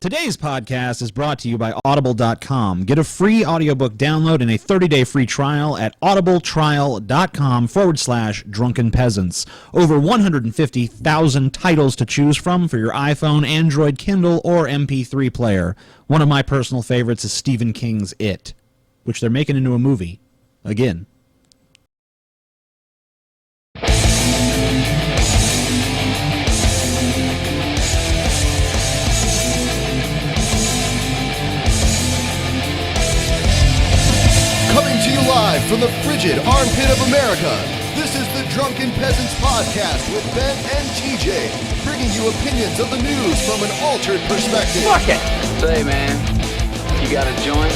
Today's podcast is brought to you by Audible.com. Get a free audiobook download and a 30-day free trial at audibletrial.com/Drunken Peasants. Over 150,000 titles to choose from for your iPhone, Android, Kindle, or MP3 player. One of my personal favorites is Stephen King's It, which they're making into a movie. Again. Coming to you live from the frigid armpit of America, this is the Drunken Peasants podcast with Ben and TJ, bringing you opinions of the news from an altered perspective. Fuck it! Say, man, you got a joint?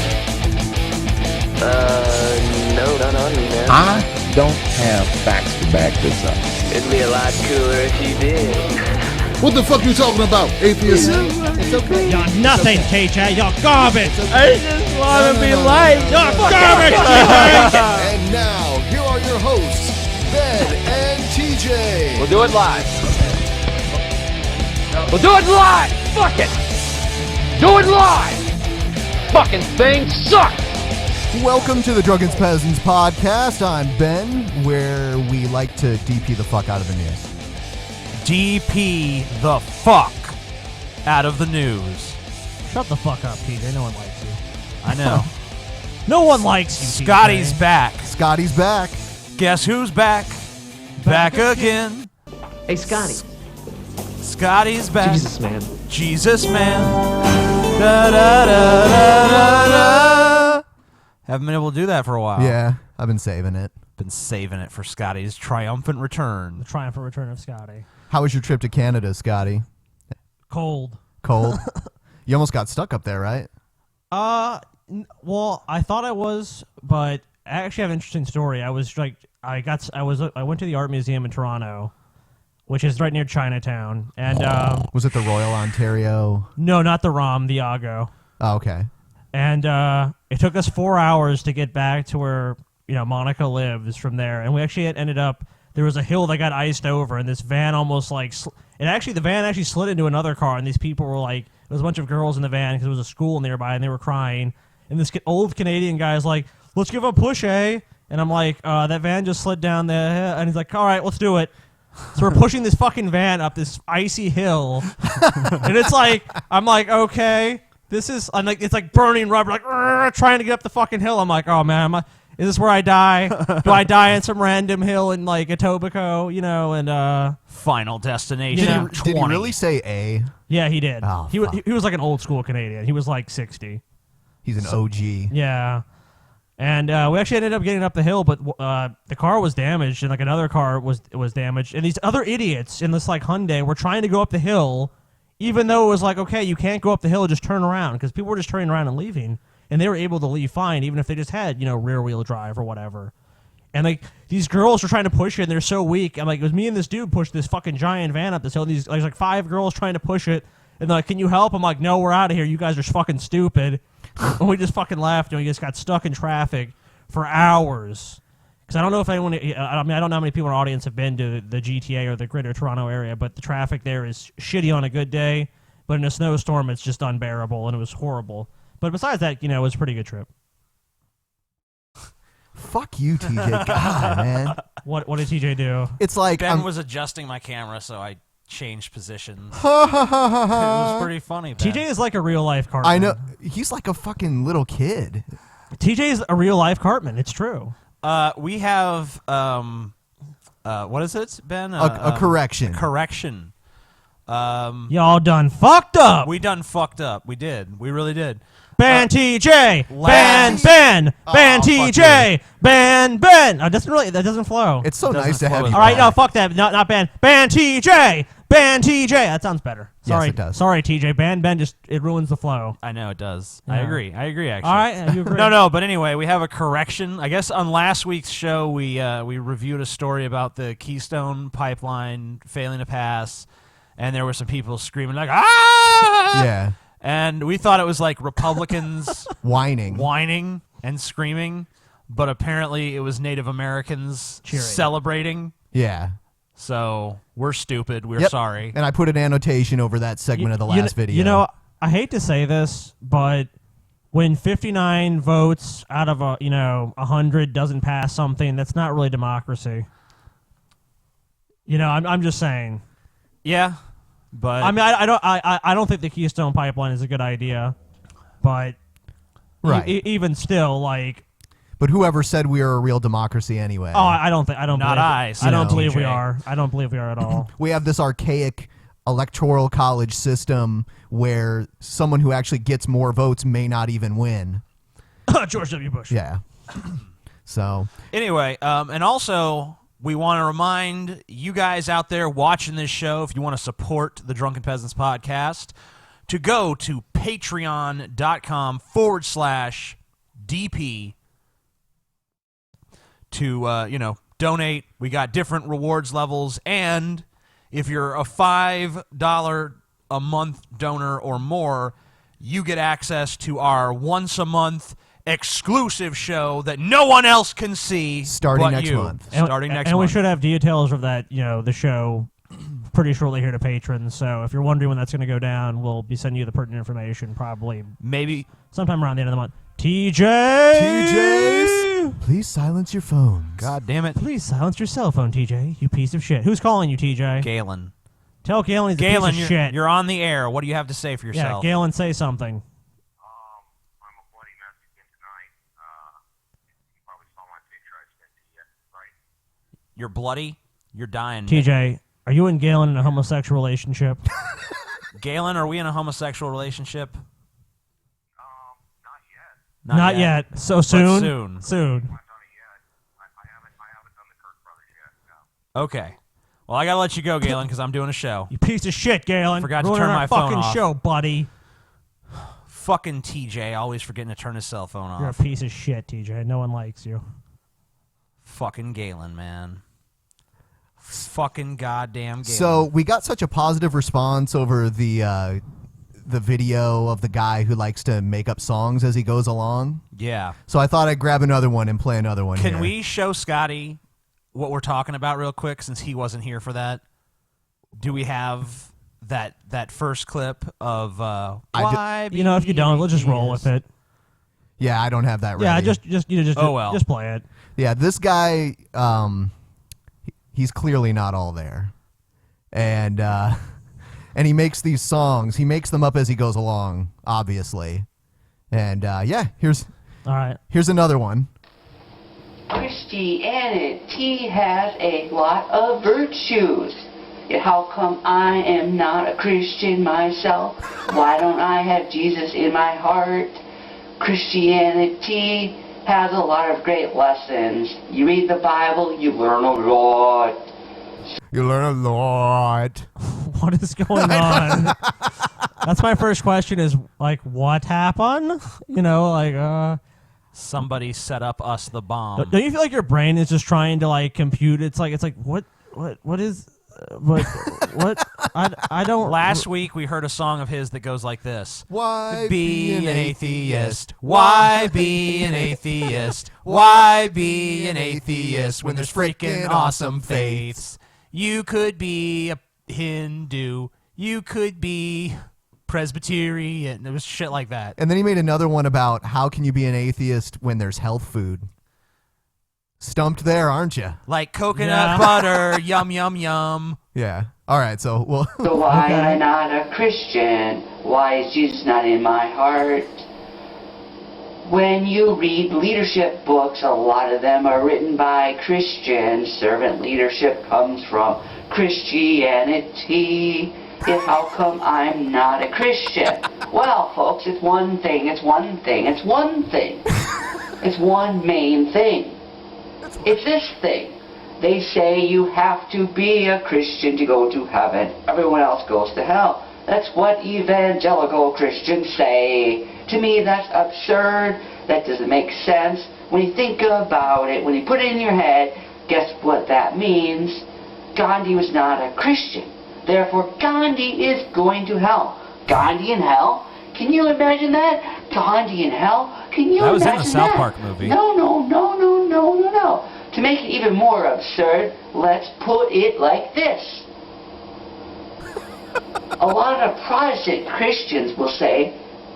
No, not on me, man. I don't have facts to back this up. It'd be a lot cooler if you did. What the fuck you talking about, atheist? It's okay. You're nothing, TJ. You're garbage. I just want to be liked. You're garbage. And now, here are your hosts, Ben and TJ. We'll do it live. We'll do it live. Fuck it. Do it live. Fucking thing sucks. Welcome to the Drunken Peasants podcast. I'm Ben, where we like to DP the fuck out of the news. DP the fuck out of the news. Shut the fuck up, TJ. No one likes you. I know. No one likes you, Scotty's TJ. back. Scotty's back. Guess who's back? Back again. Hey, Scotty. Scotty's back. Jesus, man. Jesus, man. Da, da, da, da, da, da. Haven't been able to do that for a while. Yeah, I've been saving it. Been saving it for Scotty's triumphant return. The triumphant return of Scotty. How was your trip to Canada, Scotty? Cold. Cold? You almost got stuck up there, right? Well, I thought I was, but I actually have an interesting story. I was like, I went to the art museum in Toronto, which is right near Chinatown, and Was it the Royal Ontario? no, not the ROM, the Iago. Oh, okay. And it took us 4 hours to get back to where Monica lives from there, and we actually ended up. There was a hill that got iced over, and this van almost like the van actually slid into another car, and these people were like, there was a bunch of girls in the van because there was a school nearby, and they were crying. And this old Canadian guy is like, "Let's give a push, eh?" And I'm like, "That van just slid down there," and he's like, "All right, let's do it." So we're pushing this fucking van up this icy hill, and it's like, I'm like, okay, it's like burning rubber, like trying to get up the fucking hill. I'm like, oh man, is this where I die? Do I die in some random hill in like Etobicoke, and Final destination. Yeah. Did he really say A? yeah, he did. Oh, he fuck. was like an old school Canadian. He was like 60. He's an OG. Yeah. And we actually ended up getting up the hill, but the car was damaged, and like another car was damaged. And these other idiots in this like Hyundai were trying to go up the hill, even though it was like, okay, you can't go up the hill, just turn around, because people were just turning around and leaving. And they were able to leave fine, even if they just had, rear wheel drive or whatever. And like these girls were trying to push it, and they're so weak. I'm like, it was me and this dude pushed this fucking giant van up this hill. There's like 5 girls trying to push it, and they're like, "Can you help?" I'm like, "No, we're out of here. You guys are fucking stupid." And we just fucking left, and we just got stuck in traffic for hours. Because I don't know if anyone, I don't know how many people in our audience have been to the GTA or the Greater Toronto area, but the traffic there is shitty on a good day. But in a snowstorm, it's just unbearable, and it was horrible. But besides that, it was a pretty good trip. Fuck you, TJ. God, man. What did TJ do? It's like Ben was adjusting my camera, so I changed positions. It was pretty funny, Ben. TJ is like a real life Cartman. I know. He's like a fucking little kid. TJ is a real life Cartman. It's true. We have, what is it, Ben? A correction. Correction. Y'all done fucked up. We done fucked up. We did. We really did. Ban TJ. Ban last- Ben. Ban fuck TJ. Ban Ben. That doesn't flow. It's so Doesn't nice to have flow. you All right, no, back. fuck that. Not ban. Ban TJ. Ban TJ. That sounds better. Sorry. it does. Sorry, TJ. Ban Ben it ruins the flow. I know it does. Yeah. I agree, actually. All right, you agree. No, but anyway, we have a correction. I guess on last week's show, we reviewed a story about the Keystone Pipeline failing to pass, and there were some people screaming like, "Ah!" Yeah. And we thought it was like Republicans Whining. and screaming, but apparently it was Native Americans Cheering. celebrating. Yeah. So we're stupid. We're Yep. sorry. And I put an annotation over that segment of the last video. You know, I hate to say this, but when 59 votes out of 100 doesn't pass something, that's not really democracy. I'm just saying. Yeah, but I mean, I don't think the Keystone Pipeline is a good idea, but Right. Even still, like. But whoever said we are a real democracy anyway? Oh, I don't think. I don't. Not believe I, it. I don't so believe we TJ. are. I don't believe we are at all. We have this archaic electoral college system where someone who actually gets more votes may not even win. George W. Bush. Yeah. So anyway, and also we want to remind you guys out there watching this show, if you want to support the Drunken Peasants podcast, to go to patreon.com/DP to donate. We got different rewards levels, and if you're a $5 a month donor or more, you get access to our once a month exclusive show that no one else can see Starting but next you. month. Starting next and month. we should have details of that, the show pretty shortly here to patrons. So if you're wondering when that's going to go down, we'll be sending you the pertinent information probably maybe sometime around the end of the month. TJs! please silence your phones. God damn it. Please silence your cell phone, TJ, you piece of shit. Who's calling you, TJ? Galen. Tell Galen he's a Galen, piece of shit. you're on the air. What do you have to say for Yeah, yourself? Galen, say something. I'm a bloody Mexican tonight. You probably saw my picture I sent to you, right? You're bloody. You're dying. TJ, are you and Galen in a homosexual relationship? Galen, are we in a homosexual relationship? Not yet. Not yet. So But soon? soon. Soon. I've done it yet. I haven't done the Kirk Brothers yet, no. Okay. Well, I got to let you go, Galen, because I'm doing a show. You piece of shit, Galen. Forgot to Ruining turn our my phone fucking off. show, buddy. Fucking TJ, always forgetting to turn his cell phone You're a off. piece of shit, TJ. No one likes you. Fucking Galen, man. Fucking goddamn Galen. So we got such a positive response over the video of the guy who likes to make up songs as he goes along. yeah. So I thought I'd grab another one and play another one. Can here. we show Scotty what we're talking about real quick since he wasn't here for that? Do we have that first clip of why You know, if you don't, we'll just roll with it. Yeah, I don't have that ready. Yeah, just Oh, well. just play it. Yeah, this guy, he's clearly not all there, and he makes these songs. He makes them up as he goes along, obviously, and here's All right. another one. Christianity has a lot of virtues. Yet how come I am not a Christian myself? Why don't I have Jesus in my heart? Christianity has a lot of great lessons. You read the Bible, you learn a lot. You learn a lot. What is going on? That's my first question is, like, what happened? somebody set up us the bomb? Don't you feel like your brain is just trying to, like, compute? It's like, what is, what, I don't. Last week we heard a song of his that goes like this. Why Be an atheist. Why be an atheist? Why be an atheist when there's freaking awesome faiths? You could be a Hindu. You could be Presbyterian. It was shit like that. And then he made another one about how can you be an atheist when there's health food. Stumped there, aren't you? Like coconut Yeah. butter. Yum, yum, yum. Yeah. All right. So well. So why Okay. am I not a Christian? Why is Jesus not in my heart? When you read leadership books, a lot of them are written by Christians. Servant leadership comes from Christianity. Yet how come I'm not a Christian? Well, folks, it's one thing. It's one thing. It's one thing. It's one main thing. It's this thing. They say you have to be a Christian to go to heaven. Everyone else goes to hell. That's what evangelical Christians say. To me, that's absurd. That doesn't make sense. When you think about it, when you put it in your head, guess what that means? Gandhi was not a Christian. Therefore, Gandhi is going to hell. Gandhi in hell? Can you imagine that? Gandhi in hell? Can you That was in imagine the South that? Park movie. No. To make it even more absurd, let's put it like this. A lot of Protestant Christians will say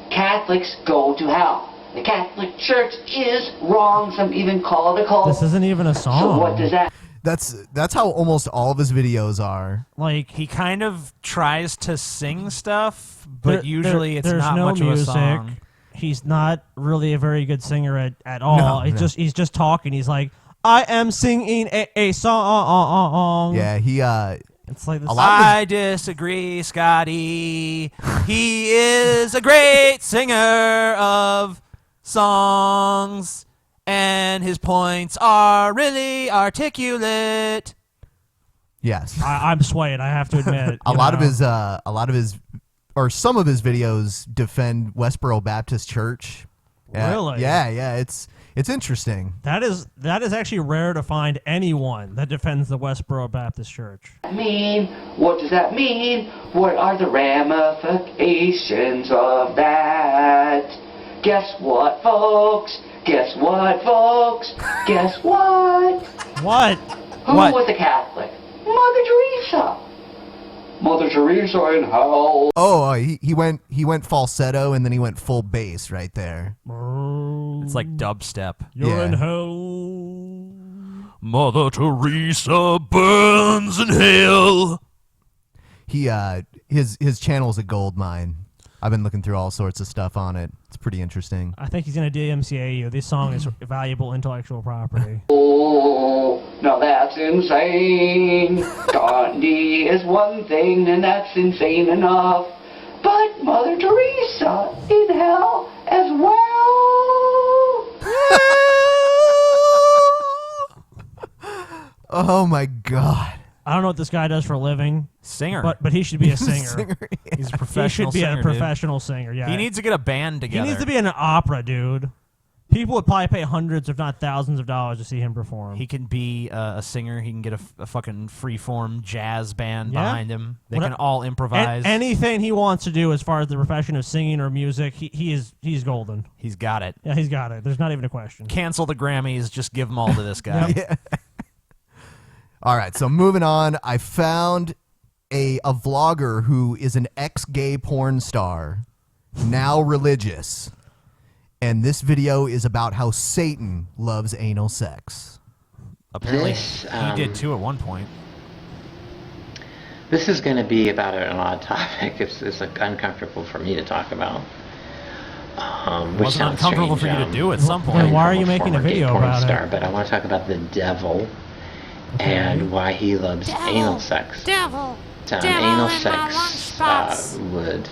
Catholics go to hell. The Catholic Church is wrong. Some even call it a cult. This isn't even a song. So what does that That's how almost all of his videos are. like? He kind of tries to sing stuff, but There- usually it's there's not no much music. of a song. He's not really a very good singer at all. No, He's just talking. He's like, I am singing a song. Yeah, he It's like this. A lot of I disagree, Scotty. He is a great singer of songs, and his points are really articulate. yes. I'm swaying. I have to admit. a lot of his or some of his videos defend Westboro Baptist Church. Really? Yeah, it's interesting. That is actually rare to find anyone that defends the Westboro Baptist Church. mean? What does that mean? What are the ramifications of that? Guess what, folks? Guess what, folks? Guess what? What? Who What? was a Catholic? Mother Teresa. Mother Teresa in hell. Oh, he went falsetto and then he went full bass right there. It's like dubstep. You're Yeah. in hell. Mother Teresa burns in hell. He his channel's a gold mine. I've been looking through all sorts of stuff on it. It's pretty interesting. I think he's gonna DMCA you. This song is valuable intellectual property. Oh, now that's insane. Gandhi is one thing, and that's insane enough. But Mother Teresa in hell as well. Oh my god. I don't know what this guy does for a living, Singer. but he should be a singer. He's a He professional should be singer, a professional singer. Yeah. Dude. He needs to get a band He together. needs to be in an opera, dude. People would probably pay hundreds, if not thousands, of dollars to see him perform. He can be a singer. He can get a fucking freeform jazz band Yeah. behind him. They What- can all improvise. Anything he wants to do as far as the profession of singing or music, he's golden. He's got it. Yeah, he's got it. There's not even a question. Cancel the Grammys. Just give them all to this guy. Yeah. All right, so moving on, I found a vlogger who is an ex-gay porn star, now religious. And this video is about how Satan loves anal sex. Apparently, This, he did too at one point. This is going to be about an odd topic. It's like uncomfortable for me to talk about. Which Wasn't sounds uncomfortable strange, for you to do at some Then point. why are I'm you a making a former gay video porn about star, it? But I want to talk about the devil and why he loves anal sex. Devil. Anal in my sex lunchbox. would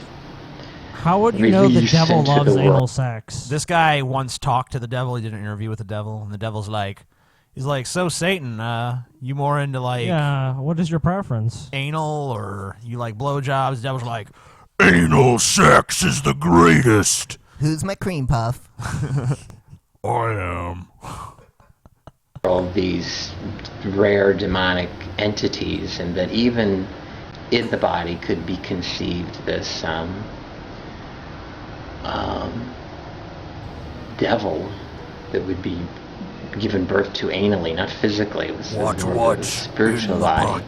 How would you know the release devil into loves the anal world. sex? This guy once talked to the devil. He did an interview with the devil, and the devil's like, he's like, so Satan, you more into like Yeah, what is your preference? anal or you like blowjobs? The devil's like, anal sex is the greatest. Who's my cream puff? I am. all these rare demonic entities, and that even in the body could be conceived this devil that would be given birth to anally, not physically. It was more of a spiritual body.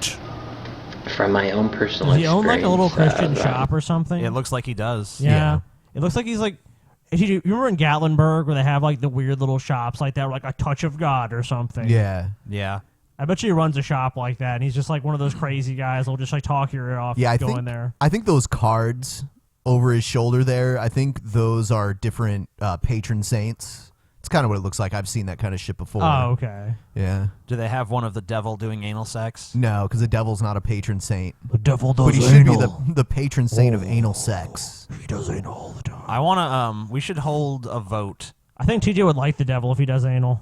From my own personal Does he own like a little experience Christian of, shop or something? It looks like he does. Yeah. It looks like he's like. You remember in Gatlinburg where they have like the weird little shops like that, like a Touch of God or something? Yeah. Yeah. I bet you he runs a shop like that, and he's just like one of those crazy guys that'll just like talk your ear off. Yeah, and go in there. I think those cards over his shoulder there, I think those are different patron saints. It's kind of what it looks like. I've seen that kind of shit before. Oh, okay. Yeah. Do they have one of the devil doing anal sex? No, because the devil's not a patron saint. The devil does But he should be the patron saint of anal sex. He does anal all the time. I want to. We should hold a vote. I think TJ would like the devil if he does anal.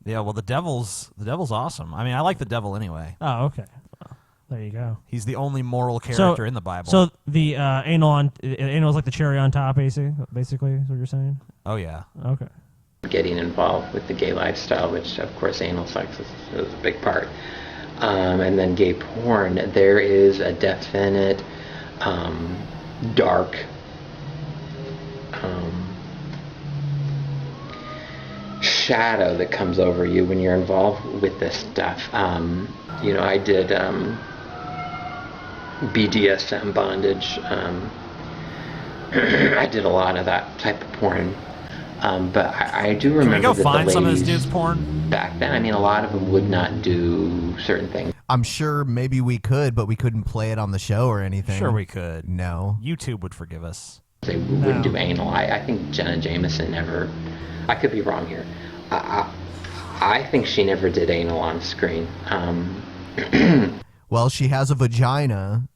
Yeah. Well, the devil's awesome. I mean, I like the devil anyway. Oh, okay. Well, there you go. He's the only moral character in the Bible. So the anal is like the cherry on top, basically, is what you're saying? Oh yeah. Okay. getting involved with the gay lifestyle, which of course anal sex is a big part. And then gay porn, there is a definite dark shadow that comes over you when you're involved with this stuff. You know, I did BDSM bondage. I did a lot of that type of porn. But I do remember Can we go that find the some of this ladies dude's porn? back then, I mean, a lot of them would not do certain things. I'm sure maybe we could, but we couldn't play it on the show or anything. Sure we could. No. YouTube would forgive us. They wouldn't do anal. I think Jenna Jameson never. I could be wrong here. I think she never did anal on screen. Well, she has a vagina,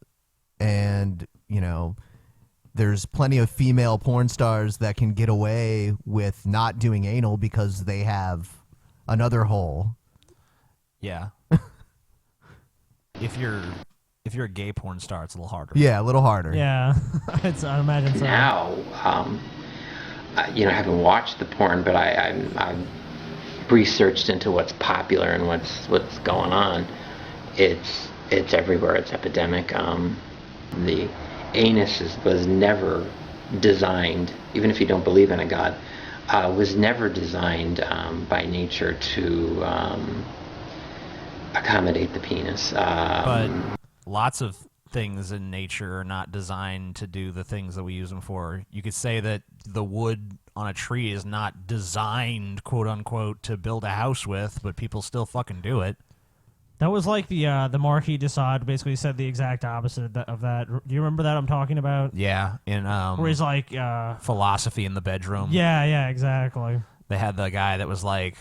and, you know, there's plenty of female porn stars that can get away with not doing anal because they have another hole. Yeah. If you're a gay porn star, it's a little harder. Yeah, a little harder. Yeah, I imagine so. Now, I haven't watched the porn, but I've researched into what's popular and what's going on. It's everywhere. It's epidemic. The anus was never designed, even if you don't believe in a god, was never designed by nature to accommodate the penis. But lots of things in nature are not designed to do the things that we use them for. You could say that the wood on a tree is not designed, quote unquote, to build a house with, but people still fucking do it. That was like the Marquis de Sade basically said the exact opposite of that. Do you remember that I'm talking about? Yeah, in where he's like Philosophy in the Bedroom. Yeah, exactly. They had the guy that was like,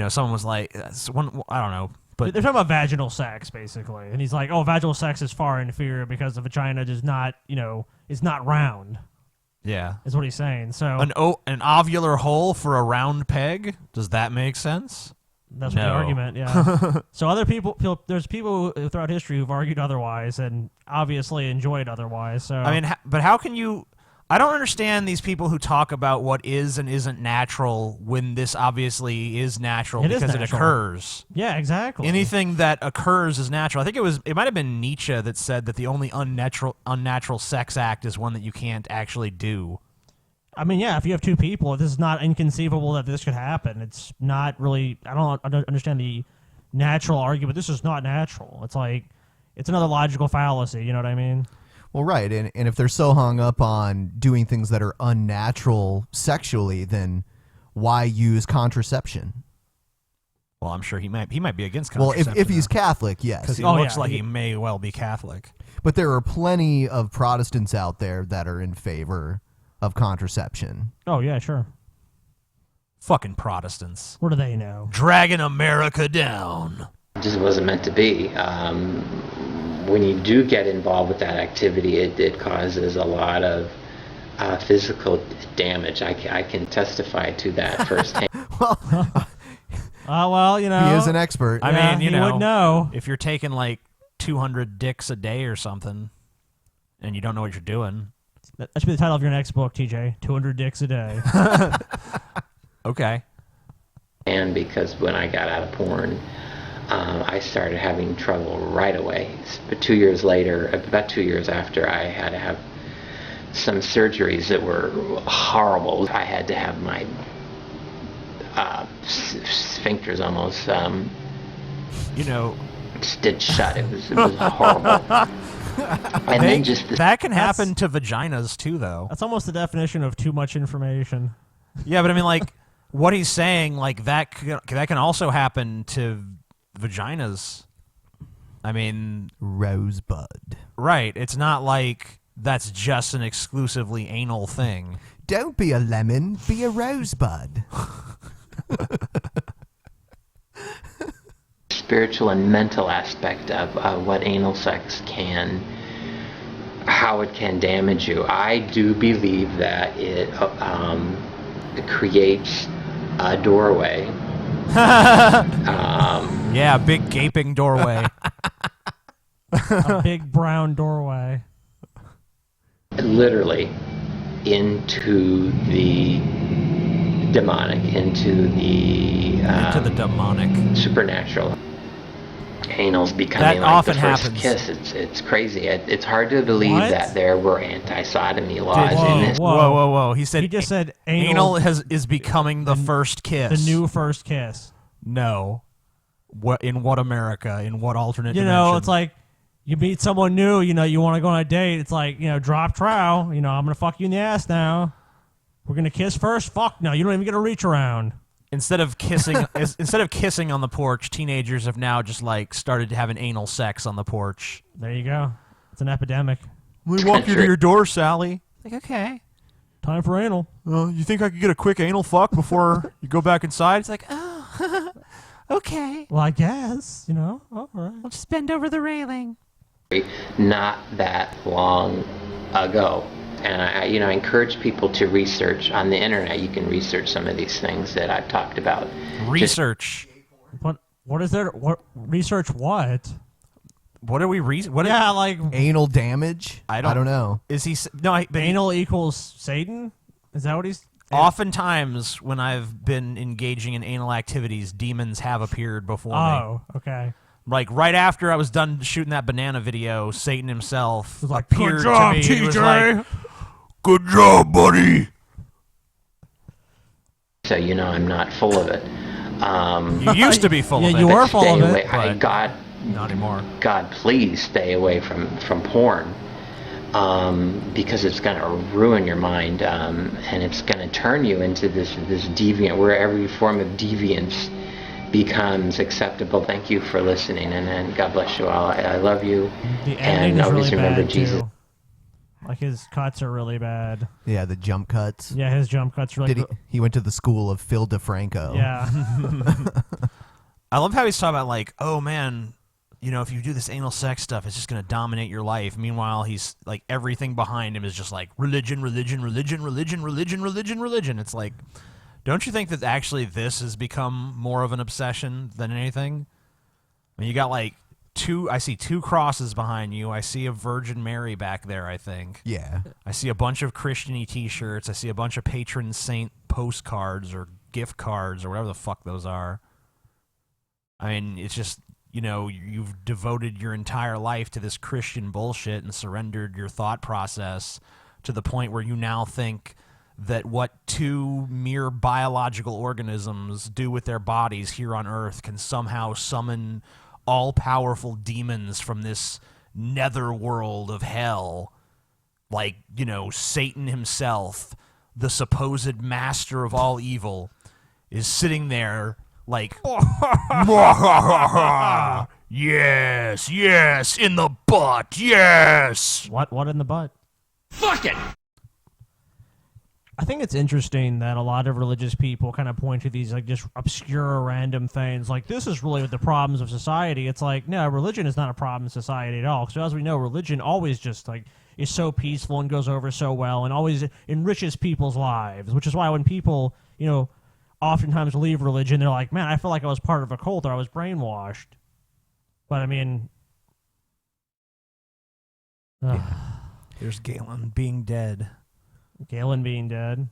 someone was like, I don't know, but they're talking about vaginal sex basically, and he's like, oh, vaginal sex is far inferior because the vagina does not, is not round. Yeah, is what he's saying. So an ovular hole for a round peg. Does that make sense? That's the argument, yeah. So other there's people throughout history who've argued otherwise and obviously enjoyed otherwise. So I mean, but how can you? I don't understand these people who talk about what is and isn't natural when this obviously is natural because it occurs. Yeah, exactly. Anything that occurs is natural. I think it might have been Nietzsche that said that the only unnatural sex act is one that you can't actually do. I mean, yeah, if you have two people, this is not inconceivable that this could happen. It's not really, I don't understand the natural argument. This is not natural. It's like, it's another logical fallacy, you know what I mean? Well, right, and if they're so hung up on doing things that are unnatural sexually, then why use contraception? Well, I'm sure he might be against contraception. Well, if he's Catholic, yes. Because he looks like he may well be Catholic. But there are plenty of Protestants out there that are in favor of contraception. Oh, yeah, sure. Fucking Protestants. What do they know? Dragging America down. It just wasn't meant to be. When you do get involved with that activity, it causes a lot of physical damage. I can testify to that firsthand. Well, he is an expert. I mean, he would know. If you're taking like 200 dicks a day or something, and you don't know what you're doing. That should be the title of your next book, TJ. 200 dicks a day. Okay. And because when I got out of porn, I started having trouble right away. But 2 years later, about 2 years after, I had to have some surgeries that were horrible. I had to have my sphincters almost, stitched shut. It was horrible. And then that can happen to vaginas too, though. That's almost the definition of too much information. Yeah, but I mean, like, what he's saying, like, that can also happen to vaginas. I mean, Rosebud. Right. It's not like that's just an exclusively anal thing. Don't be a lemon, be a rosebud. Spiritual and mental aspect of what anal sex how it can damage you. I do believe that it creates a doorway. Yeah, a big gaping doorway. A big brown doorway. Literally into the demonic, into the demonic, supernatural. Anal's becoming that like often the first happens. kiss. It's crazy. It's hard to believe that there were anti-sodomy laws Whoa, in this. Whoa. He just said anal is becoming the first kiss. The new first kiss. No. What in what America? In what alternate You dimension? know, it's like You meet someone new, you want to go on a date. It's like, drop trow. I'm going to fuck you in the ass now. We're going to kiss first? Fuck no. You don't even get a reach around. Instead of kissing on the porch, teenagers have now just like started having anal sex on the porch. There you go. It's an epidemic. We walk you to your door, Sally. Like, okay. Time for anal. You think I could get a quick anal fuck before you go back inside? It's like, oh, okay. Well, I guess, all right. I'll just bend over the railing. Not that long ago. And I encourage people to research on the internet. You can research some of these things that I've talked about. Research. What is there? What research? What? What are we like anal damage. I don't know. Is he anal equals Satan? Is that what he's? Oftentimes, when I've been engaging in anal activities, demons have appeared before me. Oh, okay. Like right after I was done shooting that banana video, Satan himself was like, appeared "Good job, to me. TJ. He was like, "Good job, buddy." So I'm not full of it. You used to be full of it. Yeah, you were full of away. it. God, not anymore. God, please stay away from porn, because it's going to ruin your mind, and it's going to turn you into this deviant, where every form of deviance becomes acceptable. Thank you for listening, and God bless you all. I love you, The and ending is always really remember bad Jesus. too. Like his cuts are really bad. Yeah, the jump cuts. Yeah, his jump cuts really. He went to the school of Phil DeFranco. Yeah. I love how he's talking about like, oh man, if you do this anal sex stuff, it's just going to dominate your life. Meanwhile, he's like, everything behind him is just like religion, religion, religion, religion, religion, religion, religion. It's like, don't you think that actually this has become more of an obsession than anything? I mean, you got like I see 2 crosses behind you. I see a Virgin Mary back there, I think. Yeah. I see a bunch of Christian-y t-shirts. I see a bunch of patron saint postcards or gift cards or whatever the fuck those are. I mean, it's just, you've devoted your entire life to this Christian bullshit and surrendered your thought process to the point where you now think that what 2 mere biological organisms do with their bodies here on Earth can somehow summon all-powerful demons from this netherworld of hell. Like, Satan himself, the supposed master of all evil, is sitting there like, yes, yes, in the butt, yes. What in the butt? Fuck it! I think it's interesting that a lot of religious people kind of point to these like just obscure random things like this is really the problems of society. It's like, no, religion is not a problem in society at all. So as we know, religion always just like is so peaceful and goes over so well and always enriches people's lives, which is why when people, oftentimes leave religion, they're like, man, I feel like I was part of a cult or I was brainwashed. But I mean, There's Galen being dead. Galen being dead.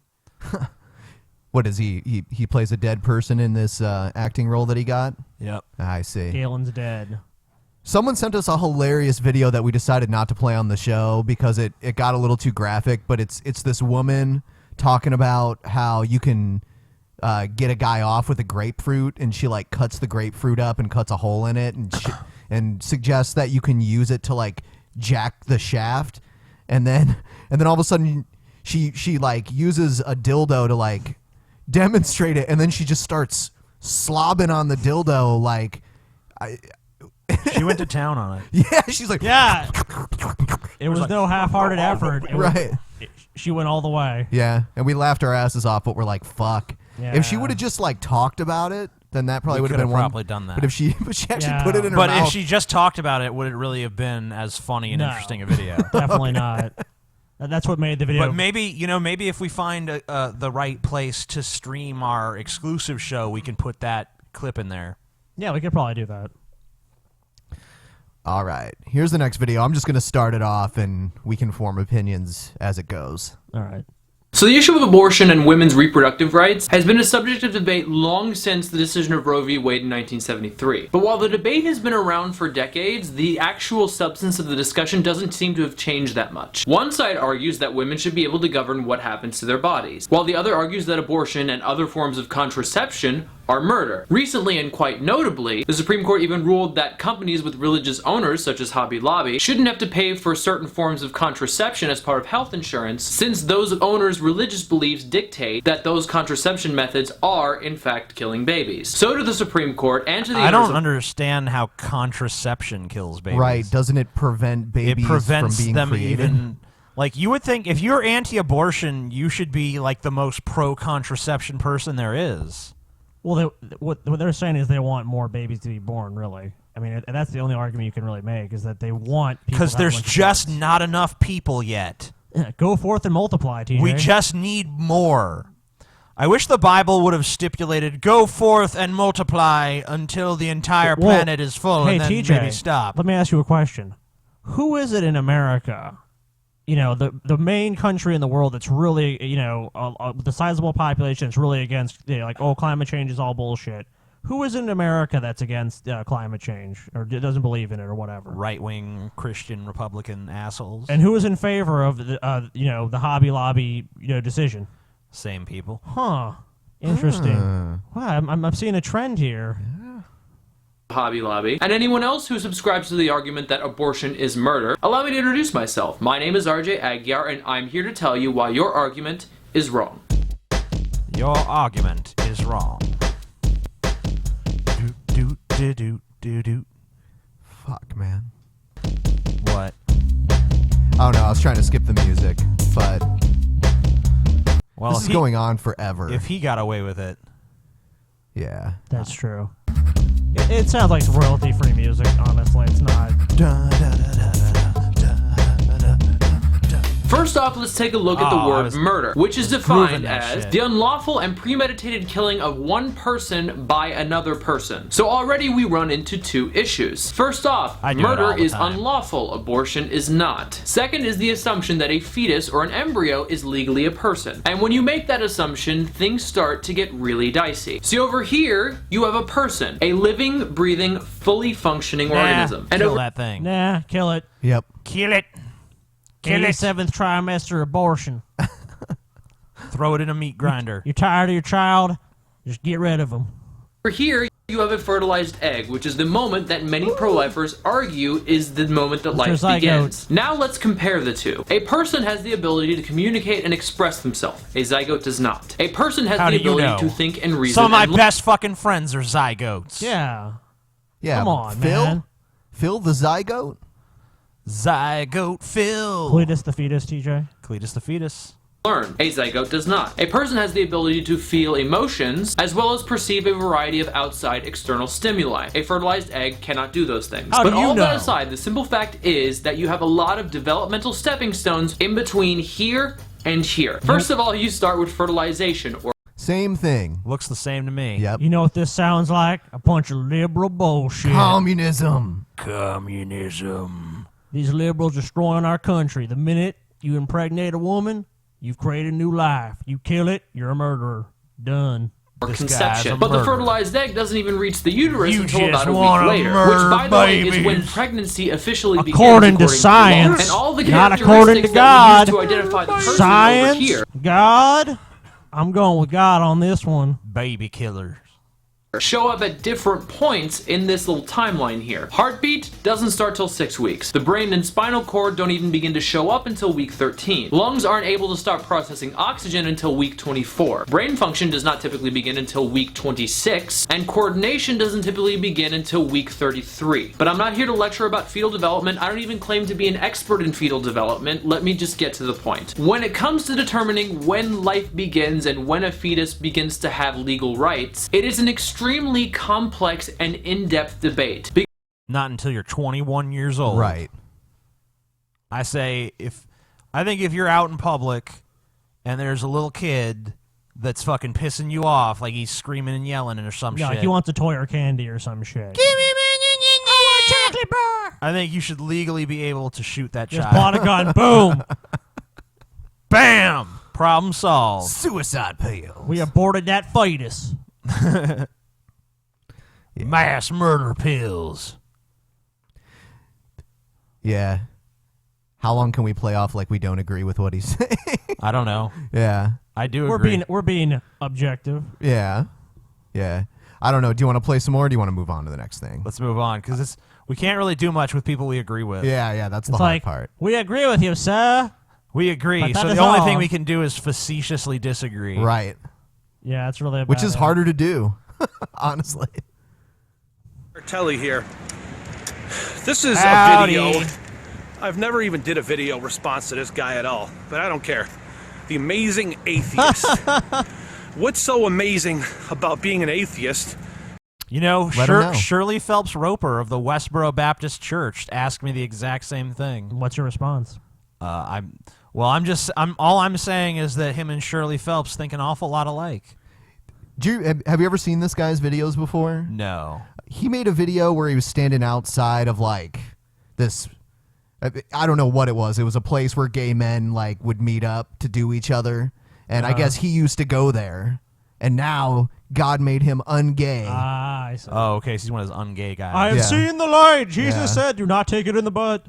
What is he? He plays a dead person in this acting role that he got? Yep. I see. Galen's dead. Someone sent us a hilarious video that we decided not to play on the show because it got a little too graphic, but it's this woman talking about how you can get a guy off with a grapefruit, and she like cuts the grapefruit up and cuts a hole in it and suggests that you can use it to like jack the shaft, and then all of a sudden she like uses a dildo to like demonstrate it, and then she just starts slobbing on the dildo like she went to town on it. Yeah, she's like, yeah. It was no half-hearted effort. Right. She went all the way. Yeah, and we laughed our asses off, but we're like, fuck. Yeah. If she would have just like talked about it, then that probably would have been one. Probably done that. But if she actually put it in her but mouth. if she just talked about it, would it really have been as funny and interesting a video? Definitely not. That's what made the video. But maybe if we find the right place to stream our exclusive show, we can put that clip in there. Yeah, we could probably do that. All right, here's the next video. I'm just going to start it off, and we can form opinions as it goes. All right. So the issue of abortion and women's reproductive rights has been a subject of debate long since the decision of Roe v. Wade in 1973. But while the debate has been around for decades, the actual substance of the discussion doesn't seem to have changed that much. One side argues that women should be able to govern what happens to their bodies, while the other argues that abortion and other forms of contraception are murder. Recently, and quite notably, the Supreme Court even ruled that companies with religious owners, such as Hobby Lobby, shouldn't have to pay for certain forms of contraception as part of health insurance, since those owners' religious beliefs dictate that those contraception methods are, in fact, killing babies. So to the Supreme Court and to the I don't understand how contraception kills babies. Right? Doesn't it prevent babies prevents from being them created? even. Like, you would think if you're anti-abortion, you should be like the most pro-contraception person there is. Well, what they're saying is they want more babies to be born, really. I mean, and that's the only argument you can really make, is that they want people Because to have there's a bunch of just kids. not enough people yet. Yeah, go forth and multiply, TJ. We just need more. I wish the Bible would have stipulated, go forth and multiply until the entire planet is full, hey, and then TJ, maybe stop. Let me ask you a question. Who is it in America, you know, the main country in the world that's really, you know, the sizable population that's really against, you know, like, oh, climate change is all bullshit? Who is in America that's against climate change or doesn't believe in it or whatever? Right-wing Christian Republican assholes. And who is in favor of the, you know, the Hobby Lobby, you know, decision? Same people. Huh. Interesting. Wow, I'm seeing a trend here. Hobby Lobby, and anyone else who subscribes to the argument that abortion is murder, allow me to introduce myself. My name is RJ Aguiar, and I'm here to tell you why your argument is wrong. Your argument is wrong. Do. Fuck, man. What? Oh no, I was trying to skip the music, but Well, this is going on forever. If he got away with it. Yeah. That's true. It sounds like royalty-free music, honestly. It's not. First off, let's take a look at the word murder, which is defined as shit. the unlawful and premeditated killing of one person by another person. So already we run into two issues. First off, I do it murder all the is time. unlawful, abortion is not. Second is the assumption that a fetus or an embryo is legally a person. And when you make that assumption, things start to get really dicey. See, over here, you have a person, a living, breathing, fully functioning organism. And kill over that thing. Nah, kill it. Yep. Kill it. Kill it. 87th trimester abortion. Throw it in a meat grinder. You're tired of your child? Just get rid of him. Over here, you have a fertilized egg, which is the moment that many pro-lifers argue is the moment that life zygote. begins. Now let's compare the two. A person has the ability to communicate and express themselves. A zygote does not. A person has How the do you ability know? to think and reason. Some of my and best fucking friends are zygotes. Yeah. Yeah. Come on, Phil? man. Phil the zygote? Zygote Phil. Cletus the fetus, TJ. Cletus the fetus. learn. A zygote does not. A person has the ability to feel emotions as well as perceive a variety of outside external stimuli. A fertilized egg cannot do those things. How But do you all that know? aside, the simple fact is that you have a lot of developmental stepping stones in between here and here. First of all, you start with fertilization, or Same thing. Looks the same to me. Yep. You know what this sounds like? A bunch of liberal bullshit. Communism. Communism. These liberals destroying our country. The minute you impregnate a woman, you've created a new life. You kill it, you're a murderer. Done. or This guy's conception. a But the murderer. fertilized egg doesn't even reach the uterus You until just about a wanna week later, murder which, by the way, is babies. when pregnancy officially begins. According to law. science, and all the not according characteristics to that we God. use to identify the person Science, over here God. I'm going with God on this one. Baby killers. show up at different points in this little timeline here. Heartbeat doesn't start till 6 weeks. The brain and spinal cord don't even begin to show up until week 13. Lungs aren't able to start processing oxygen until week 24. Brain function does not typically begin until week 26, and coordination doesn't typically begin until week 33. But I'm not here to lecture about fetal development. I don't even claim to be an expert in fetal development. Let me just get to the point. When it comes to determining when life begins and when a fetus begins to have legal rights, it is an extremely complex and in-depth debate. Not until you're 21 years old. Right. I think if you're out in public and there's a little kid that's fucking pissing you off, like he's screaming and yelling or some Yeah, shit. like he wants a toy or candy or some shit. chocolate bar. I think you should legally be able to shoot that Just child. bought a gun. Boom. Bam! Problem solved. Suicide pill. We aborted that fetus. Mass murder pills. Yeah. How long can we play off like we don't agree with what he's saying? I don't know. Yeah. I do agree. We're being objective. Yeah. Yeah. I don't know. Do you want to play some more, or do you want to move on to the next thing? Let's move on, because we can't really do much with people we agree with. Yeah, that's the It's hard like, part. we agree with you, sir. We agree. But that So is the only all. thing we can do is facetiously disagree. Right. Yeah, that's really Which bad is idea. harder to do, honestly. Telly here. This is Howdy. a video. I've never even did a video response to this guy at all, but I don't care. The amazing atheist. What's so amazing about being an atheist? You know, Let 'em know. Shirley Phelps Roper of the Westboro Baptist Church asked me the exact same thing. What's your response? I'm saying is that him and Shirley Phelps think an awful lot alike. Have you ever seen this guy's videos before? No. He made a video where he was standing outside of like this. I don't know what it was. It was a place where gay men like would meet up to do each other, and I guess he used to go there, and now God made him ungay. I see. Oh, okay. So he's one of those ungay guys. I have Yeah. seen the light. Jesus Yeah. said, "Do not take it in the butt."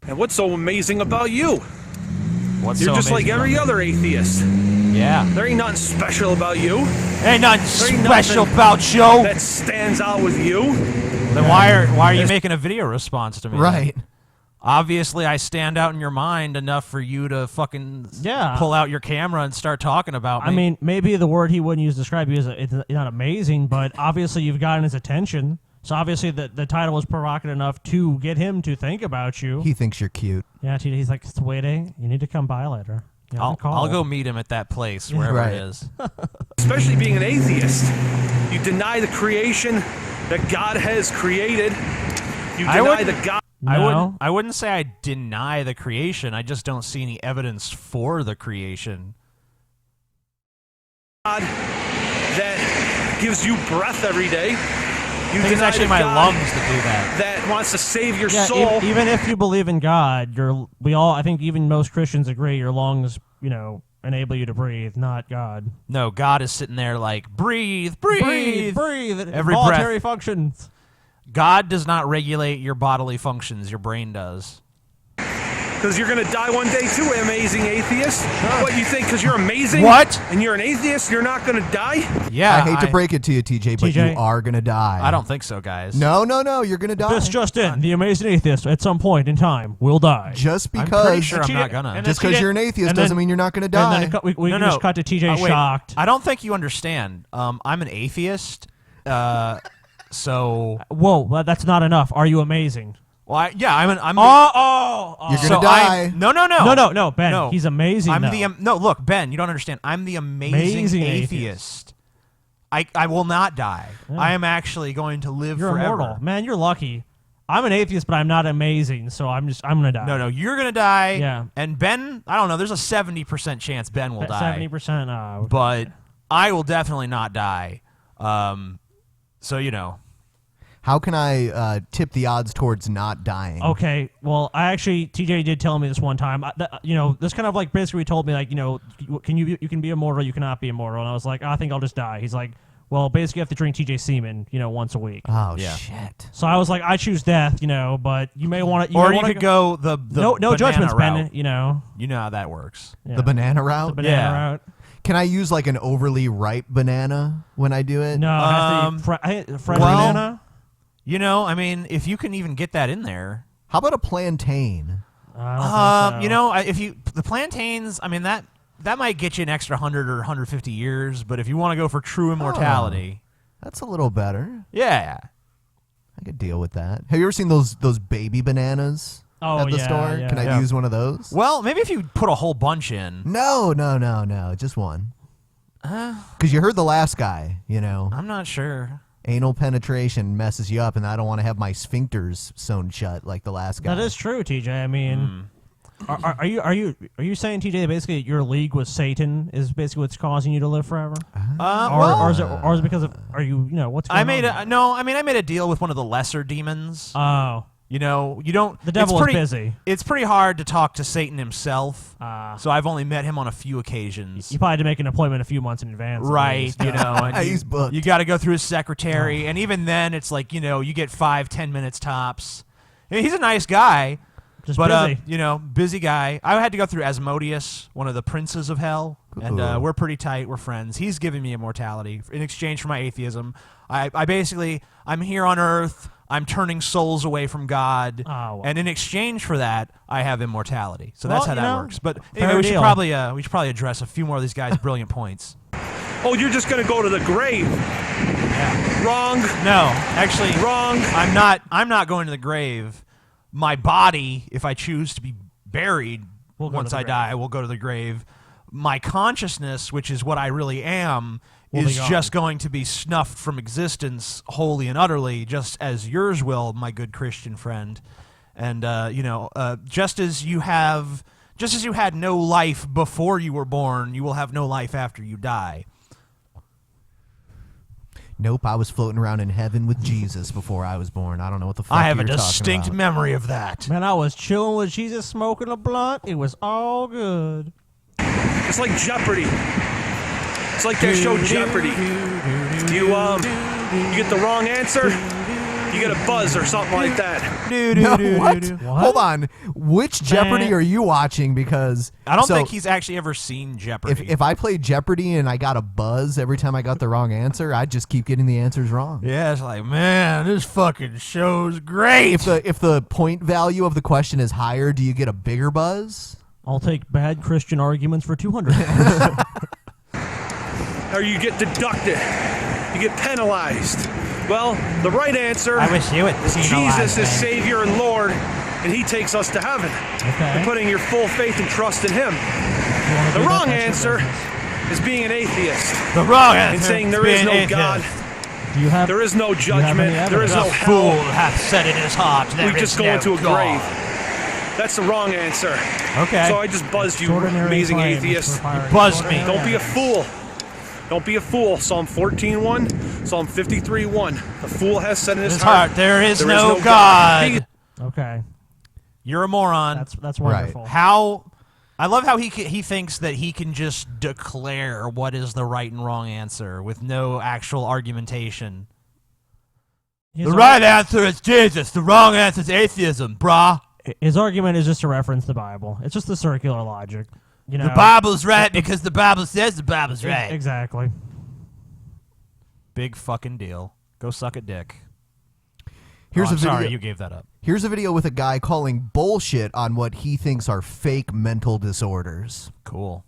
And what's so amazing about you? What's You're so just like amazing every about other atheist. it? Yeah. There ain't nothing special about you. Ain't nothing There ain't special nothing about you. that stands out with you. Then why are you making a video response to me? Right. Obviously, I stand out in your mind enough for you to fucking pull out your camera and start talking about me. I mean, maybe the word he wouldn't use to describe you is it's not amazing, but obviously you've gotten his attention. So obviously the title was provocative enough to get him to think about you. He thinks you're cute. Yeah, he's like, sweetie, you need to come by later. You have to call. I'll go meet him at that place, wherever Right. it is. Especially being an atheist. You deny the creation that God has created. You deny the God. No. I wouldn't say I deny the creation. I just don't see any evidence for the creation. God that gives you breath every day. You I think it's deny actually the my God lungs that do that. that wants to save your Yeah, soul. even if you believe in God, I think even most Christians agree your lungs, enable you to breathe, not God. No, God is sitting there like, breathe, breathe. Breathe. Every Voluntary breath. functions. God does not regulate your bodily functions. Your brain does. Because you're going to die one day too, amazing atheist. What, you think because you're amazing? What? And you're an atheist, you're not going to die? Yeah. I hate to break it to you, TJ, but TJ. you are going to die. I don't think so, guys. No, you're going to die. This just in: the amazing atheist at some point in time will die. Just I'm because pretty sure I'm not gonna. and just then because TJ you're an atheist and then- doesn't mean you're not going to And then die. we No, can just cut to TJ wait. shocked. I don't think you understand. I'm an atheist. So Whoa, well, that's not enough. Are you amazing? well, I'm You're going to so die. No, Ben. No. He's amazing. I'm though. no. Look, Ben, you don't understand. I'm the amazing atheist. I will not die. Yeah. I am actually going to live You're forever. immortal, man. You're lucky. I'm an atheist, but I'm not amazing, so I'm gonna die. No, you're gonna die. Yeah. And Ben, I don't know. There's a 70% chance Ben will die. 70%. But I will definitely not die. So How can I tip the odds towards not dying? Okay, well, TJ did tell me this one time. This kind of like basically told me like, you can be immortal, you cannot be immortal, and I was like, I think I'll just die. He's like, well, basically you have to drink TJ semen, once a week. Oh Yeah. shit! So I was like, I choose death, but you may want to, or you could go the no banana judgments, route. Ben. You know how that works. Yeah. The banana route. The banana Yeah. route. Can I use like an overly ripe banana when I do it? No, it has to be fresh well, banana. I mean, if you can even get that in there. How about a plantain? I don't think so. If you the plantains, I mean that might get you an extra 100 or 150 years, but if you want to go for true immortality, That's a little better. yeah. I could deal with that. Have you ever seen those baby bananas at the store? yeah, Can I yeah. use one of those? Well, maybe if you put a whole bunch in. No, just one. Because you heard the last guy, I'm not sure. anal penetration messes you up, and I don't want to have my sphincters sewn shut like the last guy. That is true, TJ. I mean, are you saying, TJ, that basically your league with Satan is basically what's causing you to live forever? Or is it because of what's going on? I made a deal with one of the lesser demons. Oh. You don't. The devil it's is busy. It's pretty hard to talk to Satan himself. So I've only met him on a few occasions. You probably had to make an appointment a few months in advance. Right, and He's booked. you got to go through his secretary, and even then, it's like you get 5-10 minutes tops. I mean, he's a nice guy, Just but busy. busy guy. I had to go through Asmodeus, one of the princes of hell. And Ooh. we're pretty tight. We're friends. He's giving me immortality in exchange for my atheism. I'm here on Earth. I'm turning souls away from God, and in exchange for that, I have immortality. So that's how that works. But anyway, we should probably address a few more of these guys' brilliant points. Oh, you're just gonna go to the grave? Yeah. Wrong. No, actually, wrong. I'm not going to the grave. My body, if I choose to be buried once I die, will go to the grave. My consciousness, which is what I really am, is just going to be snuffed from existence wholly and utterly, just as yours will, my good Christian friend. And just as you had no life before you were born, you will have no life after you die. Nope, I was floating around in heaven with Jesus before I was born. I don't know what the fuck I have a you're talking distinct about. memory of that. Man, I was chilling with Jesus, smoking a blunt. It was all good. It's like Jeopardy. It's like that show Jeopardy. You get the wrong answer, you get a buzz or something like that. No, what? Hold on. Which Jeopardy are you watching? Because I don't think he's actually ever seen Jeopardy. If I played Jeopardy and I got a buzz every time I got the wrong answer, I'd just keep getting the answers wrong. Yeah, it's like, man, this fucking show's great. If the point value of the question is higher, do you get a bigger buzz? I'll take bad Christian arguments for 200. Or you get deducted. You get penalized. Well, the right answer I wish you would is Jesus is Savior and Lord, and He takes us to heaven. Okay. And putting your full faith and trust in Him. The wrong answer is being an atheist. The wrong answer and saying is there is being no atheist. God. There is no judgment. There is no The hell. fool hath said in his heart, there We just is go no into a God. grave. That's the wrong answer. Okay. So I just buzzed you, Extraordinary amazing claims atheist. for firing buzzed me. Don't be a fool. Don't be a fool. Psalm 14:1, Psalm 53:1. The fool has said in his heart, there is no God. Okay. You're a moron. That's wonderful. I love how he thinks that he can just declare what is the right and wrong answer with no actual argumentation. The right answer is Jesus. The wrong answer is atheism, brah. His argument is just to reference the Bible. It's just the circular logic. You know, The Bible's right because the Bible says the Bible's right. Exactly. Big fucking deal. Go suck a dick. Here's I'm a video. sorry you gave that up. Here's a video with a guy calling bullshit on what he thinks are fake mental disorders. Cool.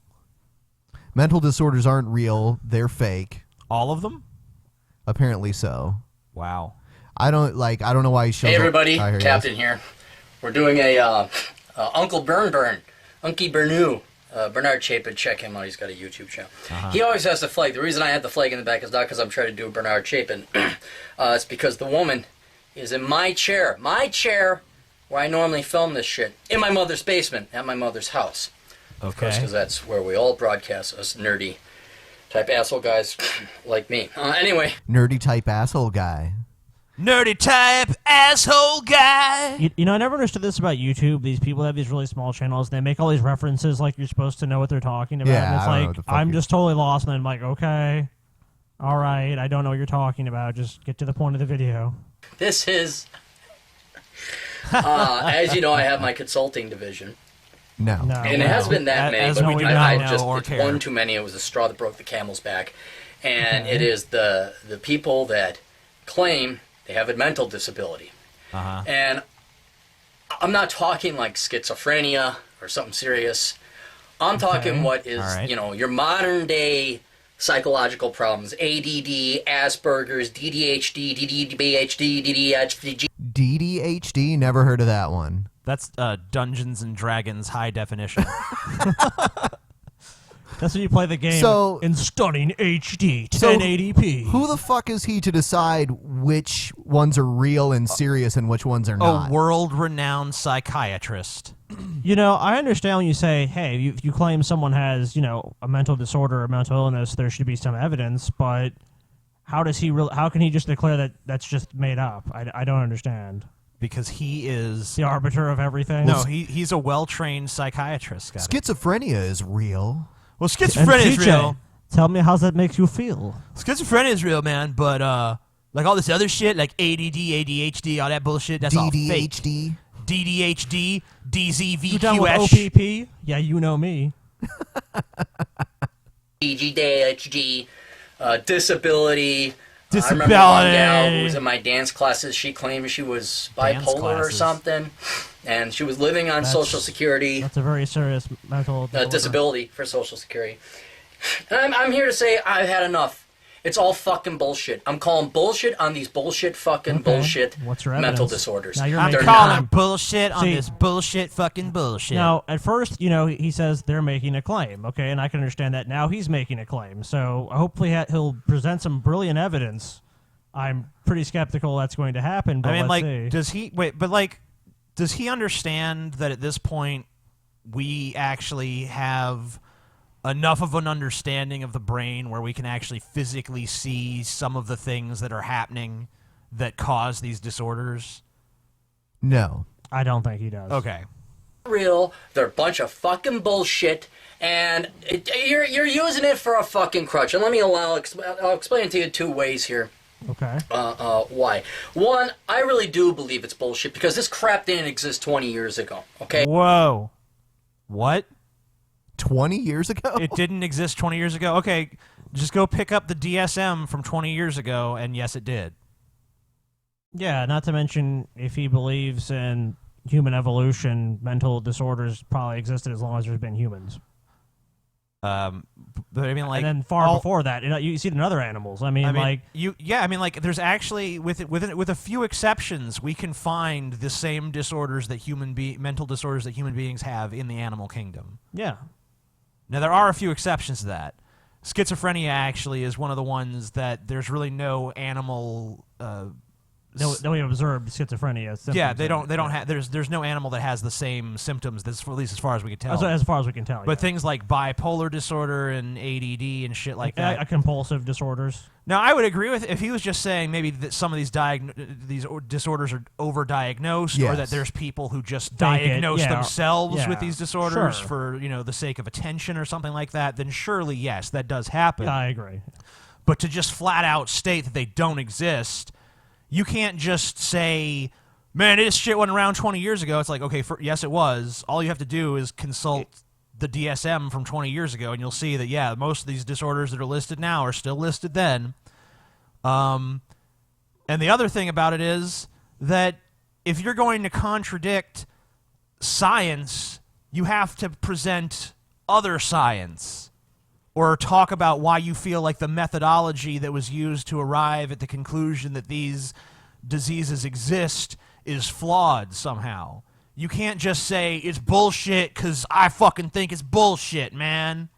Mental disorders aren't real; they're fake. All of them? Apparently so. Wow. I don't know why he shows Hey everybody, up. Captain here. We're doing a Uncle Unky Bernou. Bernard Chapin, check him out. He's got a YouTube channel. He always has the flag. The reason I have the flag in the back is not because I'm trying to do a Bernard Chapin. It's because the woman is in my chair where I normally film this shit, in my mother's basement at my mother's house. Of course, because that's where we all broadcast, us nerdy type asshole guys like me. Anyway. Nerdy type asshole guy. Nerdy type asshole guy. You know, I never understood this about YouTube. These people have these really small channels. They make all these references like you're supposed to know what they're talking about. Yeah, and it's I don't know like, what the fuck I'm just totally lost. And I'm like, okay, all right, I don't know what you're talking about. Just get to the point of the video. This is, as you know, I have my consulting division. No. And it has been that many, but it's care. one too many. It was the straw that broke the camel's back. And it is the people that claim they have a mental disability. And I'm not talking like schizophrenia or something serious. I'm talking what is, your modern day psychological problems. ADD, Asperger's, DDHD, DDHD, DDHD? Never heard of that one. That's Dungeons and Dragons high definition. That's when you play the game in stunning HD, 1080p. Who the fuck is he to decide which ones are real and serious and which ones are not? A world-renowned psychiatrist. You know, I understand when you say, hey, if you claim someone has, a mental disorder or mental illness, there should be some evidence, but how can he just declare that that's just made up? I don't understand. Because he is the arbiter of everything? No, he's a well-trained psychiatrist. Schizophrenia is real. Well, schizophrenia is real. Tell me how that makes you feel. Schizophrenia is real, man, but like all this other shit, like ADD, ADHD, all that bullshit, that's all fake. DDHD, You done with DZVQS. OPP? Yeah, you know me. ADHD, disability. I remember one Disability. gal who was in my dance classes. She claimed she was bipolar or something, and she was living on Social Security. That's a very serious mental disability for Social Security. And I'm here to say I've had enough. It's all fucking bullshit. I'm calling bullshit on these bullshit fucking bullshit What's your mental evidence? disorders. Now you're I'm making- calling bullshit on See- this bullshit fucking bullshit. Now, at first, you know, he says they're making a claim, okay, and I can understand that. Now he's making a claim, so hopefully he'll present some brilliant evidence. I'm pretty skeptical that's going to happen, but I mean, let's like, see. does he understand that at this point we actually have enough of an understanding of the brain where we can actually physically see some of the things that are happening that cause these disorders? No. I don't think he does. Okay. Real. They're a bunch of fucking bullshit, and you're using it for a fucking crutch. And let me I'll explain it to you two ways here. Okay. Why? One, I really do believe it's bullshit because this crap didn't exist 20 years ago. Okay. Whoa. What? 20 years ago? It didn't exist 20 years ago? Okay, just go pick up the DSM from 20 years ago, and yes, it did. Yeah, not to mention if he believes in human evolution, mental disorders probably existed as long as there's been humans. But I mean, like, and then far before that, you see it in other animals. There's actually with a few exceptions, we can find the same disorders that mental disorders that human beings have in the animal kingdom. Yeah. Now there are a few exceptions to that. Schizophrenia actually is one of the ones that there's really no animal. No, we observed schizophrenia. Symptoms They don't have. There's no animal that has the same symptoms. That's at least as far as we can tell. As far as we can tell. But things like bipolar disorder and ADD and shit like that. Compulsive disorders. Now, I would agree with if he was just saying maybe that some of these disorders are overdiagnosed, or that there's people who just diagnose themselves with these disorders for the sake of attention or something like that. Then surely, yes, that does happen. Yeah, I agree. But to just flat out state that they don't exist. You can't just say, man, this shit wasn't around 20 years ago. It's like, okay, yes, it was. All you have to do is consult the DSM from 20 years ago, and you'll see that, yeah, most of these disorders that are listed now are still listed then. And the other thing about it is that if you're going to contradict science, you have to present other science. Or talk about why you feel like the methodology that was used to arrive at the conclusion that these diseases exist is flawed somehow. You can't just say it's bullshit because I fucking think it's bullshit, man.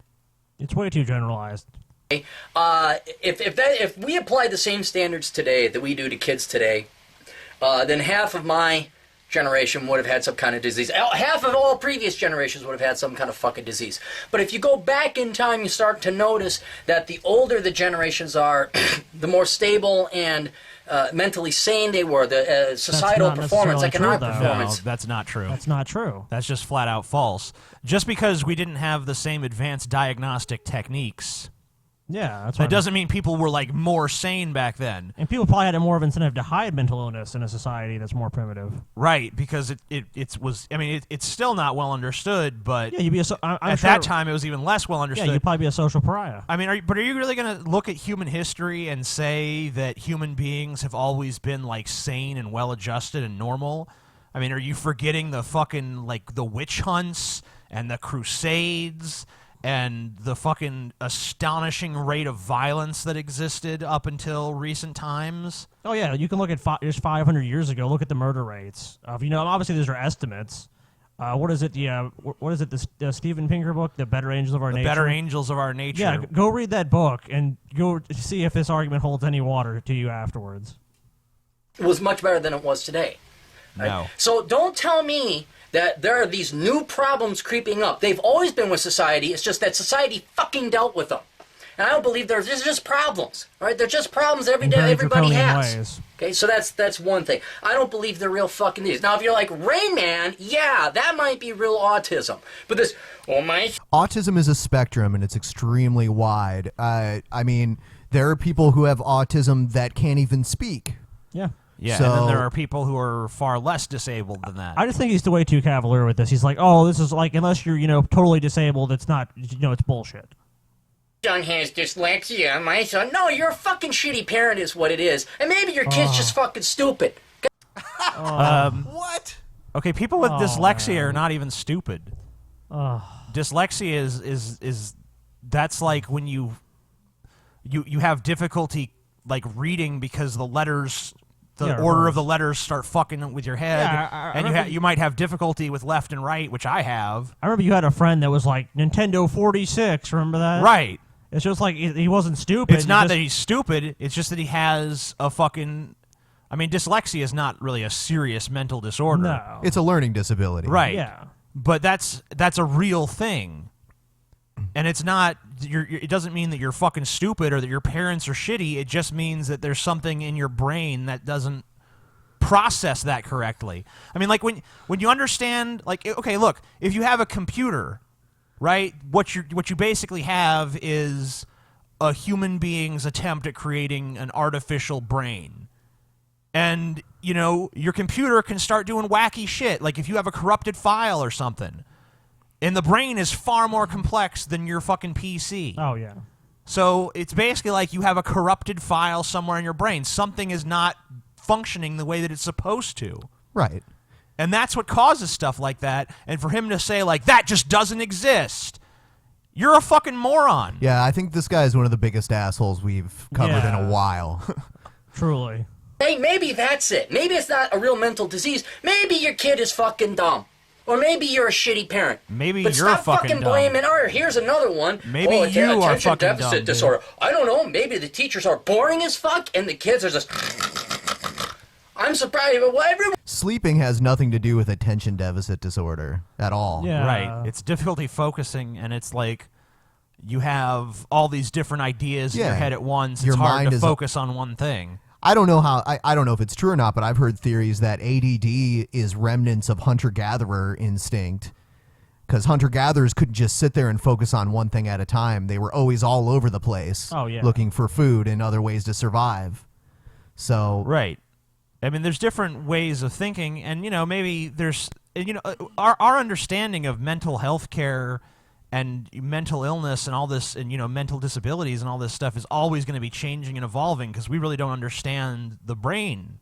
It's way too generalized. If we apply the same standards today that we do to kids today, then half of my generation would have had some kind of disease. Half of all previous generations would have had some kind of fucking disease. But if you go back in time, you start to notice that the older the generations are, the more stable and mentally sane they were. The societal performance, economic performance. No, that's not true. That's not true. That's just flat out false. Just because we didn't have the same advanced diagnostic techniques. Yeah, that's that doesn't mean people were like more sane back then. And people probably had more of an incentive to hide mental illness in a society that's more primitive. Right, because it's still not well understood, but yeah, you'd be at that time it was even less well understood. Yeah, you'd probably be a social pariah. I mean, are you really going to look at human history and say that human beings have always been like sane and well adjusted and normal? I mean, are you forgetting the fucking like the witch hunts and the crusades and the fucking astonishing rate of violence that existed up until recent times? Oh yeah, you can look at just 500 years ago. Look at the murder rates. Obviously these are estimates. What is it? The Steven Pinker book, The Better Angels of Our Nature. The Better Angels of Our Nature. Yeah, go read that book and go see if this argument holds any water to you afterwards. It was much better than it was today. Right? No. So don't tell me that there are these new problems creeping up. They've always been with society. It's just that society fucking dealt with them. And I don't believe there's just problems, right? They're just problems everybody has. Ways. Okay, so that's one thing. I don't believe they're real fucking these. Now, if you're like Rain Man, yeah, that might be real autism. But this, autism is a spectrum, and it's extremely wide. I mean, there are people who have autism that can't even speak. Yeah. Yeah, and then there are people who are far less disabled than that. I just think he's way too cavalier with this. He's like, oh, this is like, unless you're, totally disabled, it's not, it's bullshit. son has dyslexia. My son, no, you're a fucking shitty parent is what it is. And maybe your kid's just fucking stupid. What? Okay, people with dyslexia are not even stupid. Dyslexia is that's like when you have difficulty like reading because the letters, the order of the letters start fucking with your head, and you might have difficulty with left and right, which I have. I remember you had a friend that was like Nintendo 46. Remember that? Right. It's just like he wasn't stupid. It's not that he's stupid. It's just that he has a fucking. I mean, dyslexia is not really a serious mental disorder. No. It's a learning disability. Right. Yeah. But that's a real thing. And it's not. It doesn't mean that you're fucking stupid or that your parents are shitty. It just means that there's something in your brain that doesn't process that correctly. I mean, like when you understand, like, okay, look, if you have a computer, right? What you basically have is a human being's attempt at creating an artificial brain. And, you know, your computer can start doing wacky shit, like if you have a corrupted file or something. And the brain is far more complex than your fucking PC. Oh, yeah. So it's basically like you have a corrupted file somewhere in your brain. Something is not functioning the way that it's supposed to. Right. And that's what causes stuff like that. And for him to say, like, that just doesn't exist, you're a fucking moron. Yeah, I think this guy is one of the biggest assholes we've covered in a while. Truly. Hey, maybe that's it. Maybe it's not a real mental disease. Maybe your kid is fucking dumb. Or maybe you're a shitty parent. Maybe but you're stop fucking blaming dumb. her. Here's another one. Maybe you are attention fucking deficit dumb, dude. disorder. I don't know. Maybe the teachers are boring as fuck, and the kids are just. I'm surprised. But everyone. Sleeping has nothing to do with attention deficit disorder at all. Yeah. Right. It's difficulty focusing, and it's like you have all these different ideas in your head at once. Your It's hard mind to is focus on one thing. I don't know how. I don't know if it's true or not, but I've heard theories that ADD is remnants of hunter-gatherer instinct. Because hunter-gatherers couldn't just sit there and focus on one thing at a time. They were always all over the place, looking for food and other ways to survive. So Right. I mean, there's different ways of thinking, and, you know, maybe there's, you know, our understanding of mental health care and mental illness and all this, and, you know, mental disabilities and all this stuff is always going to be changing and evolving because we really don't understand the brain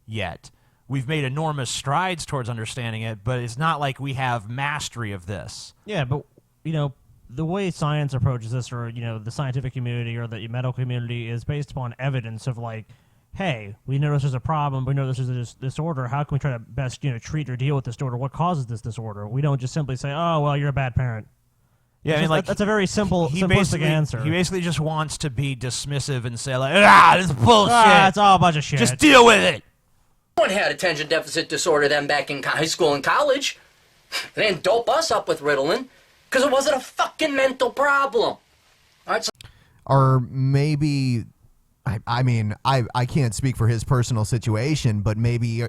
yet. We've made enormous strides towards understanding it, but it's not like we have mastery of this. Yeah, but, you know, the way science approaches this, or, you know, the scientific community or the medical community, is based upon evidence of, like, hey, we know this is a problem, we know this is a disorder, how can we try to best, you know, treat or deal with this disorder? What causes this disorder? We don't just simply say, oh, well, you're a bad parent. Yeah, I mean, like, that's a very simplistic answer. He basically just wants to be dismissive and say, like, this is bullshit. It's all a bunch of shit. Just deal with it. Everyone had attention deficit disorder then back in high school and college. They didn't dope us up with Ritalin because it wasn't a fucking mental problem. All right, so or maybe, I mean, I can't speak for his personal situation, but maybe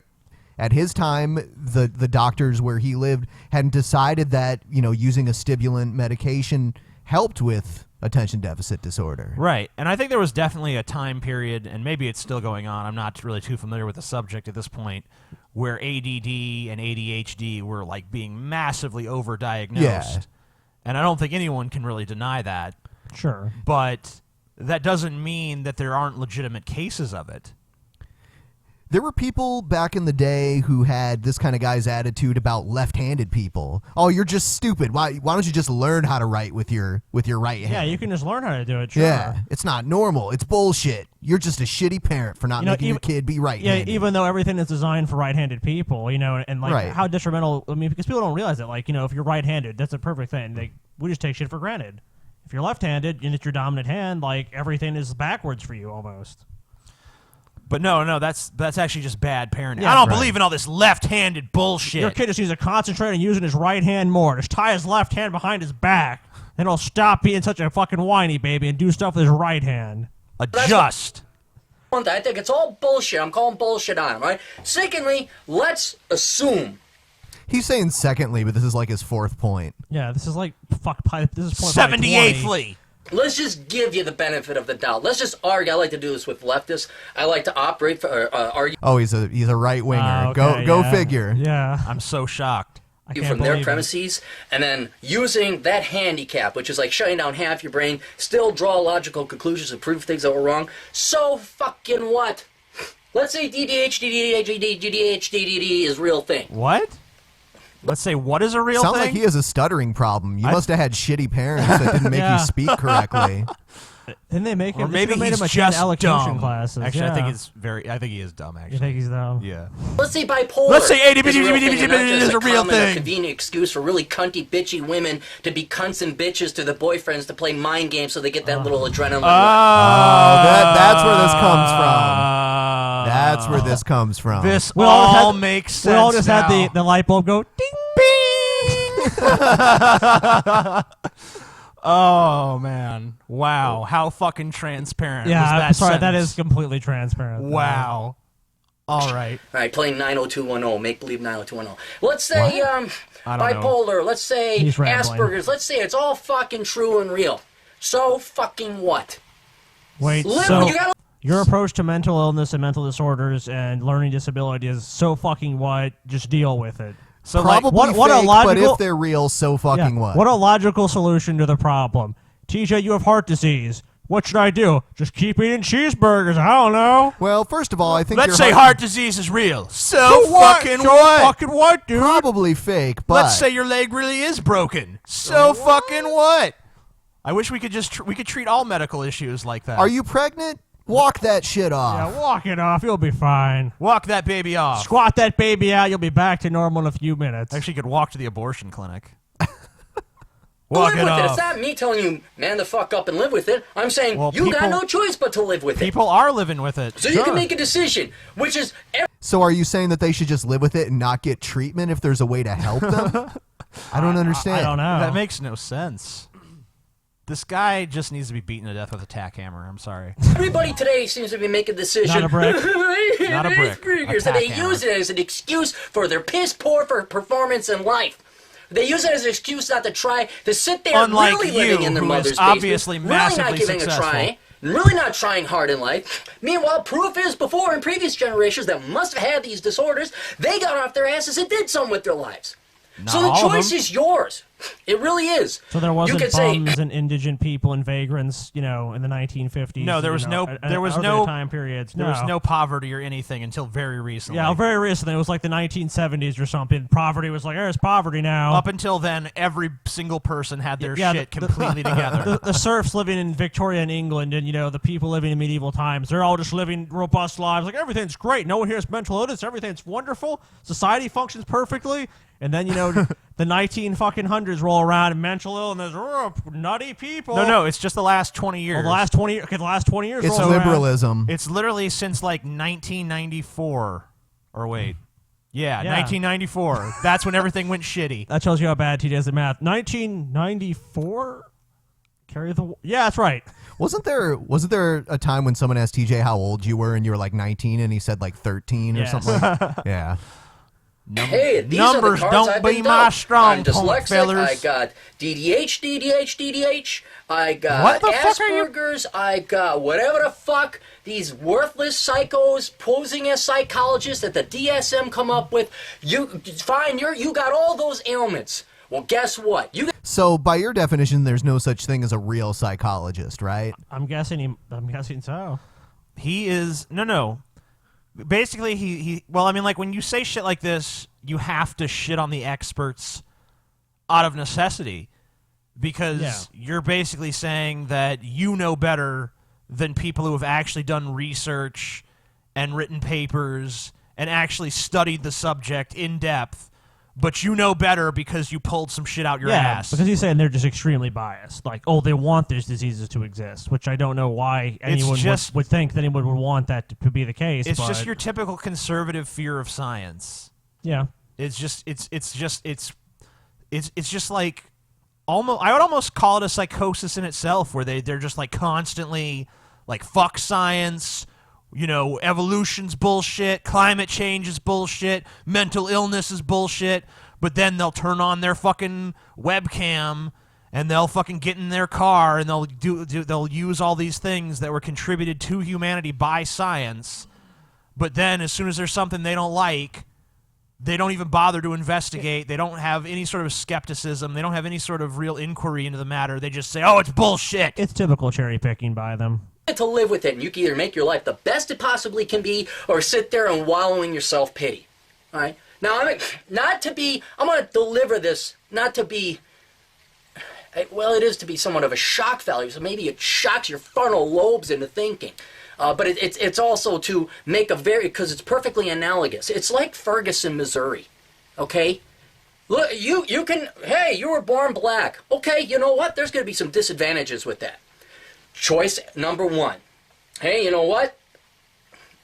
at his time, the doctors where he lived hadn't decided that, you know, using a stimulant medication helped with attention deficit disorder. Right. And I think there was definitely a time period, and maybe it's still going on, I'm not really too familiar with the subject at this point, where ADD and ADHD were like being massively overdiagnosed. Yeah. And I don't think anyone can really deny that. Sure. But that doesn't mean that there aren't legitimate cases of it. There were people back in the day who had this kind of guy's attitude about left-handed people. Oh, you're just stupid. Why don't you just learn how to write with your right hand? Yeah, you can just learn how to do it, sure. Yeah, it's not normal. It's bullshit. You're just a shitty parent for not making your kid be right-handed. Yeah, even though everything is designed for right-handed people, you know, and like Right. how detrimental. I mean, because people don't realize it. Like, you know, if you're right-handed, that's a perfect thing. We just take shit for granted. If you're left-handed and it's your dominant hand, like everything is backwards for you almost. But no, that's actually just bad parenting. Yeah, I don't right. believe in all this left-handed bullshit. Your kid just needs to concentrate on using his right hand more. Just tie his left hand behind his back, and he'll stop being such a fucking whiny baby and do stuff with his right hand. Adjust. I think it's all bullshit. I'm calling bullshit on him, right? Secondly, let's assume. He's saying secondly, but this is like his fourth point. Yeah, this is like this is point 78thly. Let's just give you the benefit of the doubt. Let's just argue. I like to do this with leftists. I like to operate for argue. Oh, he's a right winger. Okay, Go yeah. figure. Yeah, I'm so shocked. you from their premises, and then using that handicap, which is like shutting down half your brain, still draw logical conclusions and prove things that were wrong. So fucking what? Let's say DDHD is a real thing. What? Let's say what is a real Sounds thing? like he has a stuttering problem. You must have had shitty parents that didn't make you speak correctly. Didn't they make him? Or maybe made he's him just elocution dumb. classes. Actually, yeah. I think he is dumb. Actually, You think he's dumb? Yeah. Let's say bipolar. Let's say is a real thing, and not is just a real common or thing. convenient excuse for really cunty, bitchy women to be cunts and bitches to the boyfriends to play mind games so they get that little adrenaline. That's where this comes from. That's where this comes from. This all makes sense. We all just now. had the light bulb go ding. Oh man! Wow, how fucking transparent was that I'm sorry, that sentence? is completely transparent. Wow. All right. All right, playing 90210, make believe 90210. Let's say I don't know. bipolar. Let's say He's rambling. Asperger's. Let's say it's all fucking true and real. So fucking what? Wait, Literally, so you gotta- your approach to mental illness and mental disorders and learning disability is so fucking what? Just deal with it. So Probably what a fake, logical, but if they're real, so fucking what? What a logical solution to the problem. TJ, you have heart disease. What should I do? Just keep eating cheeseburgers. I don't know. Well, first of all, I think let's your say heart disease is real. So what? fucking So what? fucking what, dude? Probably fake, but Let's say your leg really is broken. So fucking what? I wish we could just we could treat all medical issues like that. are you pregnant? Walk that shit off. Yeah, walk it off. You'll be fine. Walk that baby off. Squat that baby out. You'll be back to normal in a few minutes. Actually, you could walk to the abortion clinic. live Walk it with it. It's off. not me telling you, man, the fuck up and live with it. I'm saying Well, you got people- no choice but to live with it. People are living with it. So you can make a decision, which is So are you saying that they should just live with it and not get treatment if there's a way to help them? I don't understand. I don't know. That makes no sense. This guy just needs to be beaten to death with a tack hammer. I'm sorry. everybody today seems to be making a decision. Not a brick. Not a brick. A So they tack hammer. use it as an excuse for their piss poor for performance in life. They use it as an excuse not to try to sit there Unlike really you, living in their who mother's is obviously basement, really not massively giving successful. a try, really not trying hard in life. Meanwhile, proof is before in previous generations that must have had these disorders, they got off their asses and did something with their lives. So the all of choice them. is yours. It really is. So there You wasn't could say, bums and indigent people and vagrants, in the 1950s. No, there was no. There was other no time periods. There was no poverty or anything until very recently. Yeah, very recently. It was like the 1970s or something. Poverty was like, there's poverty now. Up until then, every single person had their Yeah, shit completely together. The serfs living in Victorian England and, the people living in medieval times, they're all just living robust lives. Like, everything's great. No one here has mental illness. Everything's wonderful. Society functions perfectly. And then, the 1900s roll around and mental illness, nutty people. No, it's just the last 20 years. Oh, the last 20 years. It's roll around. liberalism. It's literally since like 1994. Or wait. Yeah, 1994. That's when everything went shitty. That tells you how bad TJ is at math. 1994? Carry the... Yeah, that's right. Wasn't there a time when someone asked TJ how old you were and you were like 19 and he said like 13 or Yes. something? Yeah. hey, these Numbers are the cards don't I've be been my dealt. strong I'm point, dyslexic. fellers. I got DDH. I got What the fuck are you- Asperger's. I got whatever the fuck these worthless psychos posing as psychologists that the DSM come up with. You got all those ailments. Well, guess what? So by your definition, there's no such thing as a real psychologist, right? I'm guessing so. He is... No. Basically, he well, I mean, like, when you say shit like this, you have to shit on the experts out of necessity, because you're basically saying that you know better than people who have actually done research and written papers and actually studied the subject in depth, but you know better because you pulled some shit out your ass. Because he's saying they're just extremely biased. Like, they want these diseases to exist, which I don't know why anyone would think that anyone would want that to be the case. It's but just your typical conservative fear of science. Yeah. It's just like almost, I would almost call it a psychosis in itself, where they're just like constantly like, fuck science, evolution's bullshit, climate change is bullshit, mental illness is bullshit, but then they'll turn on their fucking webcam and they'll fucking get in their car and they'll use all these things that were contributed to humanity by science, but then as soon as there's something they don't like, They don't even bother to investigate. They don't have any sort of skepticism. They don't have any sort of real inquiry into the matter. They just say, oh, it's bullshit. It's typical cherry picking by them. To live with it, and you can either make your life the best it possibly can be or sit there and wallow in your self-pity. All right? Now, I'm going to deliver this, not to be, well, it is to be somewhat of a shock value, so maybe it shocks your frontal lobes into thinking. But it's also to make because it's perfectly analogous. It's like Ferguson, Missouri, okay? Look, you were born black. Okay, you know what? There's going to be some disadvantages with that. Choice number one. Hey, you know what?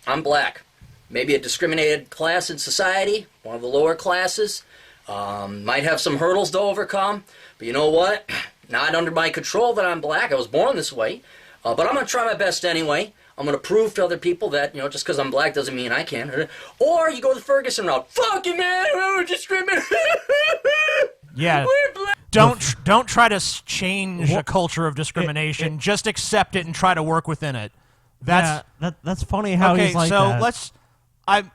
I'm black. Maybe a discriminated class in society, one of the lower classes. Might have some hurdles to overcome. But you know what? Not under my control that I'm black. I was born this way. But I'm going to try my best anyway. I'm going to prove to other people that, just because I'm black doesn't mean I can. Or you go the Ferguson route. Fuck you, man. We're discriminated. Yeah. Don't try to change a culture of discrimination. Just accept it and try to work within it. That's funny how he's like that.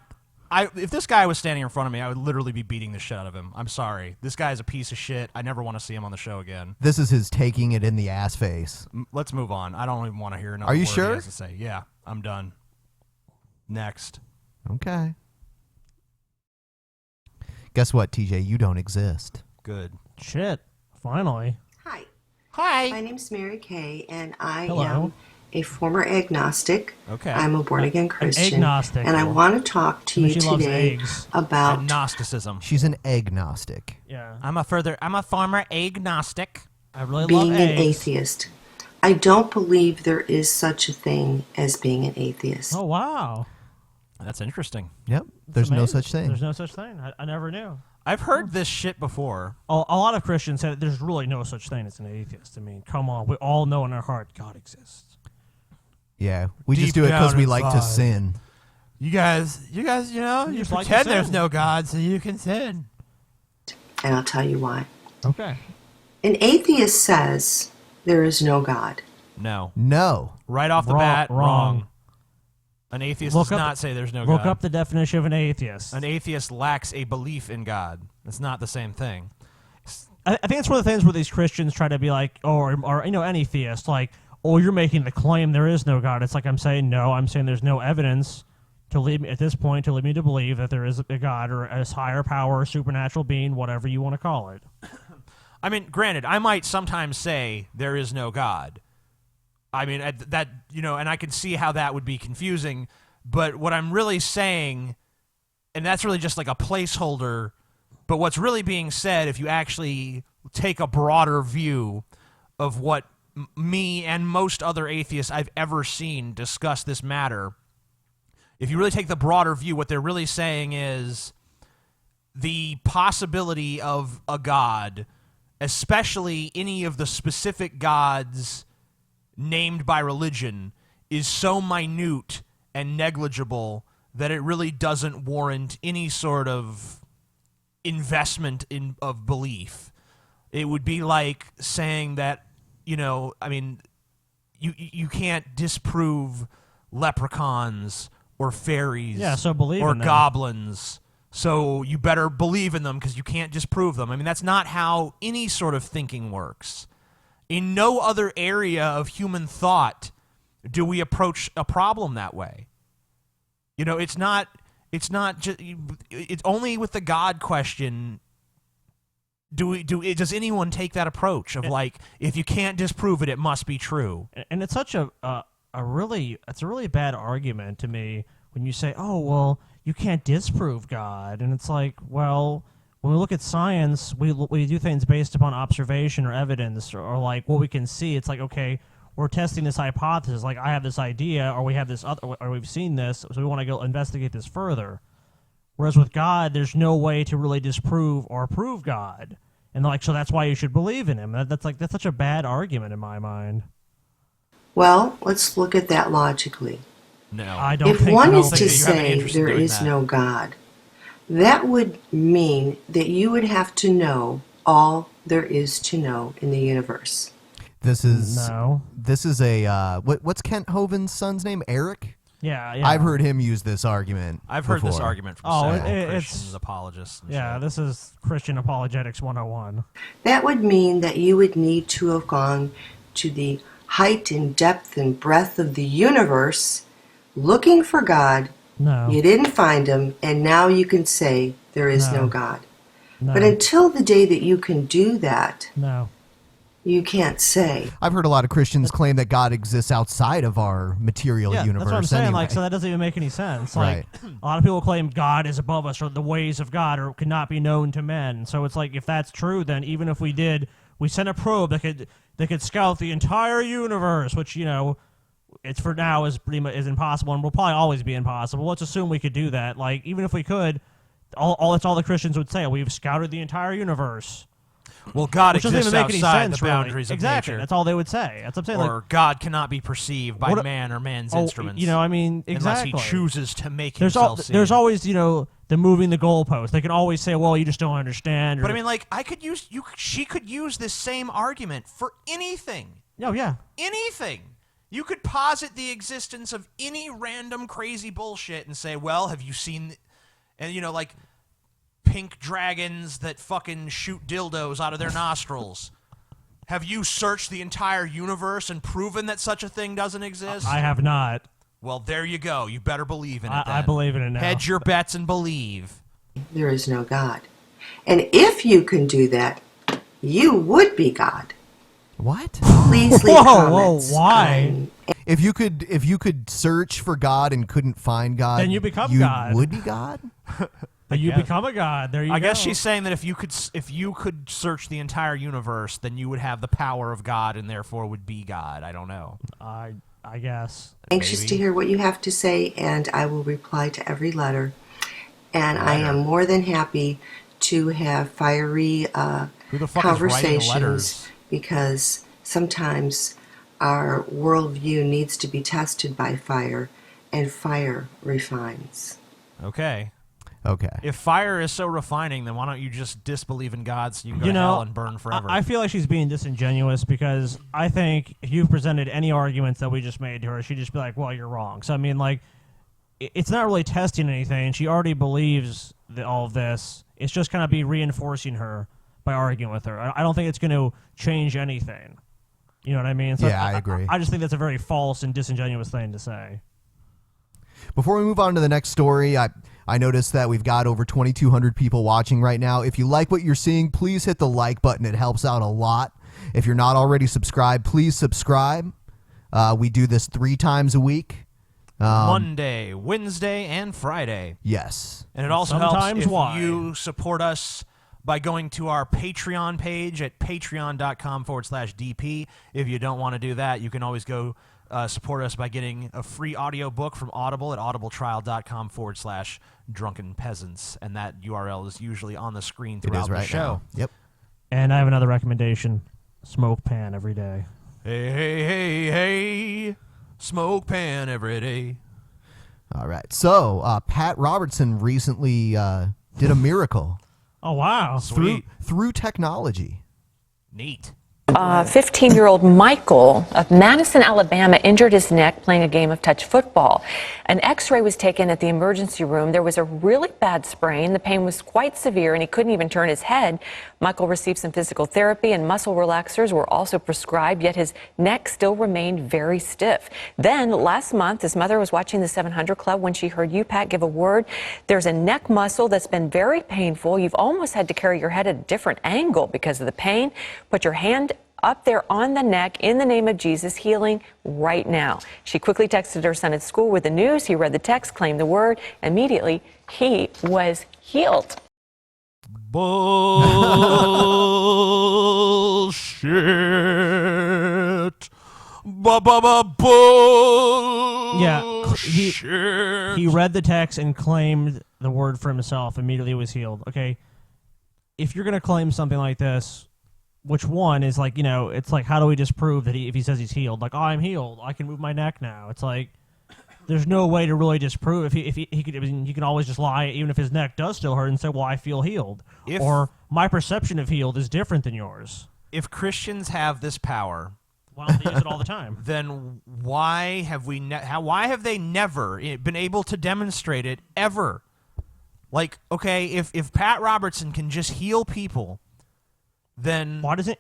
If this guy was standing in front of me, I would literally be beating the shit out of him. I'm sorry. This guy's a piece of shit. I never want to see him on the show again. This is his taking it in the ass face. Let's move on. I don't even want to hear another Are you word sure? he has to say. Yeah, I'm done. Next. Okay. Guess what, TJ? You don't exist. Good. Shit. Finally. Hi. Hi. My name's Mary Kay, and I Hello. am a former agnostic. Okay. I'm a born-again Christian. agnostic. And I want to talk to you She loves today eggs. about Agnosticism. She's an agnostic. Yeah. I'm a former agnostic. I really being love an eggs. atheist. I don't believe there is such a thing as being an atheist. Oh, wow. That's interesting. Yep. There's no such thing. There's no such thing. I never knew. I've heard this shit before. A lot of Christians say there's really no such thing as an atheist. I mean, come on. We all know in our heart God exists. Yeah. We Deep just do it because down we like to inside. sin. You guys, you just like to pretend there's sin. no God, so you can sin. And I'll tell you why. Okay. An atheist says there is no God. No. No. Right off the Wrong. bat, Wrong. An atheist Look does up not the- say there's no Look God. up the definition of an atheist. An atheist lacks a belief in God. It's not the same thing. I think it's one of the things where these Christians try to be like, or any theist, like, oh, you're making the claim there is no God. It's like I'm saying no. I'm saying there's no evidence to lead me at this point to lead me to believe that there is a God or a higher power, or supernatural being, whatever you want to call it. I mean, granted, I might sometimes say there is no God. I mean, and I can see how that would be confusing. But what I'm really saying, and that's really just like a placeholder, but what's really being said, if you actually take a broader view of what me and most other atheists I've ever seen discuss this matter, if you really take the broader view, what they're really saying is the possibility of a God, especially any of the specific gods named by religion, is so minute and negligible that it really doesn't warrant any sort of investment of belief. It would be like saying that, I mean, you can't disprove leprechauns or fairies so believe or in them. goblins, so you better believe in them because you can't disprove them. I mean, that's not how any sort of thinking works. In no other area of human thought do we approach a problem that way. It's not just, it's only with the God question does anyone take that approach of like, if you can't disprove it, it must be true. And it's such a really bad argument to me when you say, oh, well, you can't disprove God. And it's like, well, when we look at science, we do things based upon observation or evidence or like what we can see. It's like, okay, we're testing this hypothesis. Like, I have this idea, or we have this other, or we've seen this, so we want to go investigate this further. Whereas with God, there's no way to really disprove or prove God. And like, so that's why you should believe in him. That's such a bad argument in my mind. Well, let's look at that logically. No. I don't If think one I don't is think to that you have any say interest in there doing is that. no God, that would mean that you would have to know all there is to know in the universe. This is No. This is a what's Kent Hovind's son's name? Eric. Yeah, yeah. I've heard him use this argument. I've heard this before. argument from Oh, several it's Christians, apologists. And Yeah, shit. this is Christian Apologetics 101. That would mean that you would need to have gone to the height and depth and breadth of the universe looking for God. No. You didn't find him, and now you can say there is no God. No. But until the day that you can do that, No. you can't say. I've heard a lot of Christians claim that God exists outside of our material Yeah, universe. that's what I'm saying. Anyway. Like, so that doesn't even make any sense. Like, a lot of people claim God is above us, or the ways of God or cannot be known to men. So it's like, if that's true, then even if we sent a probe that could scout the entire universe, which, you know, it's for now is pretty much is impossible and will probably always be impossible. Let's assume we could do that. Like, even if we could, that's all the Christians would say. We've scouted the entire universe. Well, God Which doesn't exists even make any outside sense, the boundaries really. of Exactly. nature. That's all they would say. That's what I'm saying. Or God cannot be perceived by What- man or man's Oh, instruments. you know, I mean, exactly. Unless he chooses to make there's himself seen. There's always, you know, the moving the goalpost. They can always say, well, you just don't understand. But I mean, like, she could use this same argument for anything. Oh, yeah. Anything. You could posit the existence of any random crazy bullshit and say, well, have you seen, and you know, like, pink dragons that fucking shoot dildos out of their nostrils. Have you searched the entire universe and proven that such a thing doesn't exist? I have not. Well, there you go. You better believe in it then. I believe in it now. Hedge your bets and believe. There is no God. And if you can do that, you would be God. What? Please leave comments. Why? If you could search for God and couldn't find God, Then you become you God. would be God. But you guess. become a god. There you go. I guess she's saying that if you could search the entire universe, then you would have the power of God and therefore would be God. I don't know. I guess. Anxious Maybe. to hear what you have to say, and I will reply to every letter. And I am more than happy to have fiery Who the fuck is writing conversations letters? because sometimes our worldview needs to be tested by fire, and fire refines. Okay. Okay. If fire is so refining, then why don't you just disbelieve in God so you can go You to know, hell and burn forever? I feel like she's being disingenuous because I think if you presented any arguments that we just made to her, she'd just be like, well, you're wrong. So, I mean, like, it's not really testing anything. She already believes all of this. It's just kind of be reinforcing her by arguing with her. I don't think it's going to change anything. You know what I mean? So Yeah, I agree. I just think that's a very false and disingenuous thing to say. Before we move on to the next story, I noticed that we've got over 2,200 people watching right now. If you like what you're seeing, please hit the like button. It helps out a lot. If you're not already subscribed, please subscribe. We do this 3 times a week. Monday, Wednesday, and Friday. Yes. And it also Sometimes helps if why? you support us by going to our Patreon page at patreon.com/DP. If you don't want to do that, you can always go support us by getting a free audio book from Audible at audibletrial.com/Drunken Peasants. And that URL is usually on the screen It throughout is right the show. now. Yep. And I have another recommendation. Smoke pan every day. Hey, hey, hey, hey. Smoke pan every day. All right. So, Pat Robertson recently did a miracle. Oh, wow. Through technology. Neat. 15-year-old Michael of Madison, Alabama, injured his neck playing a game of touch football. An x-ray was taken at the emergency room. There was a really bad sprain. The pain was quite severe, and he couldn't even turn his head. Michael received some physical therapy, and muscle relaxers were also prescribed, yet his neck still remained very stiff. Then, last month, his mother was watching the 700 Club when she heard you, Pat, give a word. There's a neck muscle that's been very painful. You've almost had to carry your head at a different angle because of the pain. Put your hand up there on the neck in the name of Jesus, healing right now. She quickly texted her son at school with the news. He read the text, claimed the word. Immediately, he was healed. Bullshit. Bull. Yeah, he read the text and claimed the word for himself. Immediately was healed. Okay, if you're going to claim something like this, which one is like, you know, it's like, how do we disprove that if he says he's healed? Like, oh, I'm healed. I can move my neck now. It's like, there's no way to really disprove. If he could, I mean, you can always just lie, even if his neck does still hurt, and say, well, I feel healed. Or my perception of healed is different than yours. If Christians have this power, Why don't they use it all the time? Then why have why have they never been able to demonstrate it ever? Like, okay, if Pat Robertson can just heal people, then why doesn't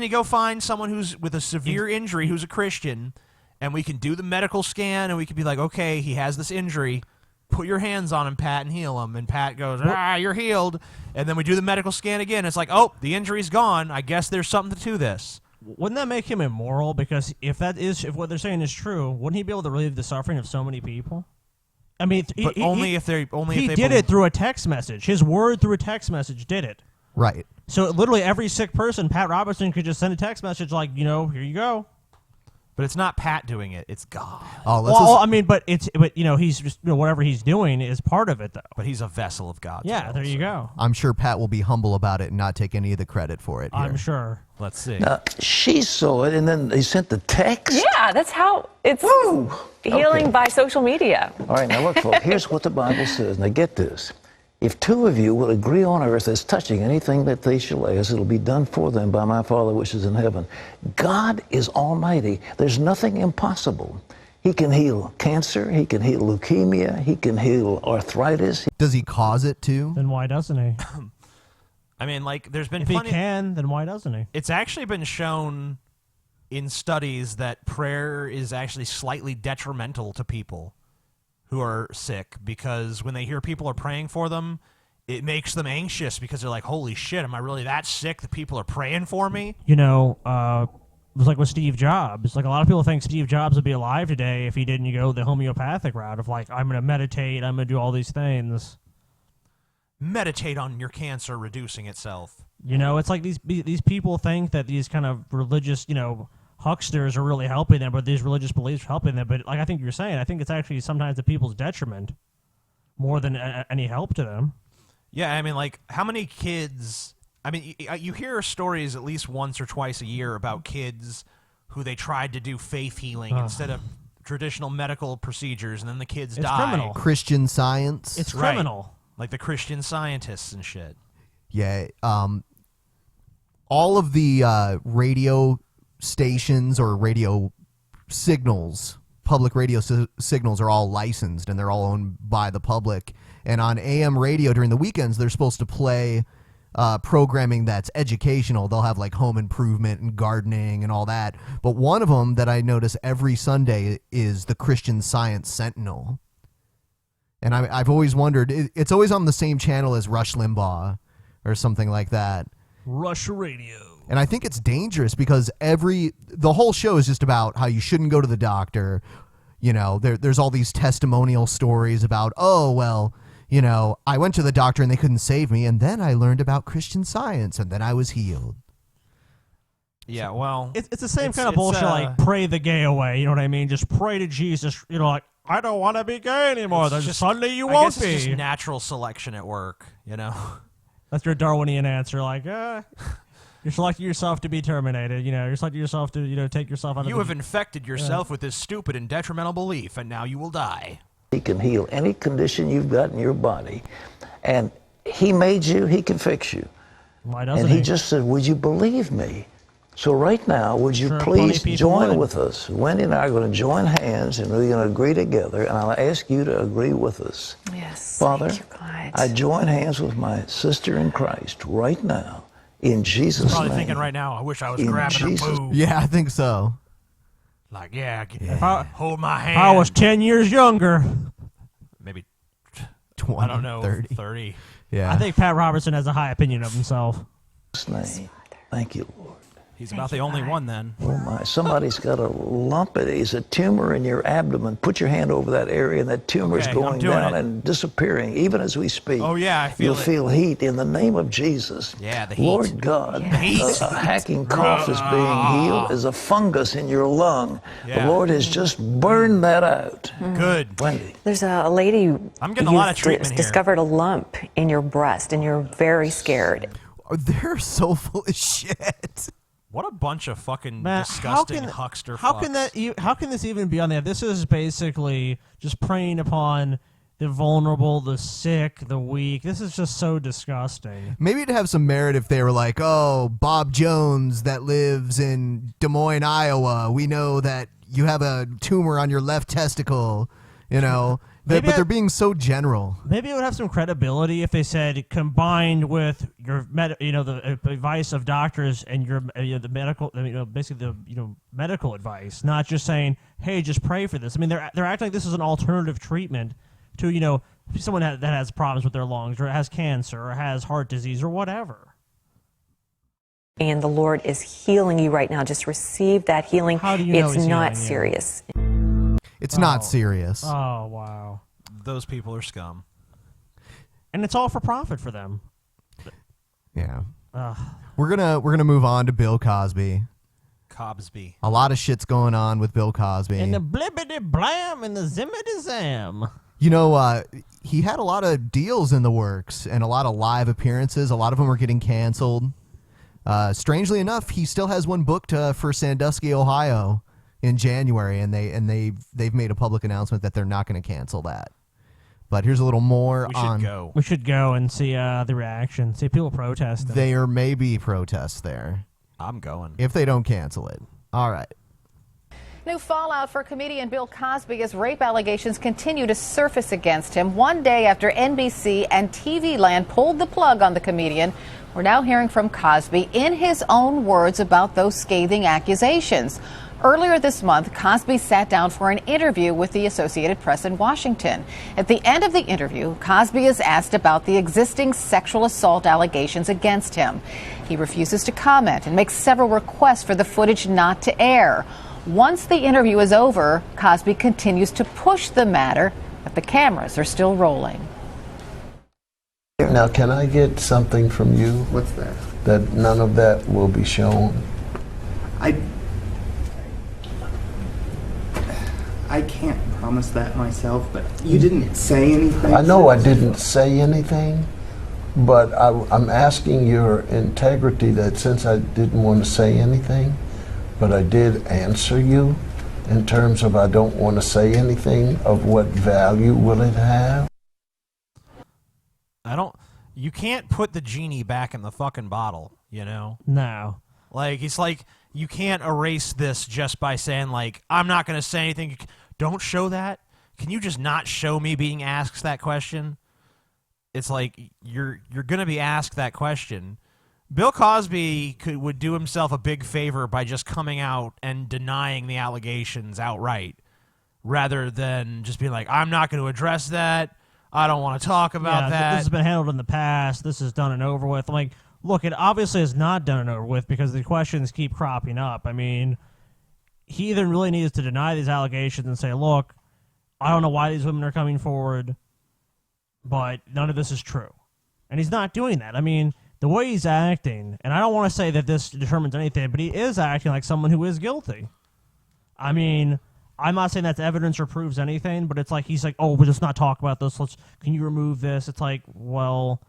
he go find someone who's with a severe injury who's a Christian, and we can do the medical scan and we can be like, okay, he has this injury. Put your hands on him, Pat, and heal him. And Pat goes, you're healed. And then we do the medical scan again. It's like, oh, the injury's gone. I guess there's something to this. Wouldn't that make him immoral? Because if what they're saying is true, wouldn't he be able to relieve the suffering of so many people? I mean, but if they did it through a text message. His word through a text message did it. Right. So literally every sick person, Pat Robertson could just send a text message like, here you go. But it's not Pat doing it; it's God. Oh, but he's just whatever he's doing is part of it, though. But he's a vessel of God. Yeah, there you go. I'm sure Pat will be humble about it and not take any of the credit for it. I'm sure. Let's see. Now, she saw it, and then they sent the text? Yeah, that's how it's healing by social media. All right, now look, folks, here's what the Bible says. Now get this. If two of you will agree on earth as touching anything that they shall ask, it'll be done for them by my Father which is in heaven. God is almighty. There's nothing impossible. He can heal cancer. He can heal leukemia. He can heal arthritis. Does he cause it too? Then why doesn't he? I mean, like, there's been if he can, then why doesn't he? It's actually been shown in studies that prayer is actually slightly detrimental to people who are sick, because when they hear people are praying for them, it makes them anxious because they're like, holy shit, am I really that sick that people are praying for me? It was like with Steve Jobs. Like, a lot of people think Steve Jobs would be alive today if he didn't go the homeopathic route of like, I'm going to meditate, I'm going to do all these things. Meditate on your cancer reducing itself. It's like these people think that these kind of religious, hucksters are really helping them, but these religious beliefs are helping them. But like I think you're saying, I think it's actually sometimes the people's detriment more than any help to them. Yeah, I mean, like, how many kids... I mean, you hear stories at least once or twice a year about kids who they tried to do faith healing instead of traditional medical procedures, and then the kids die. It's criminal. Christian Science. It's criminal. Right. Like the Christian Scientists and shit. Yeah. All of the radio stations or radio signals, public radio signals, are all licensed and they're all owned by the public. And on AM radio during the weekends, they're supposed to play programming that's educational. They'll have like home improvement and gardening and all that. But one of them that I notice every Sunday is the Christian Science Sentinel. And I've always wondered, it's always on the same channel as Rush Limbaugh or something like that. Rush Radio. And I think it's dangerous because the whole show is just about how you shouldn't go to the doctor. There's all these testimonial stories about, I went to the doctor and they couldn't save me, and then I learned about Christian Science, and then I was healed. Yeah, well... It's the same kind of bullshit, like, pray the gay away, you know what I mean? Just pray to Jesus, like, I don't want to be gay anymore. There's Sunday you won't be. It's just natural selection at work, That's your Darwinian answer, like, you're selecting yourself to be terminated. You're selecting yourself to, take yourself out of. You have infected yourself with this stupid and detrimental belief, and now you will die. He can heal any condition you've got in your body, and he made you. He can fix you. Why doesn't he? And he just said, "Would you believe me?" So right now, would you please join with us? Wendy and I are going to join hands, and we're going to agree together. And I'll ask you to agree with us. Yes, Father, thank you, God. I join hands with my sister in Christ right now. In Jesus' name. Probably thinking right now, I wish I was grabbing her boob. Yeah, I think so. Like, hold my hand. If I was 10 years younger. Maybe 20, I don't know, 30. Yeah. I think Pat Robertson has a high opinion of himself. Name. Thank you, Lord. He's about the only one then. Oh my, somebody's got a lump. It's a tumor in your abdomen. Put your hand over that area, and that tumor's going down and disappearing, even as we speak. Oh yeah, I feel You'll feel heat in the name of Jesus. Yeah, the heat. Lord God, Yes. a hacking cough is being healed. There's a fungus in your lung. Yeah. The Lord has just burned that out. Good. Wendy. There's a lady I'm getting a lot of treatment here. Discovered a lump in your breast, and you're very scared. They're so full of shit. What a bunch of fucking disgusting huckster fucks. How can this even be on there? This is basically just preying upon the vulnerable, the sick, the weak. This is just so disgusting. Maybe it'd have some merit if they were like, oh, Bob Jones that lives in Des Moines, Iowa. We know that you have a tumor on your left testicle, you know. But they're being so general. Maybe it would have some credibility if they said, combined with your the advice of doctors and your the medical, basically the medical advice, not just saying, hey, just pray for this. I mean, they're acting like this is an alternative treatment to someone that has problems with their lungs or has cancer or has heart disease or whatever. And the Lord is healing you right now. Just receive that healing. How do you know it's he's not healing you? serious. It's not serious. Oh, wow. Those people are scum. And it's all for profit for them. Yeah. Ugh. We're gonna move on to Bill Cosby. Cosby. A lot of shit's going on with Bill Cosby. And the blibbity blam and the zimmity zam. You know, he had a lot of deals in the works and a lot of live appearances. A lot of them are getting canceled. Strangely enough, he still has one booked for Sandusky, Ohio, in January, and they've made a public announcement that they're not going to cancel that. But here's a little more on. We should go and see the reaction. See people protesting. There may be protests there. I'm going. If they don't cancel it. All right. New fallout for comedian Bill Cosby as rape allegations continue to surface against him. One day after NBC and TV Land pulled the plug on the comedian, we're now hearing from Cosby in his own words about those scathing accusations. Earlier this month, Cosby sat down for an interview with the Associated Press in Washington. At the end of the interview, Cosby is asked about the existing sexual assault allegations against him. He refuses to comment and makes several requests for the footage not to air. Once the interview is over, Cosby continues to push the matter, but the cameras are still rolling. Now, can I get something from you? What's that? That none of that will be shown? I can't promise that myself, but you didn't say anything. I know I didn't say anything, but I'm asking your integrity that since I didn't want to say anything, but I did answer you in terms of I don't want to say anything of what value will it have. You can't put the genie back in the fucking bottle, you know? No. Like, it's like, you can't erase this just by saying, like, I'm not going to say anything. Don't show that. Can you just not show me being asked that question? It's like, you're going to be asked that question. Bill Cosby would do himself a big favor by just coming out and denying the allegations outright, rather than just being like, I'm not going to address that. I don't want to talk about that. This has been handled in the past. This is done and over with. Like, look, it obviously is not done and over with because the questions keep cropping up. I mean, he either really needs to deny these allegations and say, look, I don't know why these women are coming forward, but none of this is true. And he's not doing that. I mean, the way he's acting, and I don't want to say that this determines anything, but he is acting like someone who is guilty. I mean, I'm not saying that's evidence or proves anything, but it's like he's like, oh, we'll just not talk about this. Can you remove this? It's like, well,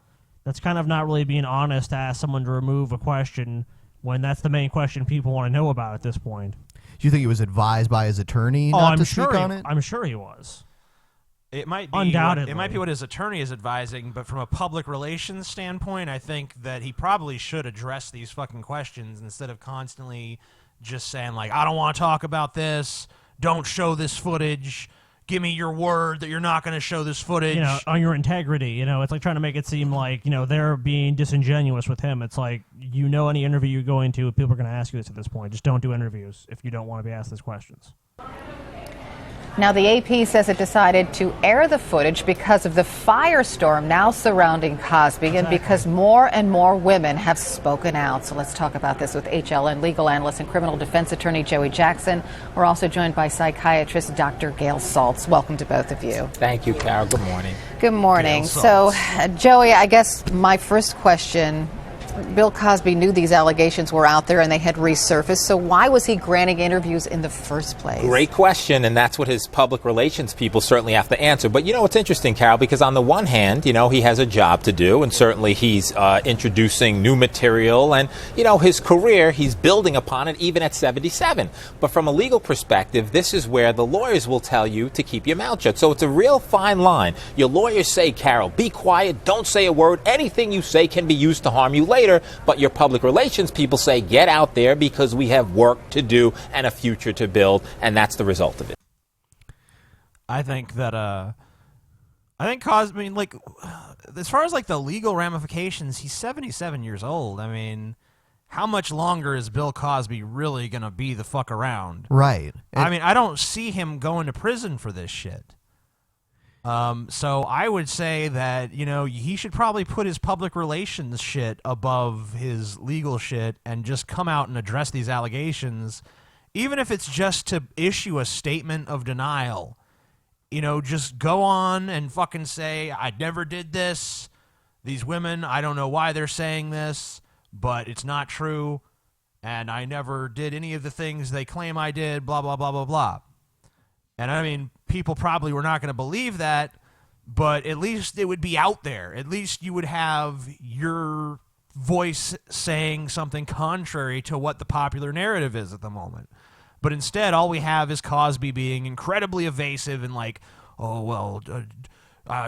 that's kind of not really being honest to ask someone to remove a question when that's the main question people want to know about at this point. Do you think he was advised by his attorney not to speak on it? I'm sure he was. It might be Undoubtedly. It might be what his attorney is advising, but from a public relations standpoint, I think that he probably should address these fucking questions instead of constantly just saying, like, I don't want to talk about this. Don't show this footage. Give me your word that you're not going to show this footage. You know, on your integrity. You know, it's like trying to make it seem like, you know, they're being disingenuous with him. It's like, you know, any interview you're going to, people are going to ask you this at this point. Just don't do interviews if you don't want to be asked these questions. Now, the AP says it decided to air the footage because of the firestorm now surrounding Cosby and because more and more women have spoken out. So let's talk about this with HLN legal analyst and criminal defense attorney Joey Jackson. We're also joined by psychiatrist Dr. Gail Saltz. Welcome to both of you. Thank you, Carol. Good morning. Good morning. So, Joey, I guess my first question Bill Cosby knew these allegations were out there and they had resurfaced, so why was he granting interviews in the first place? Great question, and that's what his public relations people certainly have to answer. But, it's interesting, Carol, because on the one hand, he has a job to do, and certainly he's introducing new material, and, his career, he's building upon it even at 77. But from a legal perspective, this is where the lawyers will tell you to keep your mouth shut. So it's a real fine line. Your lawyers say, Carol, be quiet, don't say a word. Anything you say can be used to harm you later. But your public relations people say, get out there because we have work to do and a future to build, and that's the result of it. I think that, Cosby, as far as, the legal ramifications, he's 77 years old. I mean, how much longer is Bill Cosby really going to be the fuck around? Right. I don't see him going to prison for this shit. So I would say that, he should probably put his public relations shit above his legal shit and just come out and address these allegations, even if it's just to issue a statement of denial. Just go on and fucking say, I never did this. These women, I don't know why they're saying this, but it's not true. And I never did any of the things they claim I did, blah, blah, blah, blah, blah. And I mean, people probably were not going to believe that, but at least it would be out there. At least you would have your voice saying something contrary to what the popular narrative is at the moment. But instead, all we have is Cosby being incredibly evasive and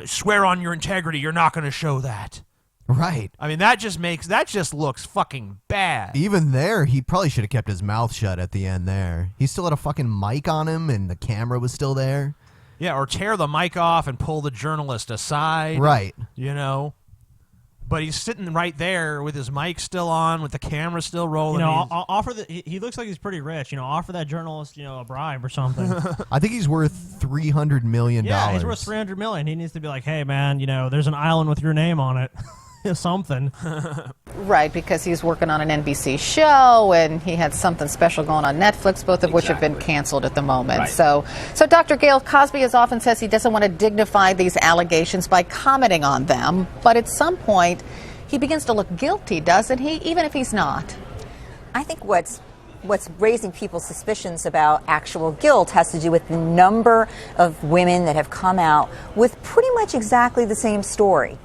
swear on your integrity, you're not going to show that. Right. I mean, that just looks fucking bad. Even there, he probably should have kept his mouth shut at the end there. He still had a fucking mic on him, and the camera was still there. Yeah, or tear the mic off and pull the journalist aside. Right. But he's sitting right there with his mic still on, with the camera still rolling. He looks like he's pretty rich. Offer that journalist, a bribe or something. I think he's worth $300 million. Yeah, he's worth $300 million. He needs to be like, hey, man, there's an island with your name on it. Something. Right, because he's working on an NBC show and he had something special going on Netflix, both of which have been canceled at the moment. Right. So Dr. Gail, Cosby as often says he doesn't want to dignify these allegations by commenting on them, but at some point he begins to look guilty, doesn't he, even if he's not? I think what's raising people's suspicions about actual guilt has to do with the number of women that have come out with pretty much exactly the same story.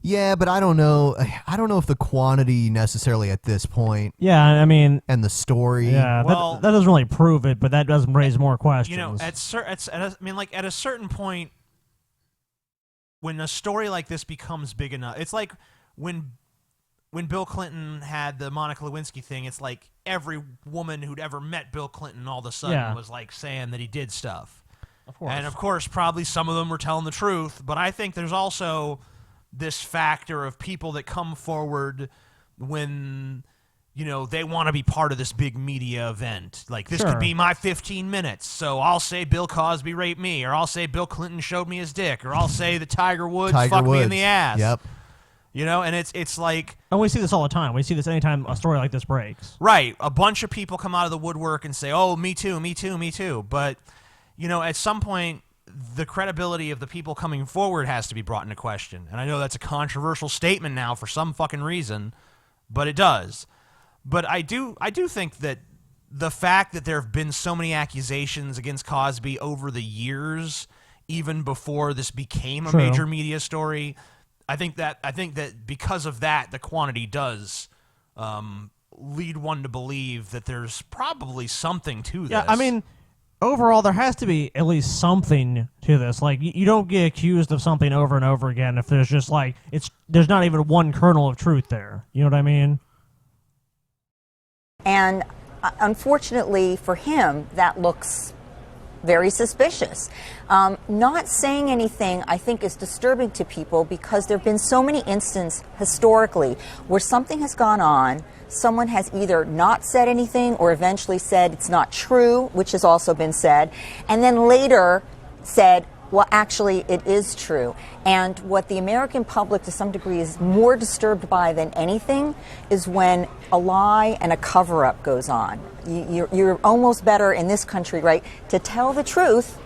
Yeah, but I don't know. I don't know if the quantity necessarily at this point. Yeah, I mean, and the story. Yeah, that doesn't really prove it, but that doesn't raise more questions. At a certain point, when a story like this becomes big enough, it's like when Bill Clinton had the Monica Lewinsky thing. It's like every woman who'd ever met Bill Clinton all of a sudden was like saying that he did stuff. Of course. And of course, probably some of them were telling the truth, but I think there's also this factor of people that come forward when, they want to be part of this big media event. Like, this could be my 15 minutes, so I'll say Bill Cosby raped me, or I'll say Bill Clinton showed me his dick, or I'll say that Tiger Woods fucked me in the ass. Yep. And it's like... And we see this all the time. We see this anytime a story like this breaks. Right. A bunch of people come out of the woodwork and say, oh, me too, me too, me too. But, at some point, the credibility of the people coming forward has to be brought into question. And I know that's a controversial statement now for some fucking reason, but it does. But I do think that the fact that there have been so many accusations against Cosby over the years, even before this became a major media story, I think that because of that, the quantity does lead one to believe that there's probably something to this. Yeah, I mean, overall, there has to be at least something to this. Like, you don't get accused of something over and over again if there's just there's not even one kernel of truth there. You know what I mean? And unfortunately for him, that looks very suspicious. Not saying anything, I think, is disturbing to people because there have been so many instances historically where something has gone on, someone has either not said anything or eventually said it's not true, which has also been said, and then later said, well, actually, it is true. And what the American public, to some degree, is more disturbed by than anything is when a lie and a cover-up goes on. You're almost better in this country, right, to tell the truth,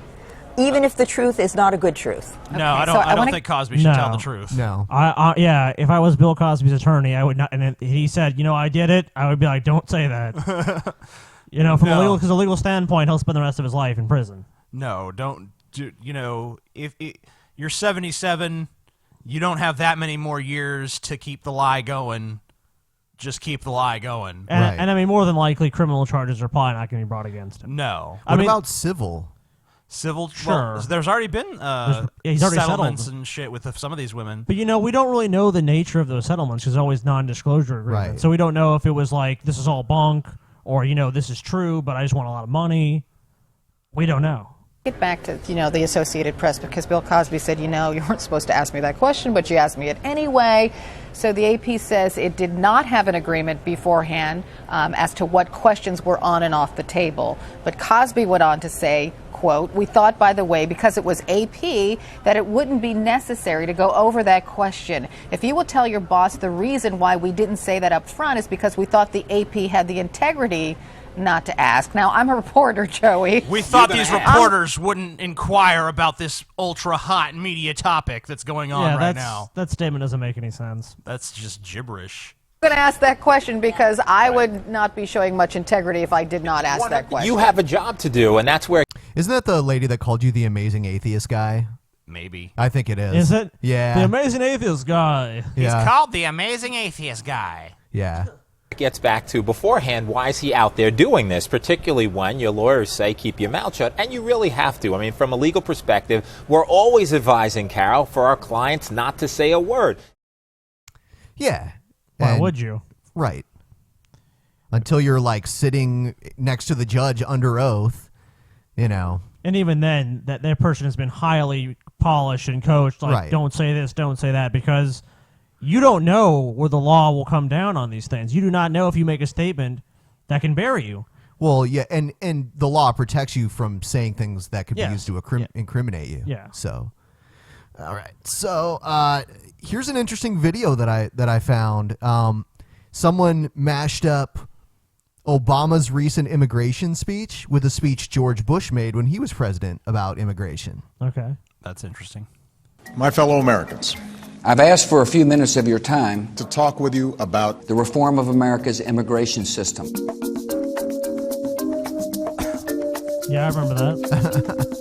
even if the truth is not a good truth. No, I don't think Cosby should tell the truth. No. Yeah, if I was Bill Cosby's attorney, I would not. And he said, I did it. I would be like, don't say that. From a legal standpoint, he'll spend the rest of his life in prison. No, don't. If you're 77, you don't have that many more years to keep the lie going. Just keep the lie going. And I mean, more than likely, criminal charges are probably not going to be brought against him. No. What about civil? Civil, Sure. well, there's already been he's already settlements settled. and shit with some of these women. But we don't really know the nature of those settlements because always non-disclosure agreements. Right. So we don't know if it was like this is all bunk or this is true, but I just want a lot of money. We don't know. Get back to the Associated Press because Bill Cosby said you weren't supposed to ask me that question, but you asked me it anyway. So the AP says it did not have an agreement beforehand as to what questions were on and off the table. But Cosby went on to say, quote, "We thought, by the way, because it was AP, that it wouldn't be necessary to go over that question. If you will tell your boss the reason why we didn't say that up front is because we thought the AP had the integrity not to ask." Now, I'm a reporter, Joey. We thought these reporters wouldn't inquire about this ultra-hot media topic that's going on right now. That statement doesn't make any sense. That's just gibberish. I'm going to ask that question because I would not be showing much integrity if I did not ask that question. You have a job to do, and that's where... Isn't that the lady that called you the amazing atheist guy? Maybe. I think it is. Is it? Yeah. The amazing atheist guy. He's called the amazing atheist guy. Yeah. Gets back to beforehand, why is he out there doing this, particularly when your lawyers say keep your mouth shut, and you really have to. I mean, from a legal perspective, we're always advising, Carol, for our clients not to say a word. Yeah. Why would you? Right. Until you're sitting next to the judge under oath, And even then, that person has been highly polished and coached, Right. Don't say this, don't say that, because you don't know where the law will come down on these things. You do not know if you make a statement that can bury you. Well, yeah, and the law protects you from saying things that could be used to incriminate you. Yeah. So, all right. So, here's an interesting video that I found. Someone mashed up Obama's recent immigration speech with a speech George Bush made when he was president about immigration. Okay. That's interesting. My fellow Americans, I've asked for a few minutes of your time to talk with you about the reform of America's immigration system. Yeah, I remember that.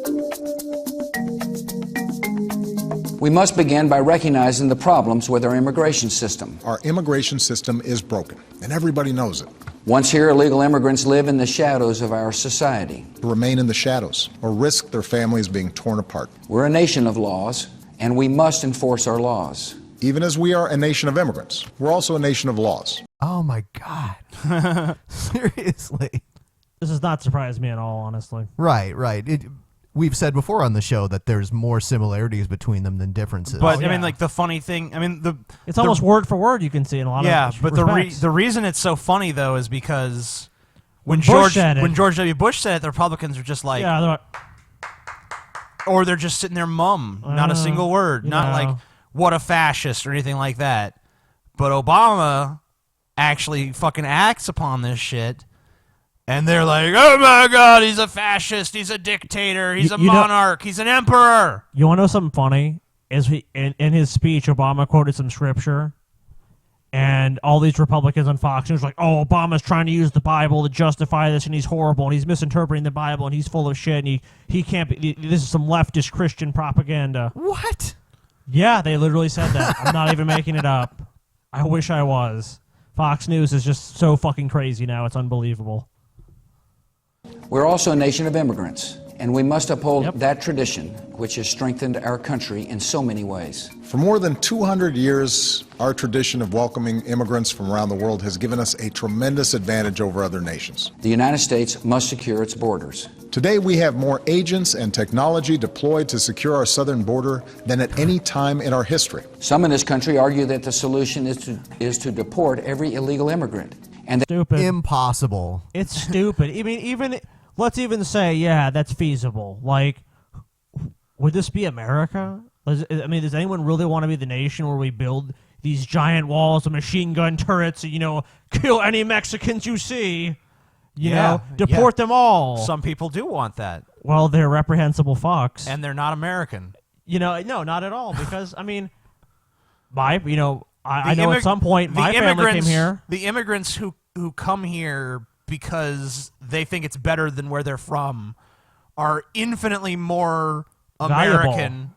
We must begin by recognizing the problems with our immigration system. Our immigration system is broken, and everybody knows it. Once here, illegal immigrants live in the shadows of our society. To remain in the shadows or risk their families being torn apart. We're a nation of laws, and we must enforce our laws. Even as we are a nation of immigrants, we're also a nation of laws. Oh my God. Seriously. This does not surprise me at all, honestly. Right. We've said before on the show that there's more similarities between them than differences. But I mean, the funny thing, it's almost word for word. You can see in a lot of but respects. the reason it's so funny though is because when George W. Bush said it, the Republicans were just like, yeah, they're like, or they're just sitting there mum, not a single word, not like what a fascist or anything like that. But Obama actually fucking acts upon this shit. And they're like, oh my God, he's a fascist, he's a dictator, he's a monarch, he's an emperor. You want to know something funny? Is in his speech, Obama quoted some scripture, and all these Republicans on Fox News were like, oh, Obama's trying to use the Bible to justify this, and he's horrible, and he's misinterpreting the Bible, and he's full of shit, and he can't be, this is some leftist Christian propaganda. What? Yeah, they literally said that. I'm not even making it up. I wish I was. Fox News is just so fucking crazy now, it's unbelievable. We're also a nation of immigrants, and we must uphold that tradition, which has strengthened our country in so many ways. For more than 200 years, our tradition of welcoming immigrants from around the world has given us a tremendous advantage over other nations. The United States must secure its borders. Today, we have more agents and technology deployed to secure our southern border than at any time in our history. Some in this country argue that the solution is to deport every illegal immigrant. And stupid. Impossible. It's stupid. I mean, let's even say, yeah, that's feasible. Like, would this be America? I mean, does anyone really want to be the nation where we build these giant walls of machine gun turrets and, kill any Mexicans you see? You know, deport them all. Some people do want that. Well, they're reprehensible fucks. And they're not American. You know, no, not at all. Because, I mean, I know at some point my family came here. The immigrants who come here because they think it's better than where they're from are infinitely more American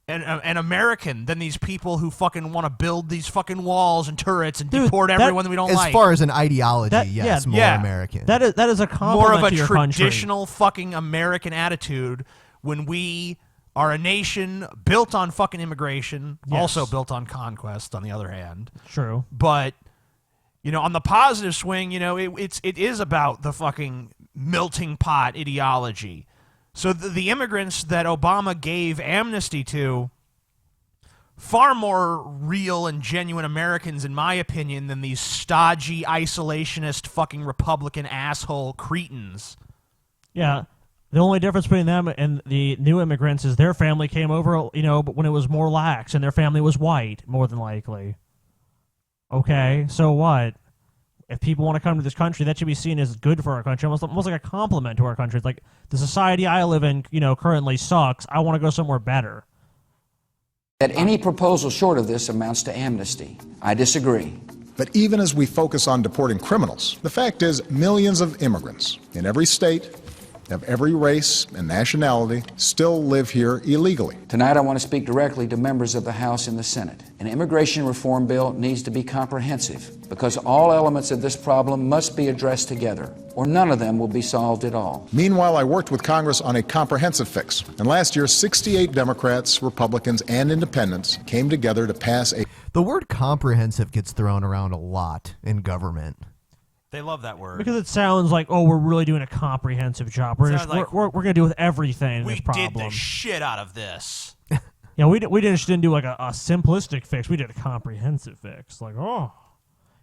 and American than these people who fucking want to build these fucking walls and turrets and deport everyone that we don't as like. As far as an ideology, yes, more American. That is a compliment more of a to your country. traditional fucking American attitude when we are a nation built on fucking immigration, also built on conquest, on the other hand. True. But, you know, on the positive swing, you know, it is about the fucking melting pot ideology. So the immigrants that Obama gave amnesty to, far more real and genuine Americans, in my opinion, than these stodgy, isolationist, fucking Republican asshole cretins. Yeah. The only difference between them and the new immigrants is their family came over, you know, but when it was more lax, and their family was white, more than likely. Okay, so what? If people want to come to this country, that should be seen as good for our country, almost like a compliment to our country. It's like, the society I live in, you know, currently sucks. I want to go somewhere better. That any proposal short of this amounts to amnesty. I disagree. But even as we focus on deporting criminals, the fact is millions of immigrants in every state, of every race and nationality, still live here illegally. Tonight I want to speak directly to members of the House and the Senate. An immigration reform bill needs to be comprehensive because all elements of this problem must be addressed together, or none of them will be solved at all. Meanwhile, I worked with Congress on a comprehensive fix, and last year 68 Democrats, Republicans, and Independents came together to pass a... The word comprehensive gets thrown around a lot in government. They love that word. Because it sounds like, oh, we're really doing a comprehensive job. We're going to deal with everything in this problem. We did the shit out of this. Yeah, we just didn't do like a simplistic fix. We did a comprehensive fix. Like, oh,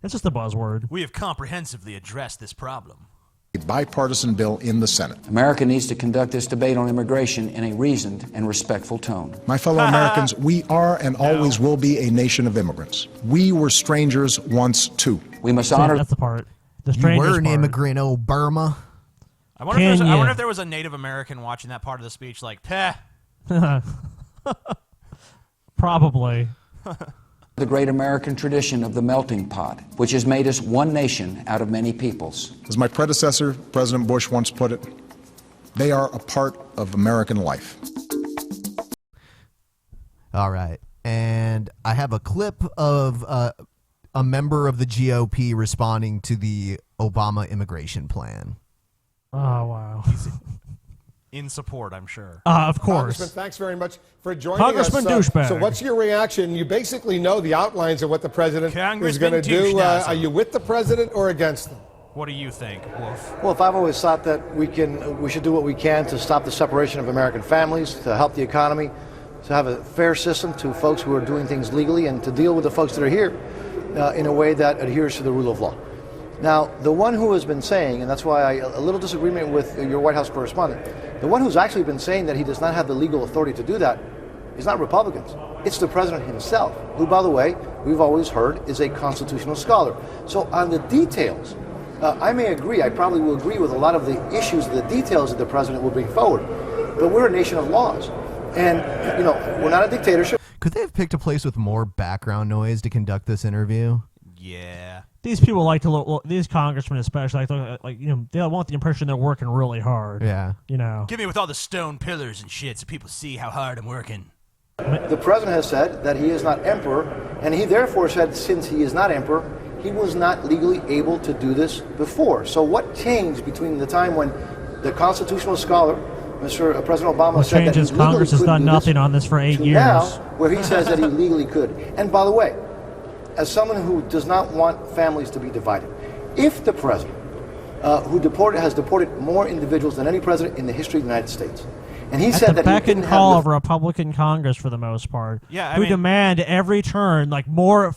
it's just a buzzword. We have comprehensively addressed this problem. A bipartisan bill in the Senate. America needs to conduct this debate on immigration in a reasoned and respectful tone. My fellow Americans, we are and always will be a nation of immigrants. We were strangers once, too. We must honor... That's the part. You were an immigrant, old Burma. I wonder if there was a Native American watching that part of the speech like, peh. Probably. The great American tradition of the melting pot, which has made us one nation out of many peoples. As my predecessor, President Bush, once put it, they are a part of American life. All right. And I have a clip of a member of the GOP responding to the Obama immigration plan. Oh, wow. In support, I'm sure. Of course. Congressman, thanks very much for joining Congressman us. douchebag. So what's your reaction? You basically know the outlines of what the president is going to do. Are you with the president or against him? What do you think, Wolf? Well, if I've always thought that we should do what we can to stop the separation of American families, to help the economy, to have a fair system to folks who are doing things legally, and to deal with the folks that are here in a way that adheres to the rule of law. Now, the one who has been saying, and that's why a little disagreement with your White House correspondent, the one who's actually been saying that he does not have the legal authority to do that is not Republicans. It's the president himself, who, by the way, we've always heard is a constitutional scholar. So on the details, I may agree, I probably will agree with a lot of the issues, the details that the president will bring forward, but we're a nation of laws. And, you know, we're not a dictatorship. Could they have picked a place with more background noise to conduct this interview? Yeah. These people like to look, these congressmen especially, like you know, they want the impression they're working really hard. Yeah. You know. Give me with all the stone pillars and shit so people see how hard I'm working. The president has said that he is not emperor, and he therefore said since he is not emperor, he was not legally able to do this before. So what changed between the time when the constitutional scholar, Mr. President Obama, said that he legally Congress has done do nothing on this for 8 years. Now, where he says that he legally could. And by the way, as someone who does not want families to be divided, if the president, who has deported more individuals than any president in the history of the United States, and he said that beck he and didn't call have of a Republican Congress for the most part, Yeah, I who mean- demand every turn like more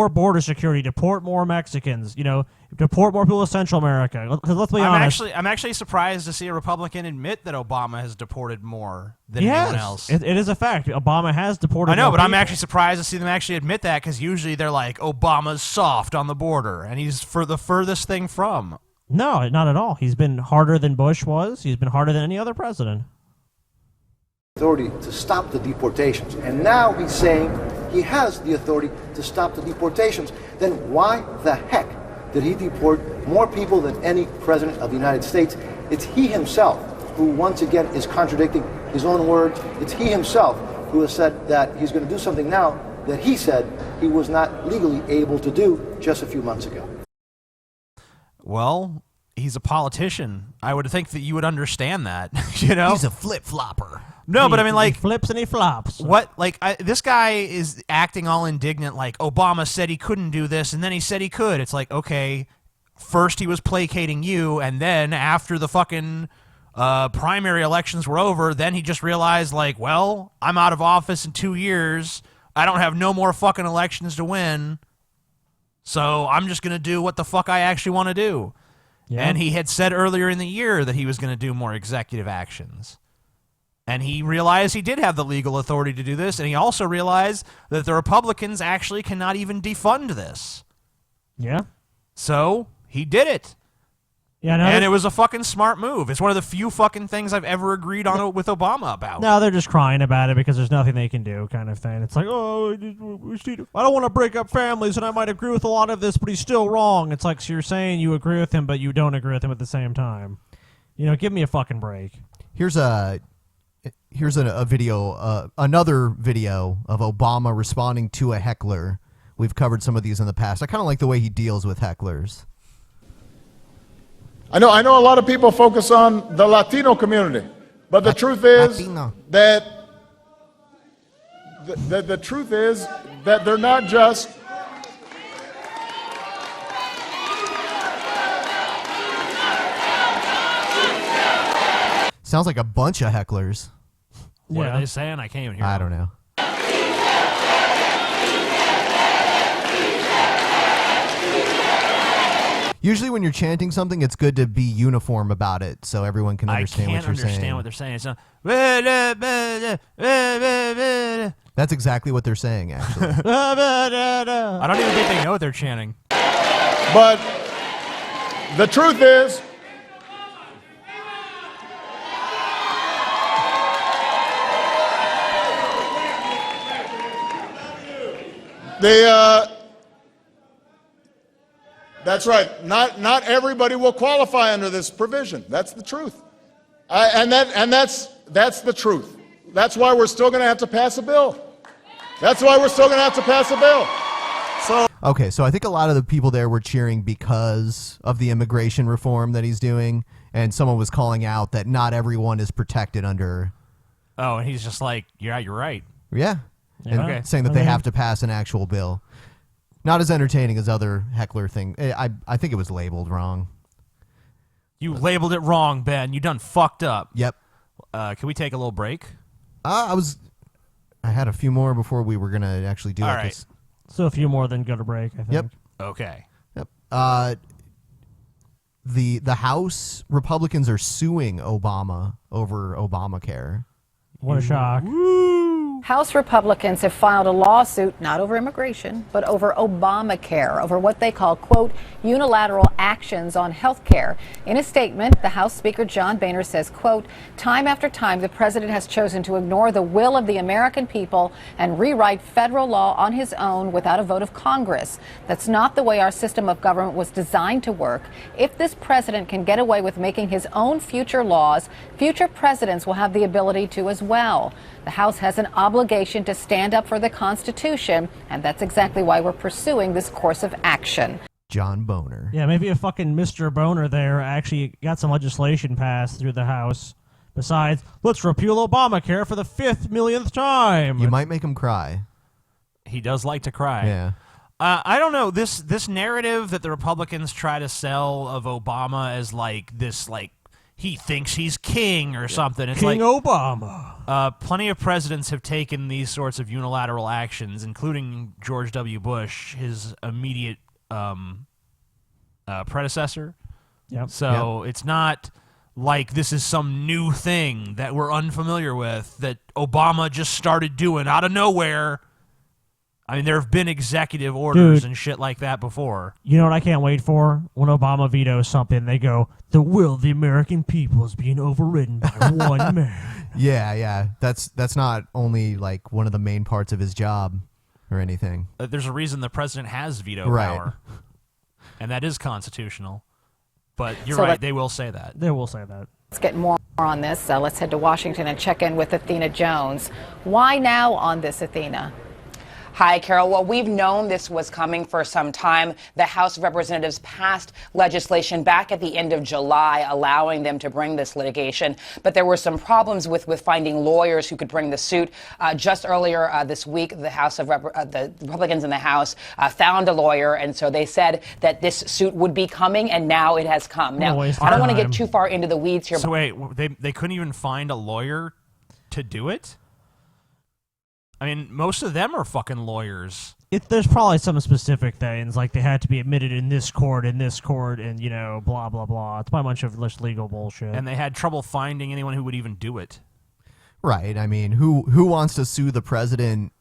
border security, deport more Mexicans, you know, deport more people to Central America. Because let's be honest, I'm actually surprised to see a Republican admit that Obama has deported more than yes, anyone else. it is a fact. Obama has deported. I know, more but I'm people. actually surprised to see them actually admit that because usually they're like, Obama's soft on the border, and he's for the furthest thing from. No, not at all. He's been harder than Bush was. He's been harder than any other president. Authority to stop the deportations. And now he's saying he has the authority to stop the deportations. Then why the heck did he deport more people than any president of the United States? It's he himself who once again is contradicting his own words. It's he himself who has said that he's going to do something now that he said he was not legally able to do just a few months ago. Well, he's a politician. I would think that you would understand that, you know? He's a flip-flopper. No, but I mean, like... He flips and he flops. What? Like, this guy is acting all indignant, like, Obama said he couldn't do this, and then he said he could. It's like, okay, first he was placating you, and then after the fucking primary elections were over, then he just realized, like, well, I'm out of office in 2 years. I don't have no more fucking elections to win, so I'm just going to do what the fuck I actually want to do. Yeah. And he had said earlier in the year that he was going to do more executive actions. And he realized he did have the legal authority to do this, and he also realized that the Republicans actually cannot even defund this. Yeah. So, he did it. Yeah, no, and it was a fucking smart move. It's one of the few fucking things I've ever agreed on with Obama about. No, they're just crying about it because there's nothing they can do, kind of thing. It's like, oh, I don't want to break up families, and I might agree with a lot of this, but he's still wrong. It's like, so you're saying you agree with him, but you don't agree with him at the same time. You know, give me a fucking break. Here's a video, another video of Obama responding to a heckler. We've covered some of these in the past. I kind of like the way he deals with hecklers. I know a lot of people focus on the Latino community, but the truth is that the truth is that they're not just Sounds like a bunch of hecklers. What are they saying? I can't even hear. I don't know. Usually when you're chanting something, it's good to be uniform about it so everyone can understand what you're saying. I can't understand what they're saying. It's That's exactly what they're saying, actually. I don't even think they know what they're chanting. But the truth is, that's right. Not everybody will qualify under this provision. That's the truth, and that's the truth. That's why we're still going to have to pass a bill. That's why we're still going to have to pass a bill. So okay, so I think a lot of the people there were cheering because of the immigration reform that he's doing, and someone was calling out that not everyone is protected under. Oh, and he's just like, yeah, you're right. Yeah. And Okay. saying that they have to pass an actual bill. Not as entertaining as other heckler thing. I think it was labeled wrong. You labeled it wrong, Ben. You done fucked up. Yep. Can we take a little break? I had a few more before we were gonna actually do All it. right. So a few more than go to break, I think. Yep. Okay. Yep. The House Republicans are suing Obama over Obamacare. What a shock. House Republicans have filed a lawsuit, not over immigration, but over Obamacare, over what they call, quote, unilateral actions on health care. In a statement, the House Speaker John Boehner says, quote, time after time, the president has chosen to ignore the will of the American people and rewrite federal law on his own without a vote of Congress. That's not the way our system of government was designed to work. If this president can get away with making his own future laws, future presidents will have the ability to as well. The House has an obligation to stand up for the Constitution, and that's exactly why we're pursuing this course of action. John Boehner. Yeah, maybe a fucking Mr. Boehner there actually got some legislation passed through the House. Besides, let's repeal Obamacare for the 5th millionth time. You might make him cry. He does like to cry. Yeah. I don't know, this narrative that the Republicans try to sell of Obama as like this, like, he thinks he's king or something. It's King like Obama. Plenty of presidents have taken these sorts of unilateral actions, including George W. Bush, his immediate predecessor. Yep. So it's not like this is some new thing that we're unfamiliar with that Obama just started doing out of nowhere. I mean, there have been executive orders Dude. and shit like that before. You know what I can't wait for? When Obama vetoes something, they go, "The will of the American people is being overridden by one man." Yeah. That's not only like one of the main parts of his job or anything. There's a reason the president has veto Right. power, and that is constitutional. But you're So right; they will say that. They will say that. Let's get more on this. Let's head to Washington and check in with Athena Jones. Why now on this, Athena? Hi, Carol. Well, we've known this was coming for some time. The House of Representatives passed legislation back at the end of July allowing them to bring this litigation. But there were some problems with finding lawyers who could bring the suit. Just earlier this week, the Republicans in the House found a lawyer, and so they said that this suit would be coming, and now it has come. Now, I don't want to get too far into the weeds here. So wait, they couldn't even find a lawyer to do it? I mean, most of them are fucking lawyers. There's probably some specific things, like they had to be admitted in this court, and, blah, blah, blah. It's probably a bunch of just legal bullshit. And they had trouble finding anyone who would even do it. Right. I mean, who wants to sue the president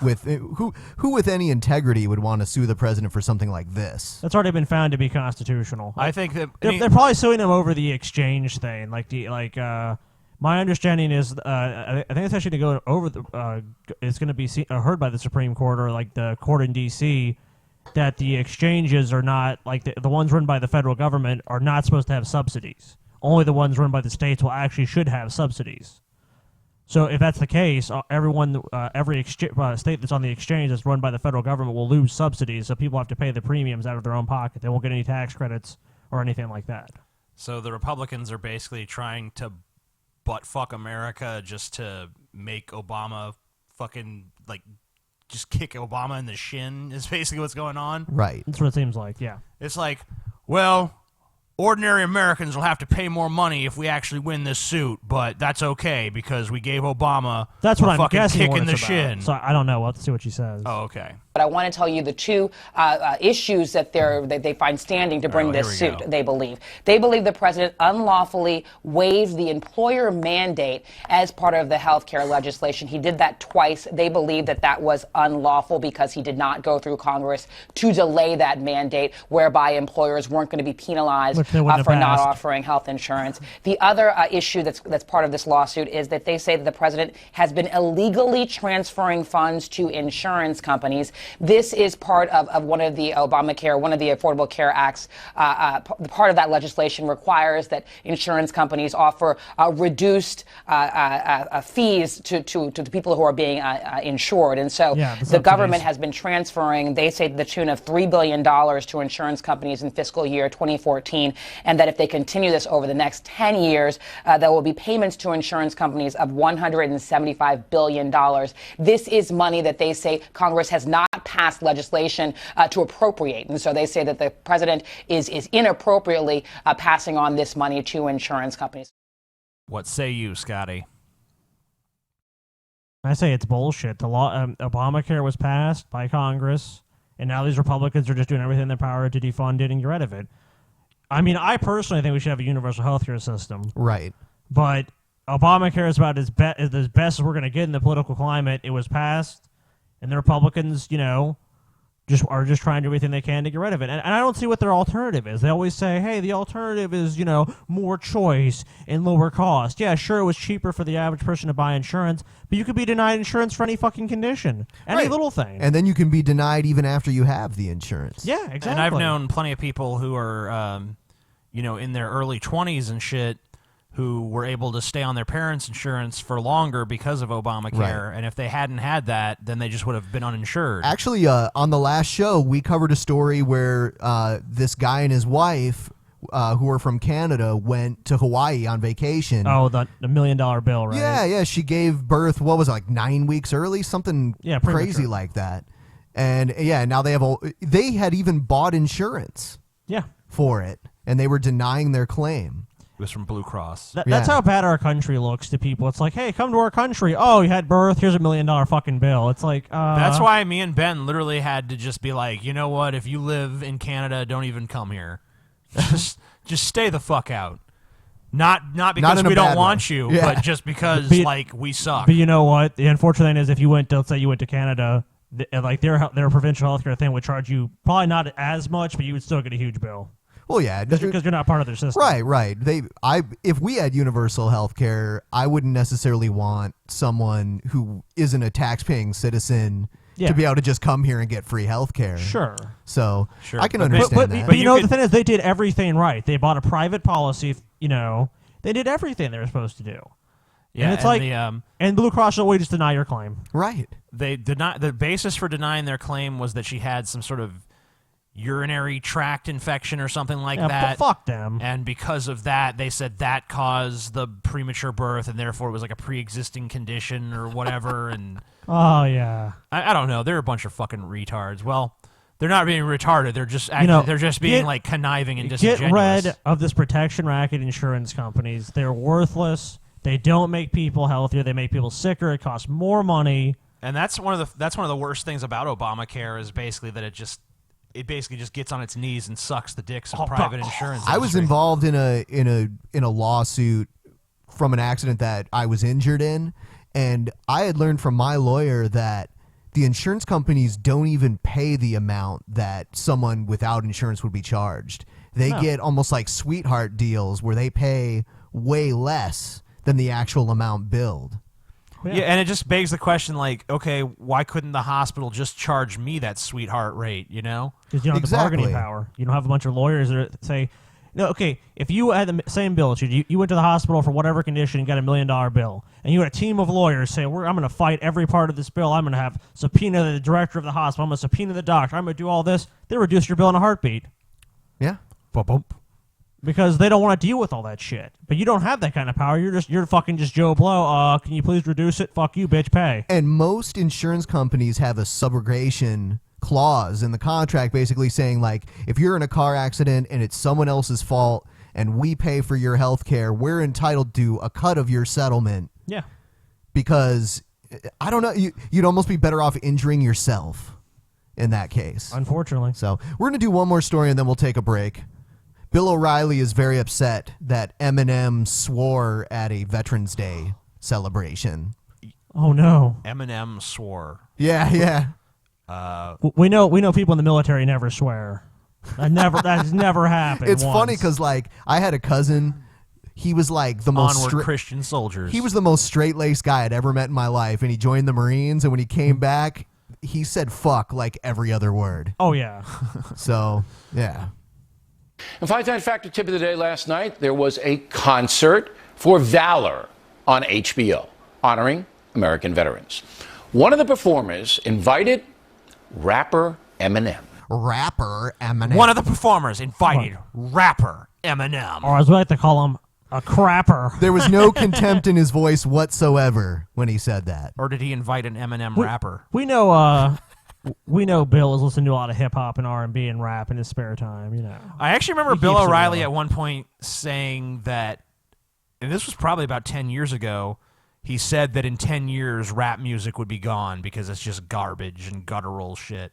with who with any integrity would want to sue the president for something like this? That's already been found to be constitutional. I think that they're probably suing him over the exchange thing, my understanding is, I think it's actually going to go over it's going to be heard by the Supreme Court or like the court in D.C. that the exchanges are not like the ones run by the federal government are not supposed to have subsidies. Only the ones run by the states should have subsidies. So if that's the case, every state that's on the exchange that's run by the federal government will lose subsidies. So people have to pay the premiums out of their own pocket. They won't get any tax credits or anything like that. So the Republicans are basically trying to butt fuck America just to make Obama fucking just kick Obama in the shin is basically what's going on. Right. That's what it seems like, yeah. It's like, well, ordinary Americans will have to pay more money if we actually win this suit, but that's okay because we gave Obama That's what a I'm fucking guessing kick what in the it's about. shin. So I don't know. We'll have to see what she says. Oh, okay. But I want to tell you the two issues that they find standing to bring this suit, they believe. They believe the president unlawfully waived the employer mandate as part of the health care legislation. He did that twice. They believe that was unlawful because he did not go through Congress to delay that mandate, whereby employers weren't going to be penalized for not offering health insurance. The other issue that's part of this lawsuit is that they say that the president has been illegally transferring funds to insurance companies. This is part of one of the Obamacare, one of the Affordable Care Acts. Part of that legislation requires that insurance companies offer reduced fees to the people who are being insured. And so the government has been transferring, they say, to the tune of $3 billion to insurance companies in fiscal year 2014, and that if they continue this over the next 10 years, there will be payments to insurance companies of $175 billion. This is money that they say Congress has not passed legislation to appropriate. And so they say that the president is inappropriately passing on this money to insurance companies. What say you, Scotty? I say it's bullshit. The law, Obamacare was passed by Congress, and now these Republicans are just doing everything in their power to defund it and get rid of it. I mean, I personally think we should have a universal health care system. Right. But Obamacare is about as best as we're going to get in the political climate. It was passed, and the Republicans, are just trying to do everything they can to get rid of it. And I don't see what their alternative is. They always say, hey, the alternative is, more choice and lower cost. Yeah, sure, it was cheaper for the average person to buy insurance, but you could be denied insurance for any fucking condition. Any little thing. And then you can be denied even after you have the insurance. Yeah, exactly. And I've known plenty of people who are, in their early 20s and shit who were able to stay on their parents' insurance for longer because of Obamacare. Right. And if they hadn't had that, then they just would have been uninsured. Actually, on the last show, we covered a story where this guy and his wife, who were from Canada, went to Hawaii on vacation. Oh, the $1 million bill, right? Yeah. She gave birth, 9 weeks early? Something crazy like that. And, now they had even bought insurance for it, and they were denying their claim. It was from Blue Cross. That's how bad our country looks to people. It's like, hey, come to our country. Oh, you had birth. Here's $1 million fucking bill. It's like, That's why me and Ben literally had to just be like, you know what? If you live in Canada, don't even come here. Just stay the fuck out. Not because we don't want you, but just because we suck. But you know what? The unfortunate thing is, if you went to, let's say you went to Canada, like their provincial healthcare thing would charge you probably not as much, but you would still get a huge bill. Well, yeah, because you're not part of their system. Right. If we had universal health care, I wouldn't necessarily want someone who isn't a tax-paying citizen to be able to just come here and get free health care. Sure. So I can understand that. But you know, the thing is, they did everything right. They bought a private policy. You know, they did everything they were supposed to do. Yeah, and it's like, and Blue Cross will just deny your claim. Right. They deny the basis for denying their claim was that she had some sort of urinary tract infection or something like that. But fuck them. And because of that, they said that caused the premature birth, and therefore it was like a pre-existing condition or whatever. And oh yeah, I don't know. They're a bunch of fucking retards. Well, they're not being retarded. They're just they're just being like conniving and disingenuous. Get rid of this protection racket insurance companies. They're worthless. They don't make people healthier. They make people sicker. It costs more money. And that's one of the worst things about Obamacare is basically that it basically just gets on its knees and sucks the dicks of private insurance. I was involved in a lawsuit from an accident that I was injured in, and I had learned from my lawyer that the insurance companies don't even pay the amount that someone without insurance would be charged. They get almost like sweetheart deals where they pay way less than the actual amount billed. Yeah, and it just begs the question, like, okay, why couldn't the hospital just charge me that sweetheart rate, you know? Because you don't have the bargaining power. You don't have a bunch of lawyers that say, no, okay, if you had the same bill, you went to the hospital for whatever condition and got $1 million bill, and you had a team of lawyers say, I'm going to fight every part of this bill. I'm going to have subpoena the director of the hospital. I'm going to subpoena the doctor. I'm going to do all this. They reduce your bill in a heartbeat. Yeah. Bump. Because they don't want to deal with all that shit. But you don't have that kind of power. You're fucking just Joe Blow. Can you please reduce it? Fuck you, bitch, pay. And most insurance companies have a subrogation clause in the contract basically saying, like, if you're in a car accident and it's someone else's fault and we pay for your health care, we're entitled to a cut of your settlement. Yeah. Because, I don't know, you'd almost be better off injuring yourself in that case. Unfortunately. So we're going to do one more story and then we'll take a break. Bill O'Reilly is very upset that Eminem swore at a Veterans Day celebration. Oh no! Eminem swore. Yeah. We know people in the military never swear. That has never happened. It's once. funny because like I had a cousin. He was like the most Christian soldiers. He was the most straight-laced guy I'd ever met in my life, and he joined the Marines. And when he came back, he said "fuck" like every other word. Oh yeah. So yeah. And 5 Times Factor tip of the day last night, there was a concert for valor on HBO, honoring American veterans. One of the performers invited rapper Eminem. One of the performers invited rapper Eminem. Or as we like to call him, a crapper. There was no contempt in his voice whatsoever when he said that. Or did he invite an Eminem rapper? We know Bill is listening to a lot of hip hop and R&B and rap in his spare time. You know, I actually remember Bill O'Reilly at one point saying that, and this was probably about 10 years ago. He said that in 10 years, rap music would be gone because it's just garbage and guttural shit.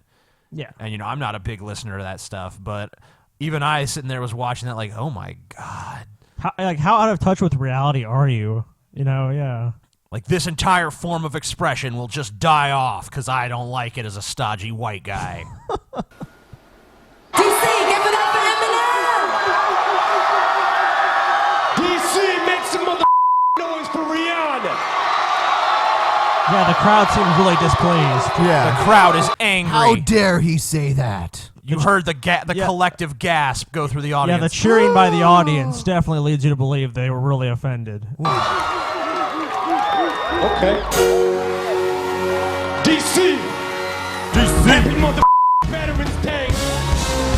Yeah, and I'm not a big listener to that stuff, but even I sitting there was watching that like, oh my god, how out of touch with reality are you? You know, yeah. Like, this entire form of expression will just die off because I don't like it as a stodgy white guy. DC, give it up for Eminem! DC, make some noise for Rihanna! Yeah, the crowd seems really displeased. Yeah. The crowd is angry. How dare he say that? You heard the collective gasp go through the audience. Yeah, the cheering by the audience definitely leads you to believe they were really offended. Okay. DC! Happy mother Veterans Day!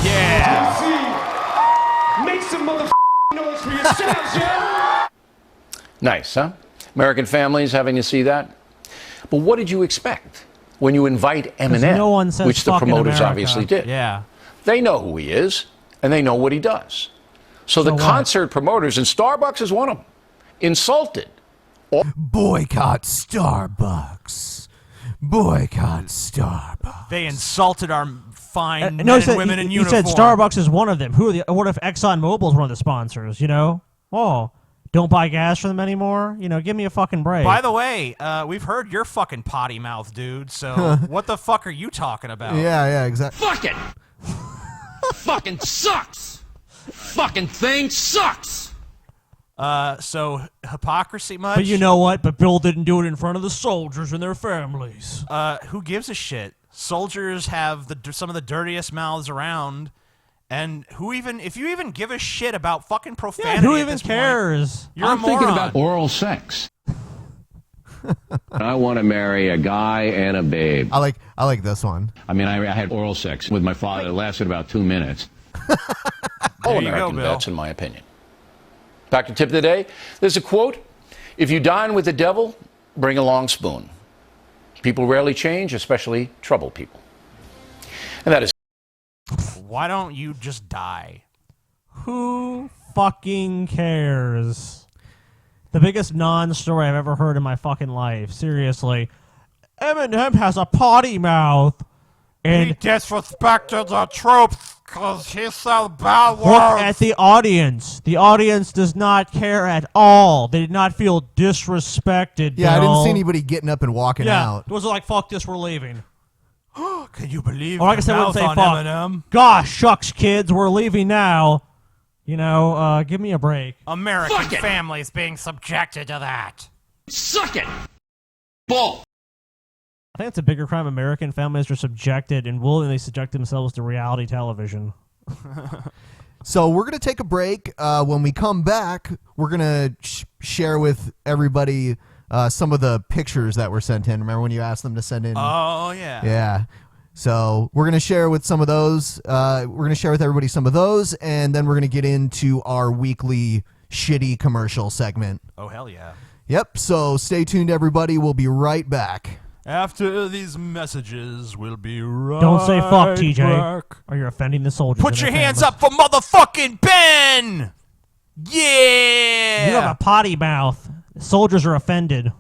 Yeah! DC! Make some mother noise for yourselves, yeah? Nice, huh? American families having to see that. But what did you expect when you invite Eminem, no one says which the fucking promoters America. obviously did? Yeah. They know who he is, and they know what he does. So the what? concert promoters, and Starbucks is one of them, insulted. Boycott Starbucks. Boycott Starbucks. They insulted our fine men No, and women in uniform. He said Starbucks is one of them. What if ExxonMobil is one of the sponsors? You know? Oh, don't buy gas from them anymore. You know, give me a fucking break. By the way, we've heard your fucking potty mouth, dude. So what the fuck are you talking about? Yeah, exactly. Fuck it! Fucking sucks! Fucking thing sucks! So hypocrisy much? But you know what? But Bill didn't do it in front of the soldiers and their families. Who gives a shit? Soldiers have some of the dirtiest mouths around, and if you even give a shit about fucking profanity, who at even this cares? Point, you're I'm a moron. thinking about oral sex. I want to marry a guy and a babe. I like this one. I mean, I had oral sex with my father. It lasted about 2 minutes. All American vets, in my opinion. Back to tip of the day. There's a quote: "If you dine with the devil, bring a long spoon. People rarely change, especially troubled people." And that is. Why don't you just die? Who fucking cares? The biggest non-story I've ever heard in my fucking life. Seriously. Eminem has a potty mouth. And he disrespected the troops because he said bad words. Look at the audience. The audience does not care at all. They did not feel disrespected. Yeah, Bill. I didn't see anybody getting up and walking out. It was like, fuck this, we're leaving. Can you believe Or I guess the I wouldn't mouth say on fuck. Eminem? Gosh, shucks, kids, we're leaving now. You know, give me a break. American families being subjected to that. Suck it! Bull! I think it's a bigger crime. American families are subjected and willingly subject themselves to reality television. So we're going to take a break. When we come back, we're going to share with everybody some of the pictures that were sent in. Remember when you asked them to send in? Oh, yeah. Yeah. So we're going to share with some of those. We're going to share with everybody some of those, and then we're going to get into our weekly shitty commercial segment. Oh, hell yeah. Yep. So stay tuned, everybody. We'll be right back. After these messages, we'll be right Don't say fuck, TJ, back. or you're offending the soldiers. Put your hands up for motherfucking Ben! Yeah! You have a potty mouth. Soldiers are offended.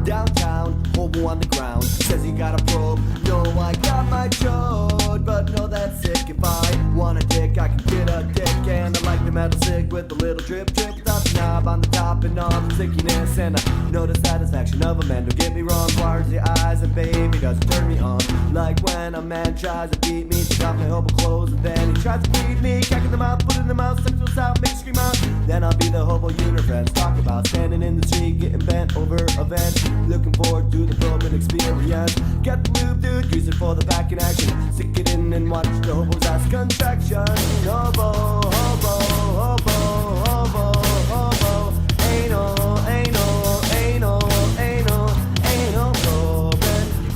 Downtown, hobo on the ground, says he got a probe. No, I got my chode, but no, that's sick. If I want a dick, I can get a dick. And I like the metal stick with the little drip, drip. Without the knob on the top and all the stickiness. And I know the satisfaction of a man, don't get me wrong. Wires the eyes, and baby doesn't turn me on. Like when a man tries to beat me, take off my hobo clothes, and then he tries to feed me. Cracking them out, put in the mouth, suck those out, make scream out. Then I'll be the hobo unifriends. Talk about standing in the street, getting bent over a vent. Looking forward to the probing experience. Get the move, dude, use it for the back in action. Stick it in and watch the hobo's ass contraction. Hobo, hobo, hobo, hobo, hobo. Anal, anal, anal, anal, anal.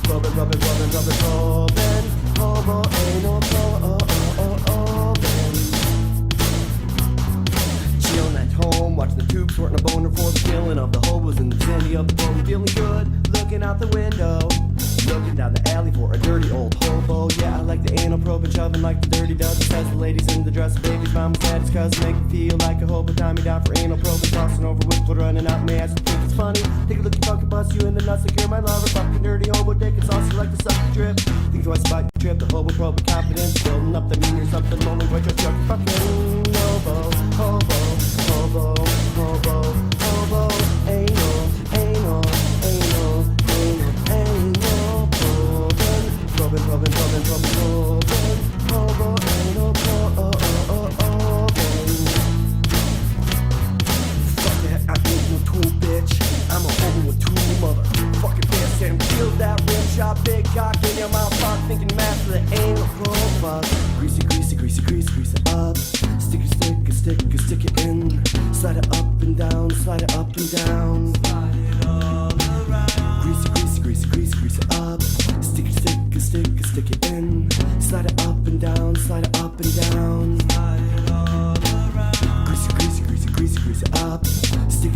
Probing, probing, probing, probing, probing, probing. Hobo, anal, chillin' at home, watching the tube, sorting a boner for the feeling of the hobos in the vicinity of the bone. Feeling good, looking out the window, looking down the alley for a dirty old hobo. Yeah, I like the anal probe and shoving like the dirty dozen. Says the ladies in the dress, babies, mama's daddy's cousin. Make me feel like a hobo, tie me down for anal probe and crossing over with blood running out my ass. Think it's funny, take a look, you fucking bust you in the nuts like you're my lover. Fucking dirty hobo dick, it's also like the sucker drip. Think twice about your trip, the hobo probe with confidence, building up the mean you're something lonely, but you're fucking hobo, hobo, hobo, hobo, hobo, anal, anal, anal, anal, anal, probing, probing, probing, probing, probing, hobo, anal, probing. Fuck that, I ain't no tool, bitch. I'm a hobo with two motherfucking fists and feel that rim shot, big cock in your mouth, fuck, thinking master the anal probe. Greasy, greasy, greasy, greasy, grease it up. Stick it in. Slide it up and down, slide it up and down. Slide it all around. Greasy, greasy, greasy, greasy, grease it up. Stick it in. Slide it up and down, slide it up and down. Slide it all around. Greasy, greasy, greasy, greasy, grease it up. Stick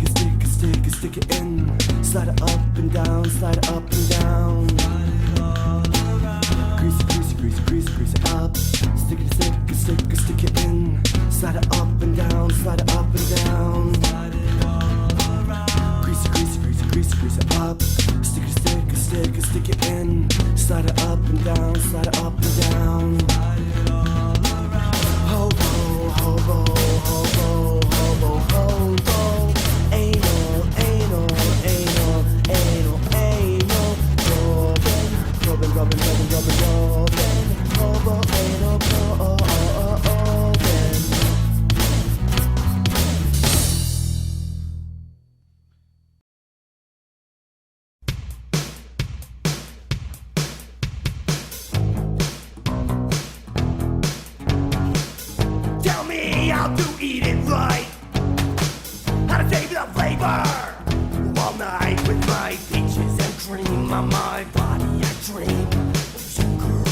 it in. Slide it up and down, slide it up and down. Slide it all around. Greasy, greasy, greasy, greasy, grease it up. Stick it in. Slide it up and down, slide it up and down. Slide it all Squeeze it up, stick it in. Slide it up and down, slide it up and down. Hobo, hobo, hobo, hobo, hobo. Anal, anal, anal, anal, anal. Robin, Robin, Robin, Robin, Robin, Robin. Hobo, anal, Robin. Tell me how to eat it right. How to save the flavor. All night with my peaches and cream. On my body I dream of you, girl.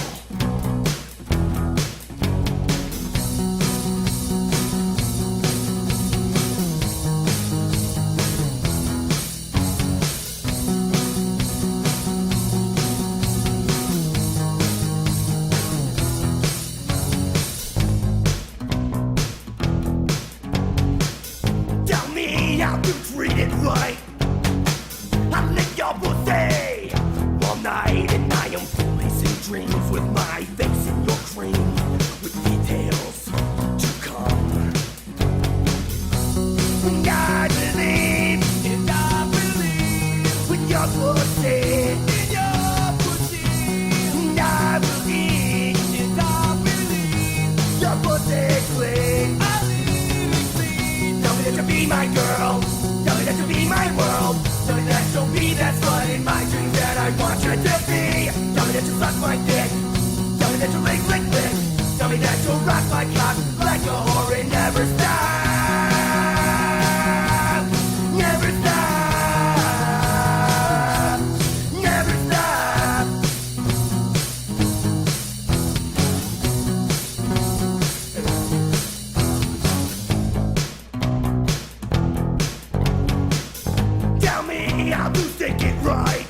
Tell me how to treat it right. I lick your pussy all night, and I am foolish in dreams with my face in your cream, with details to come. And I believe when your pussy, and I believe your pussy clean. Tell me that you'll be my girl. Tell me that you'll be my world. Tell me that you'll be that slut in my dreams that I want you to be. Tell me that you'll suck my dick. Tell me that you'll lick, lick, lick. Tell me that you'll rock my cock like a whore and never stop. Never stop. Never stop. Tell me how to stick it right.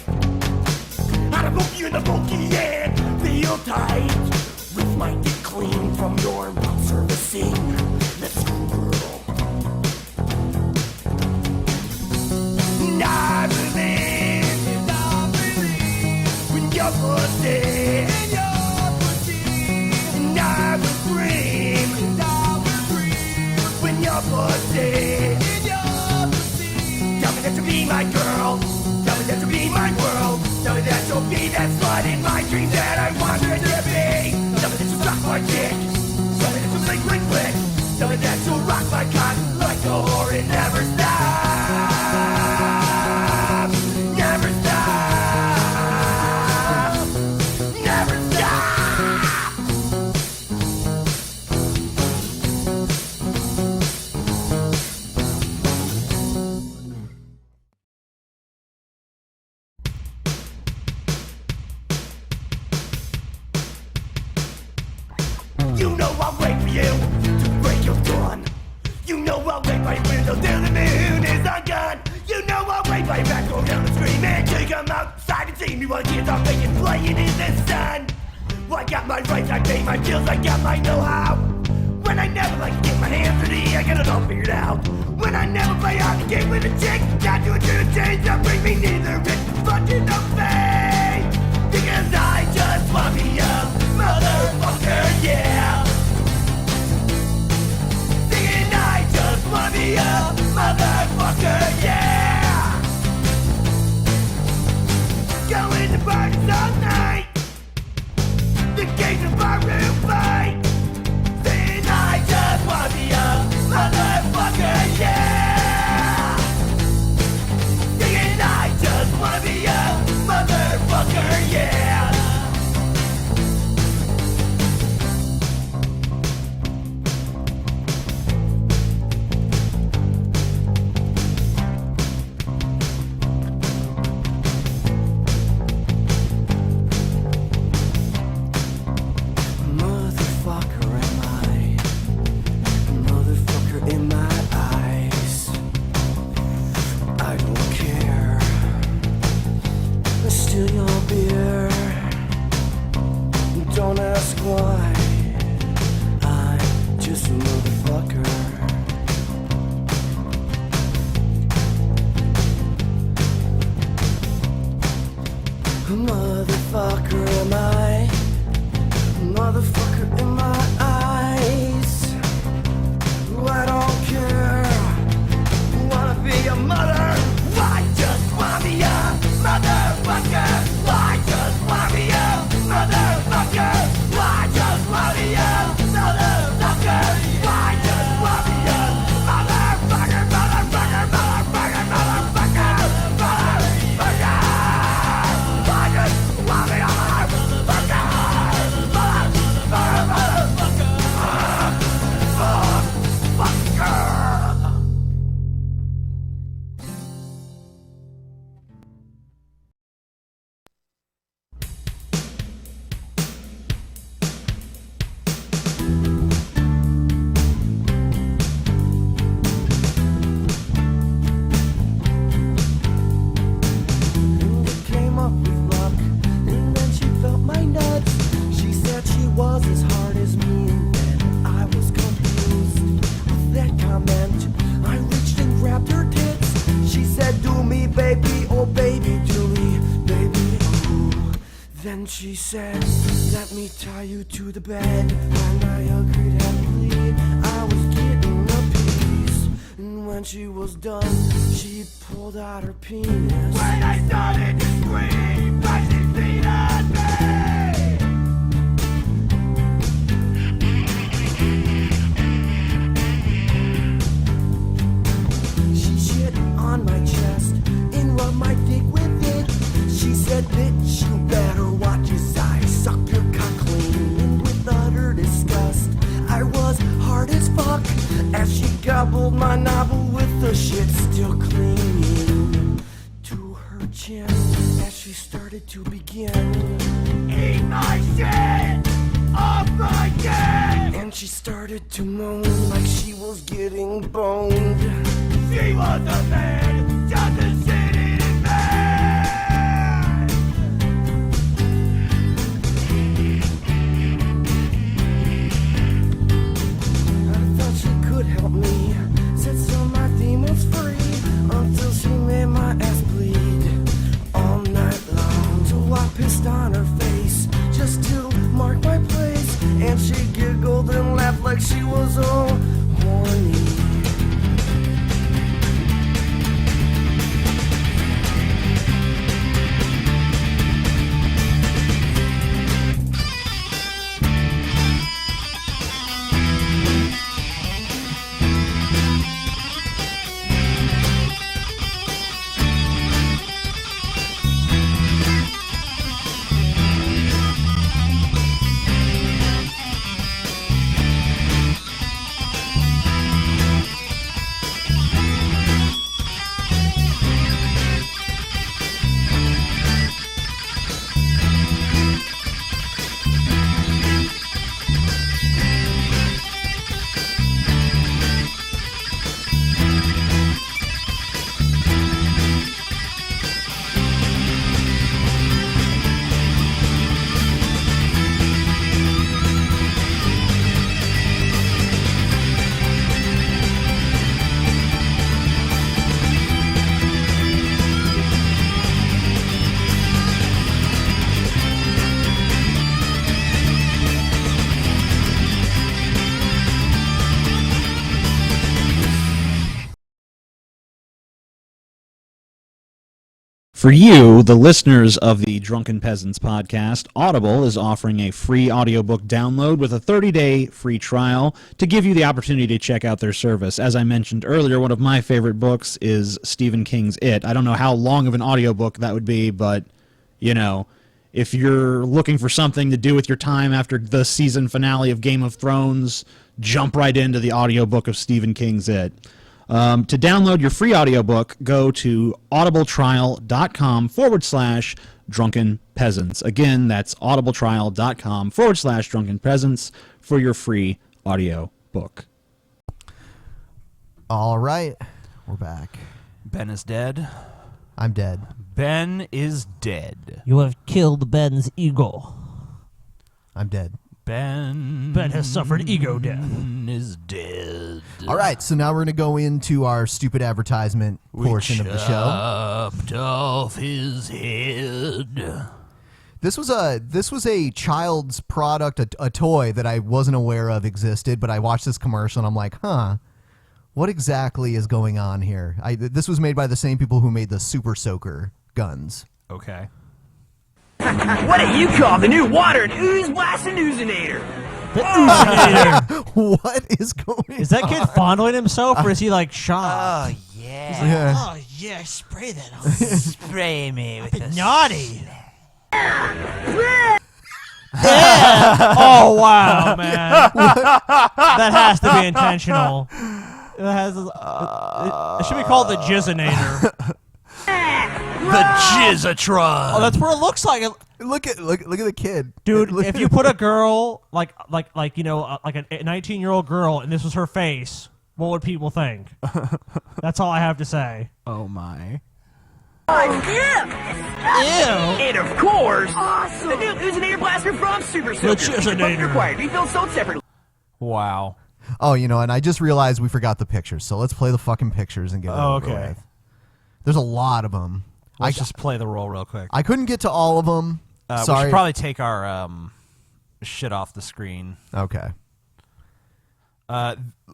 How to poke you in the pokey and feel tight. With my dick clean from your mouth servicing. Let's go, girl. And I believe when your pussy, and I will scream when your pussy. Tell me that you'll be my girl. Tell me that you'll be my world. Tell me that you'll be that slut in my dreams that I want you to be. Tell me that you'll suck my dick. Tell me that you'll lick, lick, lick. Tell me that you'll rock my cock like a whore and never stop. Never stop. Never stop. You know I'll wait for you to break your dawn. You know I'll wait by your window till the moon is undone. You know I'll wait by your back door down the scream until you come outside and see me while kids are making playing in the sun. Well, I got my rights, I pay my bills, I got my know-how. When I never like to get my hands dirty, I got it all figured out. When I never play out the game with a chick, got to do a change that bring me neither rich fucking no fame. Because I just want me a motherfucker, yeah. Thinking I just want me a motherfucker, yeah. Going to parties all night. The gates of our room fight. Thinking I just want me a motherfucker, yeah. Thinking I just want me a motherfucker, yeah. And she said, let me tie you to the bed. And I agreed happily, I was getting a piece. And when she was done, she pulled out her penis. When I started to scream, but she beat on me. She shit on my chest and rubbed my dick with it. She said, bitch, you better watch your size, suck your cock clean. And with utter disgust, I was hard as fuck as she gobbled my novel with the shit still clinging to her chin as she started to begin. Eat my shit off my dick! And she started to moan like she was getting boned. She was a man, just a sitting in bed. I thought she could help me, set some of my demons free, until she made my ass bleed all night long. So I pissed on her face just to mark my place, and she giggled and laughed like she was all horny. For you, the listeners of the Drunken Peasants podcast, Audible is offering a free audiobook download with a 30-day free trial to give you the opportunity to check out their service. As I mentioned earlier, one of my favorite books is Stephen King's It. I don't know how long of an audiobook that would be, but, you know, if you're looking for something to do with your time after the season finale of Game of Thrones, jump right into the audiobook of Stephen King's It. To download your free audiobook, go to audibletrial.com/Drunken Peasants. Again, that's audibletrial.com/Drunken Peasants for your free audiobook. All right, we're back. Ben is dead. I'm dead. Ben is dead. You have killed Ben's ego. I'm dead. Ben has suffered ego death. Is dead. All right, so now we're going to go into our stupid advertisement portion of the show. Chopped off his head. This was a child's product, a toy that I wasn't aware of existed, but I watched this commercial and I'm like, huh, what exactly is going on here? This was made by the same people who made the Super Soaker guns. Okay. What do you call the new water and ooze blasting oozinator? The oozinator. What is going on? Is that kid fondling himself, or is he like shocked? Oh, yeah. He's like, oh, yeah, spray that on me. Spray me with a naughty. Yeah. Oh, wow, man. That has to be intentional. It should be called the jizzinator. The Jizzatron. Oh, that's what it looks like. Look at the kid, dude. If you put a girl like a 19-year-old girl, and this was her face, what would people think? That's all I have to say. Oh my. Ew. And of course, awesome. The new Oozinator Blaster from Super Soaker. The Jizzinator. Required. Refilled sold separately. Wow. Oh, and I just realized we forgot the pictures, so let's play the fucking pictures and get it over with. There's a lot of them. Let's just play the roll real quick. I couldn't get to all of them, We Sorry. should probably take our shit off the screen. Okay.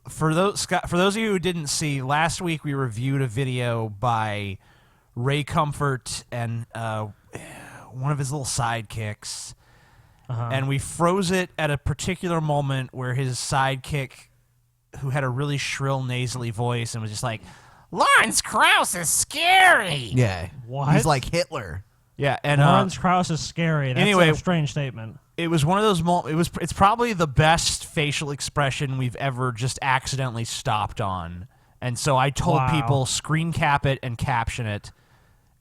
For those of you who didn't see, last week we reviewed a video by Ray Comfort and one of his little sidekicks, and we froze it at a particular moment where his sidekick, who had a really shrill, nasally voice, and was just like, "Lawrence Krauss is scary." Yeah. What? He's like Hitler. Yeah, and Lawrence Krauss is scary. That's anyway, a strange statement. It was one of those it's probably the best facial expression we've ever just accidentally stopped on. And so I told people screen cap it and caption it,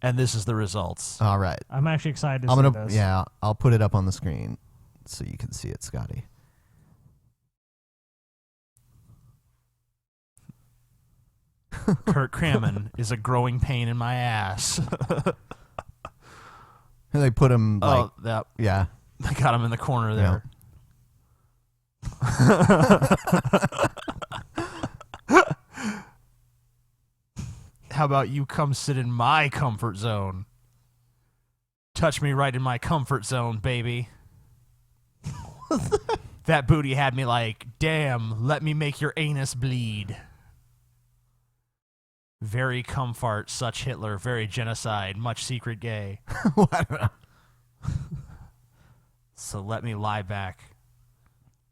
and this is the results. All right. I'm actually excited to see this. Yeah, I'll put it up on the screen so you can see it, Scotty. Kurt Crammon is a growing pain in my ass. And they put him like yeah. They got him in the corner there. How about you come sit in my comfort zone? Touch me right in my comfort zone, baby. That booty had me like, damn, let me make your anus bleed. Very comfort, such Hitler, very genocide, much secret gay. So let me lie back.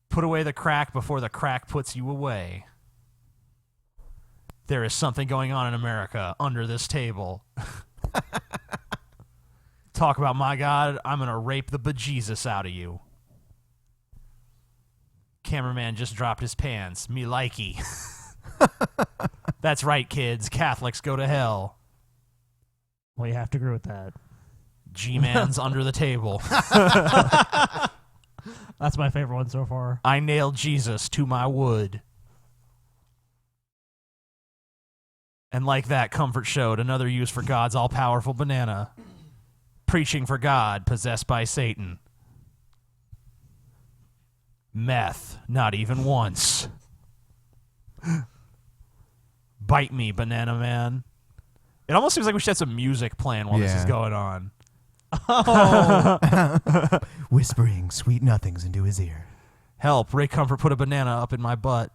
Put away the crack before the crack puts you away. There is something going on in America under this table. Talk about my God, I'm going to rape the bejesus out of you. Cameraman just dropped his pants. Me likey. That's right, kids. Catholics go to hell. Well, you have to agree with that. G-Man's under the table. That's my favorite one so far. I nailed Jesus to my wood. And like that, Comfort showed another use for God's all-powerful banana. Preaching for God, possessed by Satan. Meth, not even once. Bite me, banana man. It almost seems like we should have some music playing while this is going on. Oh. Whispering sweet nothings into his ear. Help, Ray Comfort put a banana up in my butt.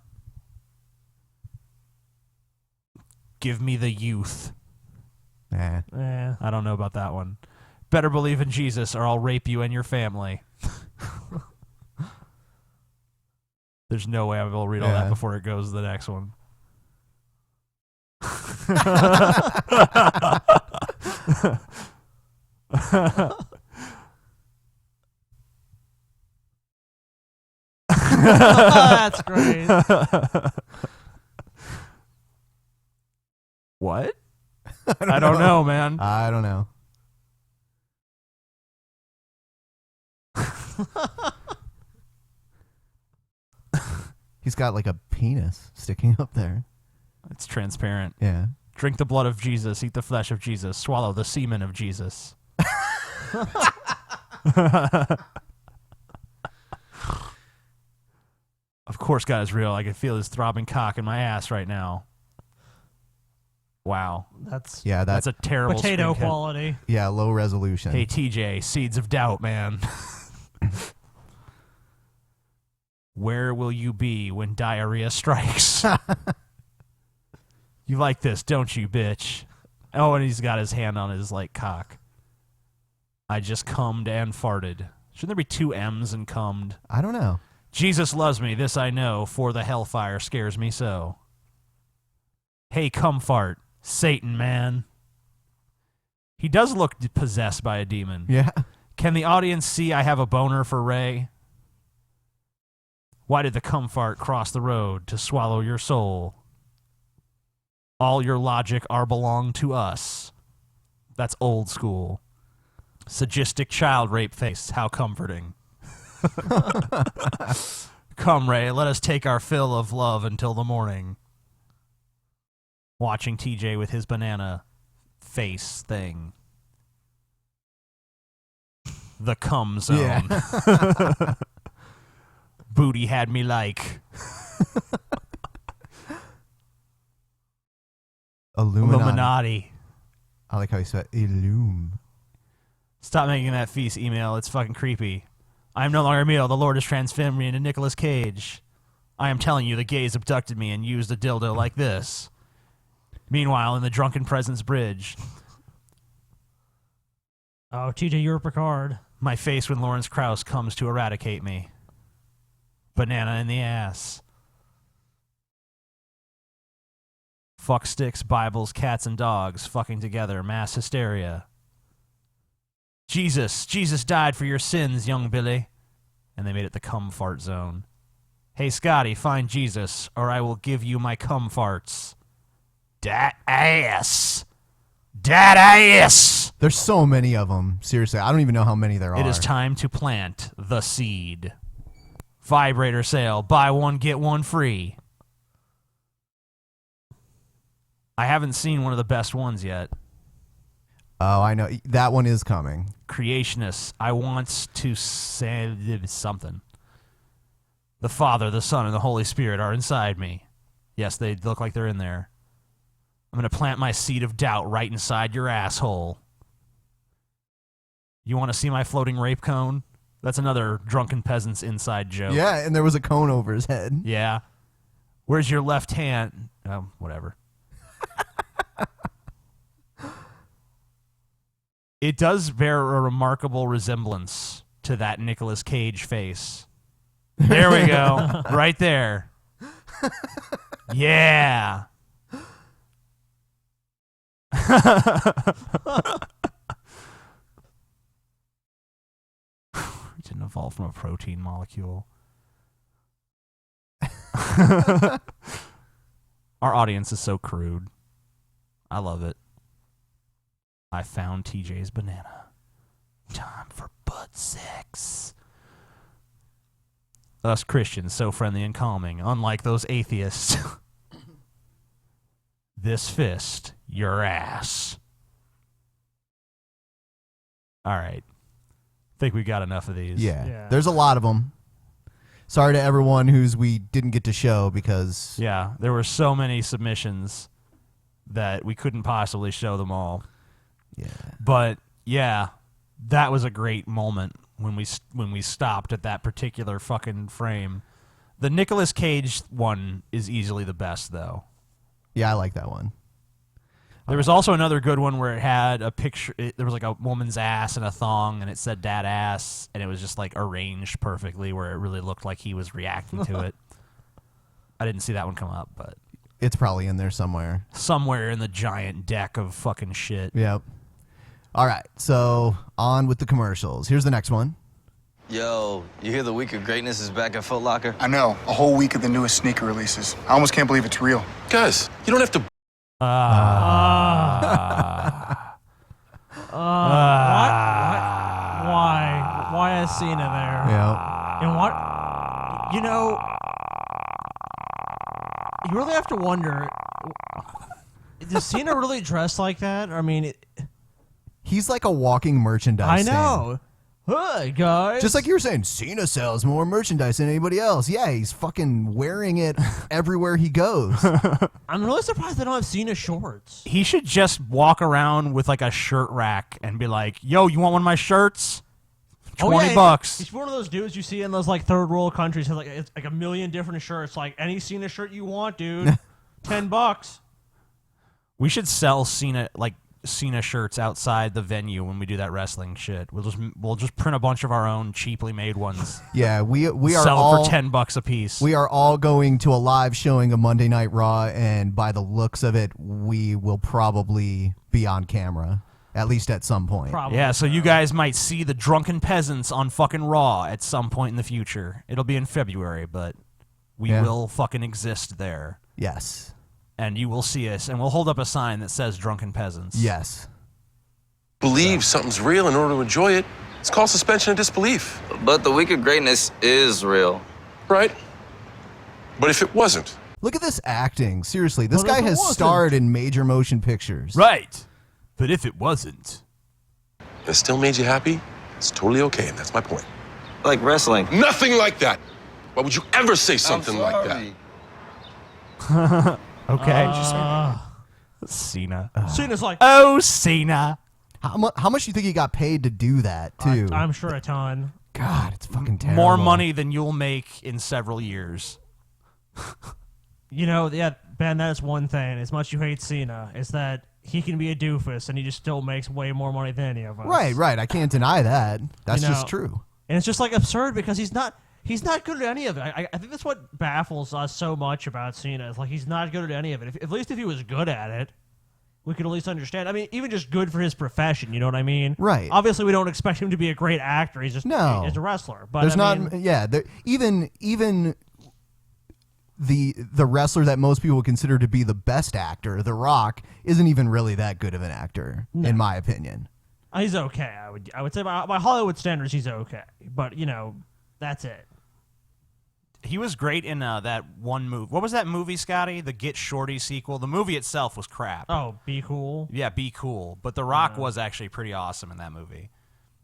Give me the youth. I don't know about that one. Better believe in Jesus or I'll rape you and your family. There's no way I will read all that before it goes to the next one. That's great. What? I don't know, man. I don't know. He's got like a penis sticking up there. It's transparent. Yeah. Drink the blood of Jesus, eat the flesh of Jesus, swallow the semen of Jesus. Of course God is real. I can feel his throbbing cock in my ass right now. Wow. That's a terrible potato screen quality. Yeah, low resolution. Hey, TJ, seeds of doubt, man. Where will you be when diarrhea strikes? You like this, don't you, bitch? Oh, and he's got his hand on his, cock. I just cummed and farted. Shouldn't there be two M's in cummed? I don't know. Jesus loves me, this I know, for the hellfire scares me so. Hey, cum fart. Satan, man. He does look possessed by a demon. Yeah. Can the audience see I have a boner for Ray? Why did the cum fart cross the road to swallow your soul? All your logic are belong to us. That's old school. Sadistic child rape face. How comforting. Come, Ray, let us take our fill of love until the morning. Watching TJ with his banana face thing. The cum zone. Yeah. Booty had me like. Illuminati. Illuminati. I like how he said illume. Stop making that feast email. It's fucking creepy. I am no longer Emil. The Lord has transformed me into Nicolas Cage. I am telling you, the gays abducted me and used a dildo like this. Meanwhile, in the Drunken Peasants Bridge. Oh, TJ, you're Picard. My face when Lawrence Krauss comes to eradicate me. Banana in the ass. Fuck sticks, Bibles, cats, and dogs fucking together. Mass hysteria. Jesus died for your sins, young Billy. And they made it the cum fart zone. Hey, Scotty, find Jesus, or I will give you my cum farts. Dat ass. Dat ass. There's so many of them. Seriously, I don't even know how many there are. It is time to plant the seed. Vibrator sale. Buy one, get one free. I haven't seen one of the best ones yet. Oh, I know. That one is coming. Creationists. I want to say something. The Father, the Son, and the Holy Spirit are inside me. Yes, they look like they're in there. I'm going to plant my seed of doubt right inside your asshole. You want to see my floating rape cone? That's another Drunken Peasants inside joke. Yeah, and there was a cone over his head. Yeah. Where's your left hand? Oh, whatever. It does bear a remarkable resemblance to that Nicolas Cage face. There we go. Right there. Yeah. We didn't evolve from a protein molecule. Our audience is so crude. I love it. I found TJ's banana. Time for butt sex. Us Christians, so friendly and calming, unlike those atheists. This fist, your ass. All right. Think we got enough of these. Yeah. There's a lot of them. Sorry to everyone we didn't get to show because... Yeah, there were so many submissions that we couldn't possibly show them all. Yeah. But, yeah, that was a great moment when we stopped at that particular fucking frame. The Nicolas Cage one is easily the best, though. Yeah, I like that one. There was also another good one where it had a picture. There was like a woman's ass and a thong, and it said "dad ass," and it was just like arranged perfectly, where it really looked like he was reacting to it. I didn't see that one come up, but it's probably in there somewhere. Somewhere in the giant deck of fucking shit. Yep. All right, so on with the commercials. Here's the next one. Yo, you hear the Week of Greatness is back at Foot Locker? I know. A whole week of the newest sneaker releases. I almost can't believe it's real. Guys, you don't have to... Why is Cena there? Yeah. And what? You know, you really have to wonder, does Cena really dress like that? I mean... He's like a walking merchandise I know. Hey, guys. Just like you were saying, Cena sells more merchandise than anybody else. Yeah, he's fucking wearing it everywhere he goes. I'm really surprised they don't have Cena shorts. He should just walk around with like a shirt rack and be like, yo, you want one of my shirts? $20. He's one of those dudes you see in those like third world countries. Has it's like a million different shirts. Like any Cena shirt you want, dude. $10. We should sell Cena shirts outside the venue when we do that wrestling shit. We'll just print a bunch of our own cheaply made ones. Yeah, we are sell all for $10 a piece. We are all going to a live showing of Monday Night Raw, and by the looks of it, we will probably be on camera. At least at some point. Probably. Yeah, so you guys might see the Drunken Peasants on fucking Raw at some point in the future. It'll be in February, but we will fucking exist there. Yes. And you will see us, and we'll hold up a sign that says Drunken Peasants. Yes. Believe something's real in order to enjoy it. It's called suspension of disbelief. But the Week of Greatness is real. Right? But if it wasn't... Look at this acting. Seriously, this But guy if it has wasn't? starred in major motion pictures. Right. But if it wasn't... It still made you happy, it's totally okay, and that's my point. Like wrestling. Nothing like that! Why would you ever say something like that? Okay. Cena. Cena's like, oh, Cena. How much do you think he got paid to do that too? I'm sure a ton. God, it's fucking terrible. More money than you'll make in several years. You know, yeah, Ben, that is one thing. As much you hate Cena, is that he can be a doofus and he just still makes way more money than any of us. Right. I can't deny that. That's just true. And it's just like absurd because he's not good at any of it. I think that's what baffles us so much about Cena. Is like he's not good at any of it. At least if he was good at it, we could at least understand. I mean, even just good for his profession. You know what I mean? Right. Obviously, we don't expect him to be a great actor. He's just he's a wrestler. But there's even the wrestler that most people would consider to be the best actor, The Rock, isn't even really that good of an actor, in my opinion. He's okay. I would say by Hollywood standards, he's okay. But that's it. He was great in that one movie. What was that movie, Scotty? The Get Shorty sequel. The movie itself was crap. Oh, Be Cool? Yeah, Be Cool. But The Rock was actually pretty awesome in that movie.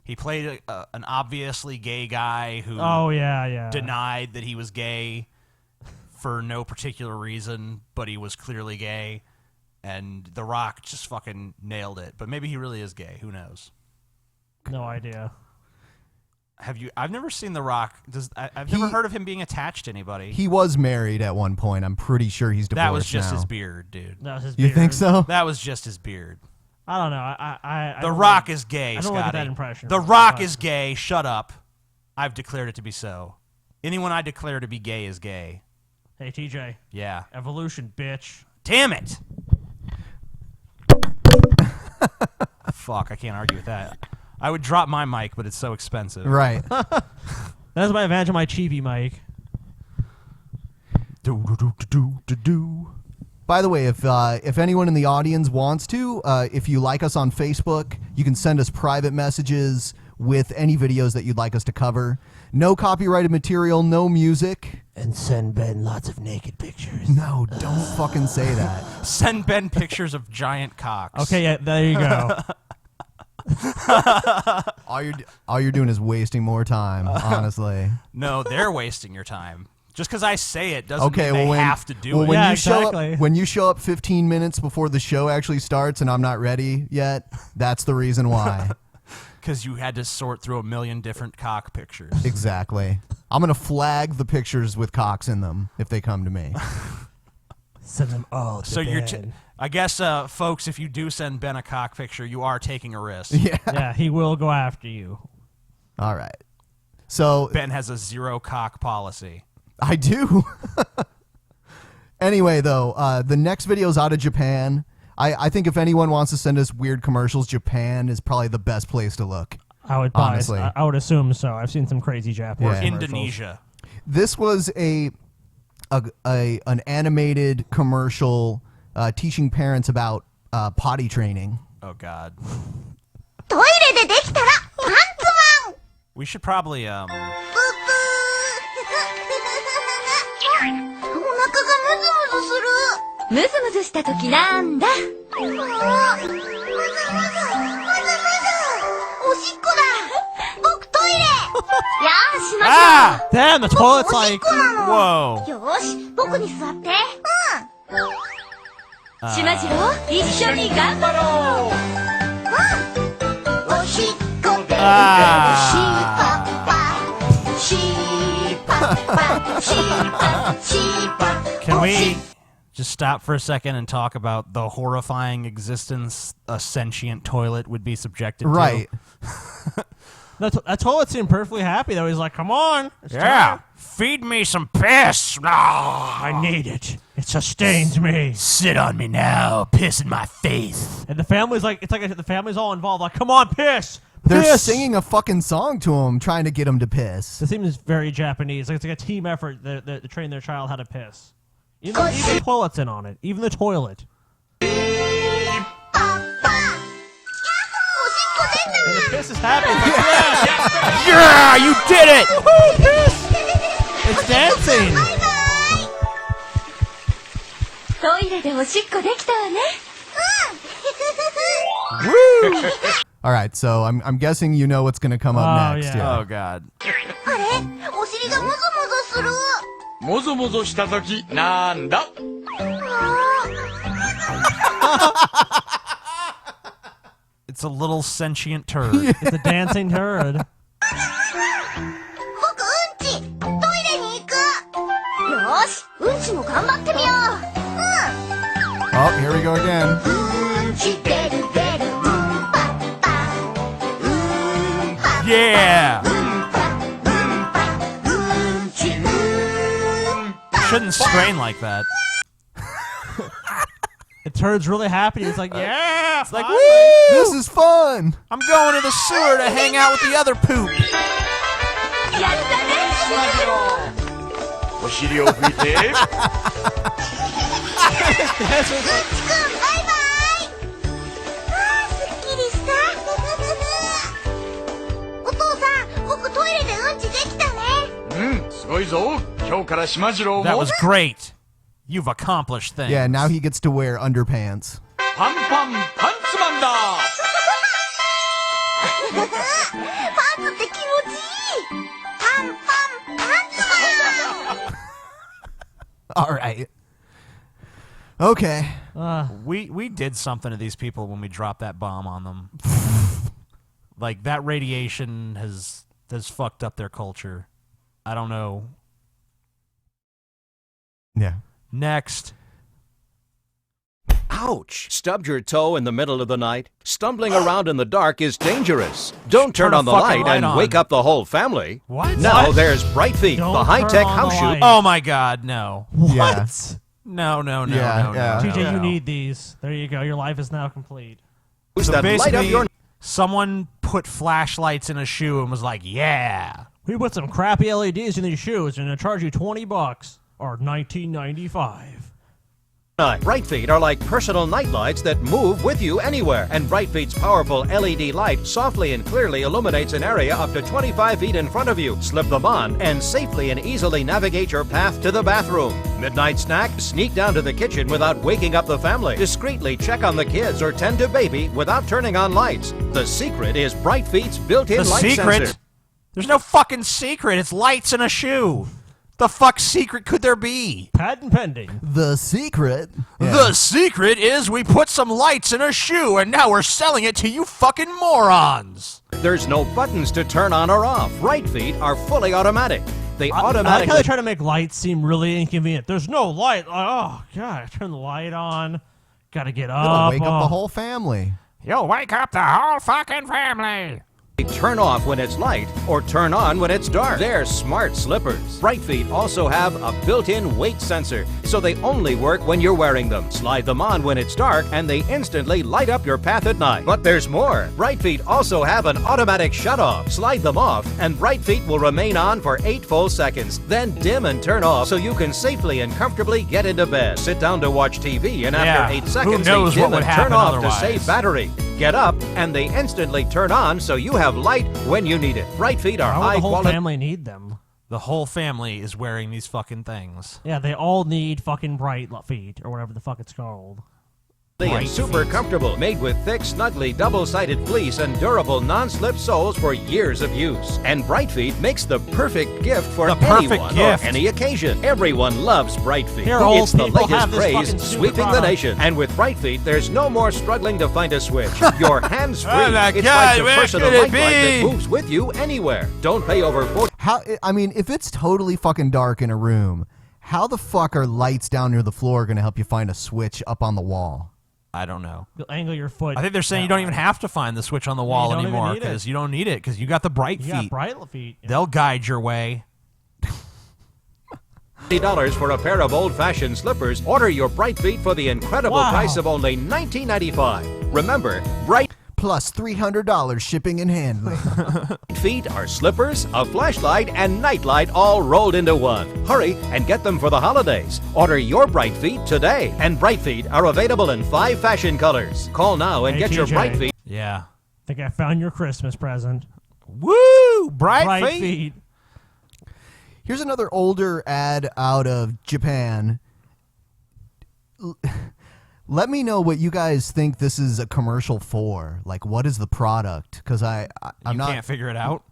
He played an obviously gay guy who denied that he was gay for no particular reason, but he was clearly gay. And The Rock just fucking nailed it. But maybe he really is gay. Who knows? No idea. I've never seen The Rock. I've never heard of him being attached to anybody. He was married at one point. I'm pretty sure he's divorced now. That was just his beard, dude. That was his beard. You think so? That was just his beard. I don't know. The Rock is gay, I don't Scotty. like that impression. The Rock is gay. Shut up. I've declared it to be so. Anyone I declare to be gay is gay. Hey, TJ. Yeah. Evolution, bitch. Damn it. Fuck, I can't argue with that. I would drop my mic, but it's so expensive. Right. That's my advantage of my cheapy mic. By the way, if anyone in the audience wants to, if you like us on Facebook, you can send us private messages with any videos that you'd like us to cover. No copyrighted material, no music. And send Ben lots of naked pictures. No, don't fucking say that. Send Ben pictures of giant cocks. Okay, yeah, there you go. all you're doing is wasting more time, honestly. No, they're wasting your time. Just because I say it doesn't mean they have to do it. When you show up 15 minutes before the show actually starts and I'm not ready yet, that's the reason why. Because you had to sort through a million different cock pictures. Exactly. I'm going to flag the pictures with cocks in them if they come to me. Send them all to Ben. I guess, folks, if you do send Ben a cock picture, you are taking a risk. Yeah, he will go after you. All right. So Ben has a zero cock policy. I do. Anyway, though, the next video is out of Japan. I think if anyone wants to send us weird commercials, Japan is probably the best place to look. I would honestly. I would assume so. I've seen some crazy Japanese commercials. Indonesia. This was an animated commercial teaching parents about potty training. Oh God. トイレでできたらパンツマン We should probably お腹がムズムズするムズムズした時なんだムズムズおしっこだ僕トイレやーしましょう Damn, the toilet's like Whoa よーし僕に座ってしまじろう一緒に頑張ろうおしっこでシーパッパシーパッパシーパッシーパッ Can we just stop for a second and talk about the horrifying existence a sentient toilet would be subjected to? Right. That toilet seemed perfectly happy, though. He's like, come on. It's time. Feed me some piss. I need it. It sustains me. Sit on me now. Piss in my face. And the family's like, the family's all involved. Like, come on, piss. They're Piss. singing a fucking song to him, trying to get him to piss. This seems very Japanese. Like, it's like a team effort to train their child how to piss. Even the toilet's in on it. Even the toilet. And the piss is happy. It's like, Yeah, you did it! Woohoo, piss! It's dancing. トイレでおしっこできたわね Woo! All right, so I'm guessing you know what's going to come up next. Oh, God. あれお尻がムズムズするもぞもぞした時なんだ It It's a little sentient turd. It's a dancing turd. Oh, here we go again. Yeah. Shouldn't strain like that. The turd's really happy. It's like, yeah. It's like, finally. woo! This is fun. I'm going to the sewer to hang out with the other poop. お尻を拭いて That was great. You've accomplished things. Yeah, now he gets to wear underpants. パンパンパンツマンだ All right. Okay. We did something to these people when we dropped that bomb on them. Like, that radiation has fucked up their culture. I don't know. Yeah. Next. Ouch! Stubbed your toe in the middle of the night? Stumbling around in the dark is dangerous. Don't turn on the light and wake up the whole family. What? Now there's Bright Feet, the high-tech house shoe. Oh my God, no. Yeah. What? No. TJ, you need these. There you go. Your life is now complete. So that light up basically, your... someone put flashlights in a shoe and was like, yeah. We put some crappy LEDs in these shoes and they'll charge you $20 or $19.95. Bright Feet are like personal night lights that move with you anywhere. And Bright Feet's powerful LED light softly and clearly illuminates an area up to 25 feet in front of you. Slip them on and safely and easily navigate your path to the bathroom. Midnight snack? Sneak down to the kitchen without waking up the family. Discreetly check on the kids or tend to baby without turning on lights. The secret is Bright Feet's built-in light sensor. There's no fucking secret. It's lights in a shoe. The fuck secret could there be? Patent pending. The secret? Yeah. The secret is we put some lights in a shoe and now we're selling it to you fucking morons. There's no buttons to turn on or off. Bright Feet are fully automatic. They I like automatically... how they try to make lights seem really inconvenient. There's no light. Oh, God. I turn the light on. Gotta get up. Wake up the whole family. You'll wake up the whole fucking family. Turn off when it's light or turn on when it's dark. They're smart slippers. Bright Feet also have a built-in weight sensor, so they only work when you're wearing them. Slide them on when it's dark and they instantly light up your path at night. But there's more. Bright Feet also have an automatic shut-off. Slide them off and Bright Feet will remain on for 8 full seconds. Then dim and turn off so you can safely and comfortably get into bed. Sit down to watch TV and after 8 seconds they dim and turn off to save battery. Get up and they instantly turn on so you have light when you need it. Bright Feet are high the whole quality. family need them. The whole family is wearing these fucking things. Yeah, they all need fucking Bright Feet or whatever the fuck it's called. And super comfortable, made with thick, snuggly, double-sided fleece and durable non-slip soles for years of use. And Bright Feet makes the perfect gift for anyone or any occasion. Everyone loves Bright Feet. It's the latest craze sweeping the nation. And with Bright Feet, there's no more struggling to find a switch. Your hands-free. Oh my it's God, like the where personal could it light that be? moves with you anywhere. Don't pay over $40. How? I mean, if it's totally fucking dark in a room, how the fuck are lights down near the floor going to help you find a switch up on the wall? I don't know. You'll angle your foot. I think they're saying you don't even have to find the switch on the wall anymore because you don't need it because you got the Bright You Feet. got Bright Feet. Yeah. They'll guide your way. $50 for a pair of old-fashioned slippers. Order your Bright Feet for the incredible price of only $19.95. Remember, Bright plus $300 shipping and handling. Feet are slippers, a flashlight, and nightlight all rolled into one. Hurry and get them for the holidays. Order your Bright Feet today. And Bright Feet are available in 5 fashion colors. Call now and get your TJ. Bright Feet. Yeah. Think I found your Christmas present. Woo! Bright Feet. Here's another older ad out of Japan. Let me know what you guys think this is a commercial for. Like, what is the product? Because I'm not can't figure it out.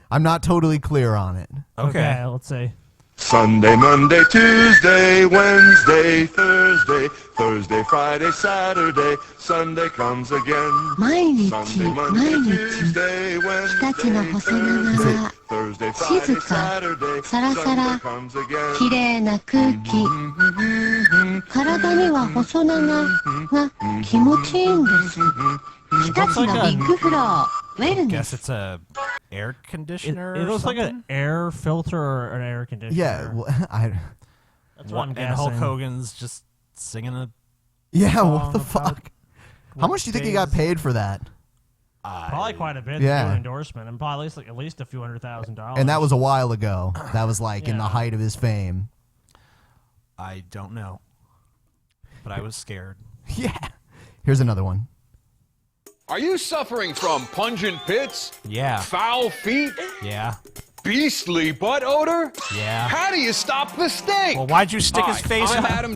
I'm not totally clear on it. Okay, let's see. Sunday, Monday, Tuesday, Wednesday, Thursday, Thursday, Friday, Saturday, Sunday comes again. 毎日 Sunday, 毎 Monday, 日 Tuesday, 日立の Wednesday, 細長 Thursday, な Thursday, 静 Friday, か Saturday, サラサ Sunday ラ comes again. きれいな空気体には細長が気持ちいいんです日立のビッグフローウェルネ Guess ス it's a air conditioner. It or looks like something? an air filter or an air conditioner. Yeah, That's what I'm And Hulk guessing. Hogan's just singing a Yeah, what the song about fuck? How much do you think he got paid for that? Probably quite a bit. Yeah. To do an endorsement, and probably at least a few $100,000. And that was a while ago. That was like in the height of his fame. I don't know, but I was scared. Yeah. Here's another one. Are you suffering from pungent pits? Yeah. Foul feet? Yeah. Beastly butt odor? Yeah. How do you stop the stink? Well, why'd you stick his Hi, face I'm in- Adam.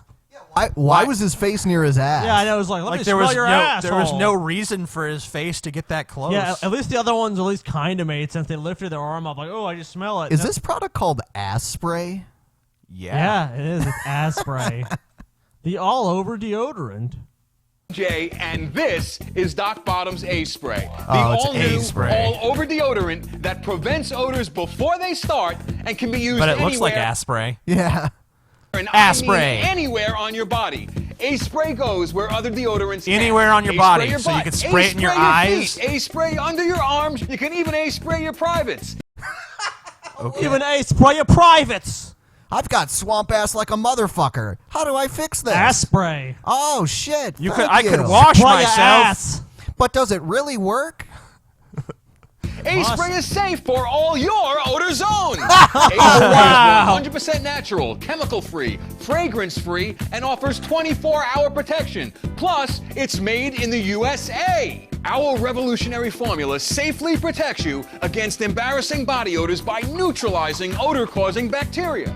Why was his face near his ass? Yeah, I know. It was like, let me there smell was your no asshole. there was no reason for his face to get that close. Yeah, at least the other ones at least kind of made sense. They lifted their arm up like, oh, I just smell it. Is No- this product called ass spray? Yeah, it is. It's ass spray. The all-over deodorant. Jay, and this is Doc Bottom's A Spray. The Oh, it's all-new, A-Spray. all-over deodorant that prevents odors before they start and can be used But it looks like anywhere. ass spray. Yeah. And Ass I mean spray. anywhere on your body. A-Spray goes where other deodorants can't. Anywhere on your A-Spray body, so you butt. can spray it in your A-Spray eyes. feet. A-Spray under your arms. You can even A-Spray your privates. Even spray your privates. I've got swamp ass like a motherfucker. How do I fix this? Ass spray. Oh shit! I could wash Spray your myself. ass. But does it really work? A-Spray is safe for all your odor zones. A-Spray is 100% natural, chemical-free, fragrance-free, and offers 24-hour protection. Plus, it's made in the USA. Our revolutionary formula safely protects you against embarrassing body odors by neutralizing odor-causing bacteria.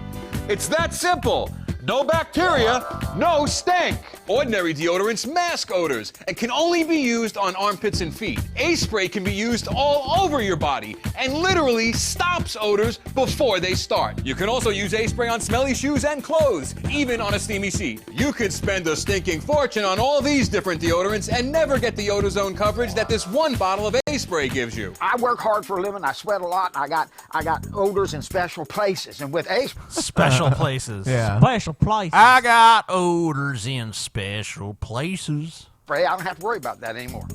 It's that simple. No bacteria, no stink. Ordinary deodorants mask odors and can only be used on armpits and feet. A-Spray can be used all over your body and literally stops odors before they start. You can also use A-Spray on smelly shoes and clothes, even on a steamy seat. You could spend a stinking fortune on all these different deodorants and never get the odor zone coverage that this one bottle of A-Spray gives you. I work hard for a living. I sweat a lot. And I got odors in special places, and with A-Spray, Special places. Yeah. Special place. I got odors in special places. I don't have to worry about that anymore.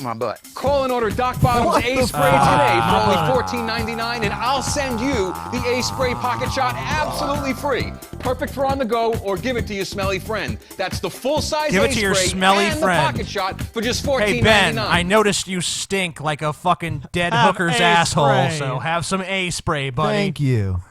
My butt. Call and order Doc Bottom's A-Spray today for only $14.99, and I'll send you the A-Spray Pocket Shot absolutely free. Perfect for on the go, or give it to your smelly friend. That's the full-size Give it A-Spray to your smelly and friend. the Pocket Shot for just $14.99. Hey Ben, I noticed you stink like a fucking dead Have hooker's A-Spray. asshole. So have some A-Spray, buddy. Thank you.